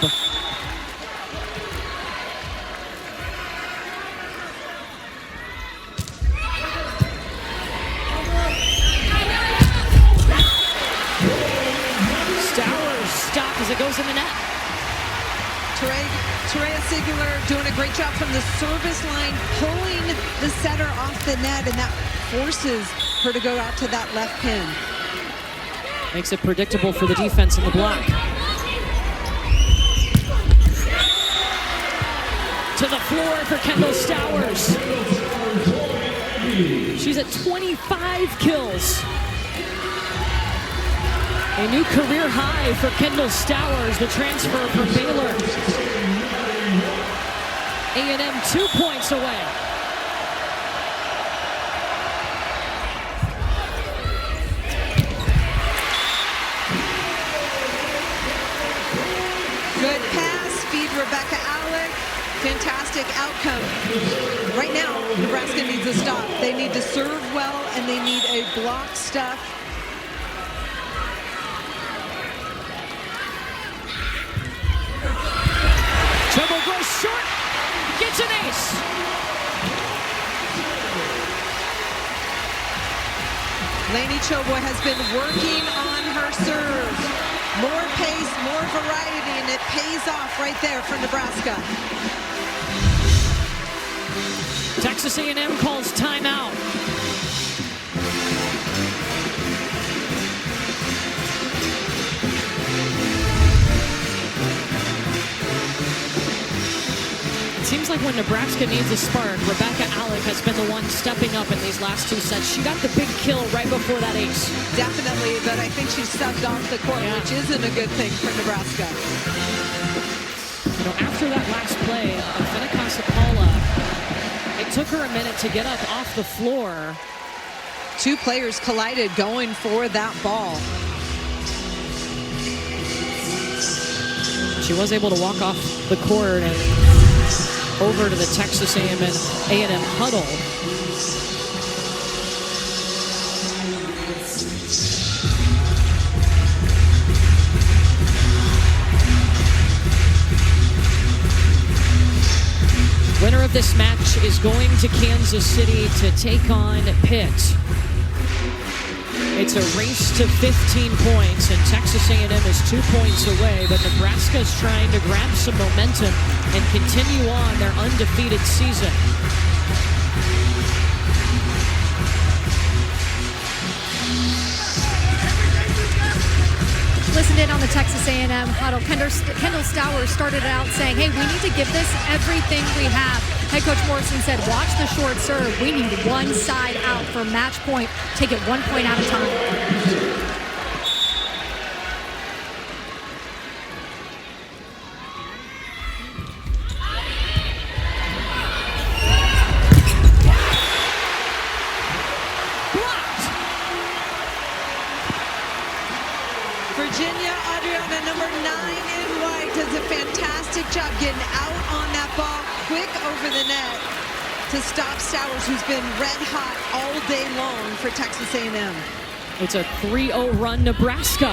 As it goes in the net. Terea Sigler doing a great job from the service line, pulling the setter off the net, and that forces her to go out to that left pin. Makes it predictable for the defense in the block. To the floor for Kendall Stowers. She's at 25 kills. A new career high for Kendall Stowers, the transfer from Baylor. A&M 2 points away. Good pass, feed Rebecca Alec. Fantastic outcome. Right now, Nebraska needs a stop. They need to serve well, and they need a block stuff. Chobo goes short, gets an ace. Lainey Choboy has been working on her serve. More pace, more variety, and it pays off right there for Nebraska. Texas A&M calls timeout. Seems like when Nebraska needs a spark, Rebecca Alec has been the one stepping up in these last 2 sets. She got the big kill right before that ace. Definitely, but I think she subbed off the court, which isn't a good thing for Nebraska. You know, after that last play of Finicasa Paula, it took her a minute to get up off the floor. 2 players collided going for that ball. She was able to walk off the court and over to the Texas A&M huddle. Winner of this match is going to Kansas City to take on Pitt. It's a race to 15 points, and Texas A&M is 2 points away, but Nebraska is trying to grab some momentum and continue on their undefeated season. Listened in on the Texas A&M huddle. Kendall Stowers started out saying, hey, we need to give this everything we have. Head coach Morrison said, watch the short serve. We need one side out for match point. Take it 1 point at a time. Virginia, Adriana, number 9 in white, does a fantastic job getting out on that ball, quick over the net to stop Stowers, who's been red hot all day long for Texas A&M. It's a 3-0 run, Nebraska.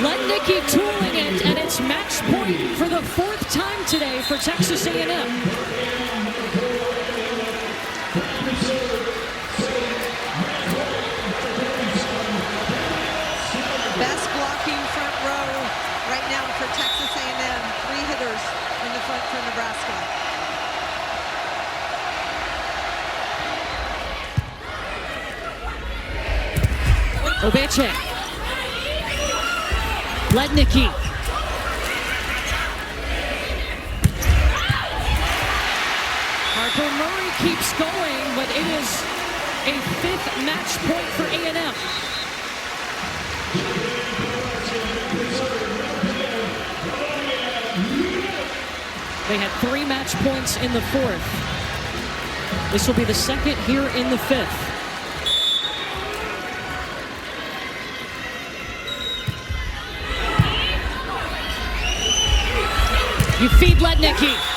Lednicki tooling it, and it's match point for the 4th time today for Texas A&M. Best blocking front row right now for Texas A&M. 3 hitters in the front for Nebraska. Obeche. Lednicki. Harper Murray keeps going, but it is a 5th match point for A&M. They had 3 match points in the 4th. This will be the 2nd here in the 5th. You feed Lednicki.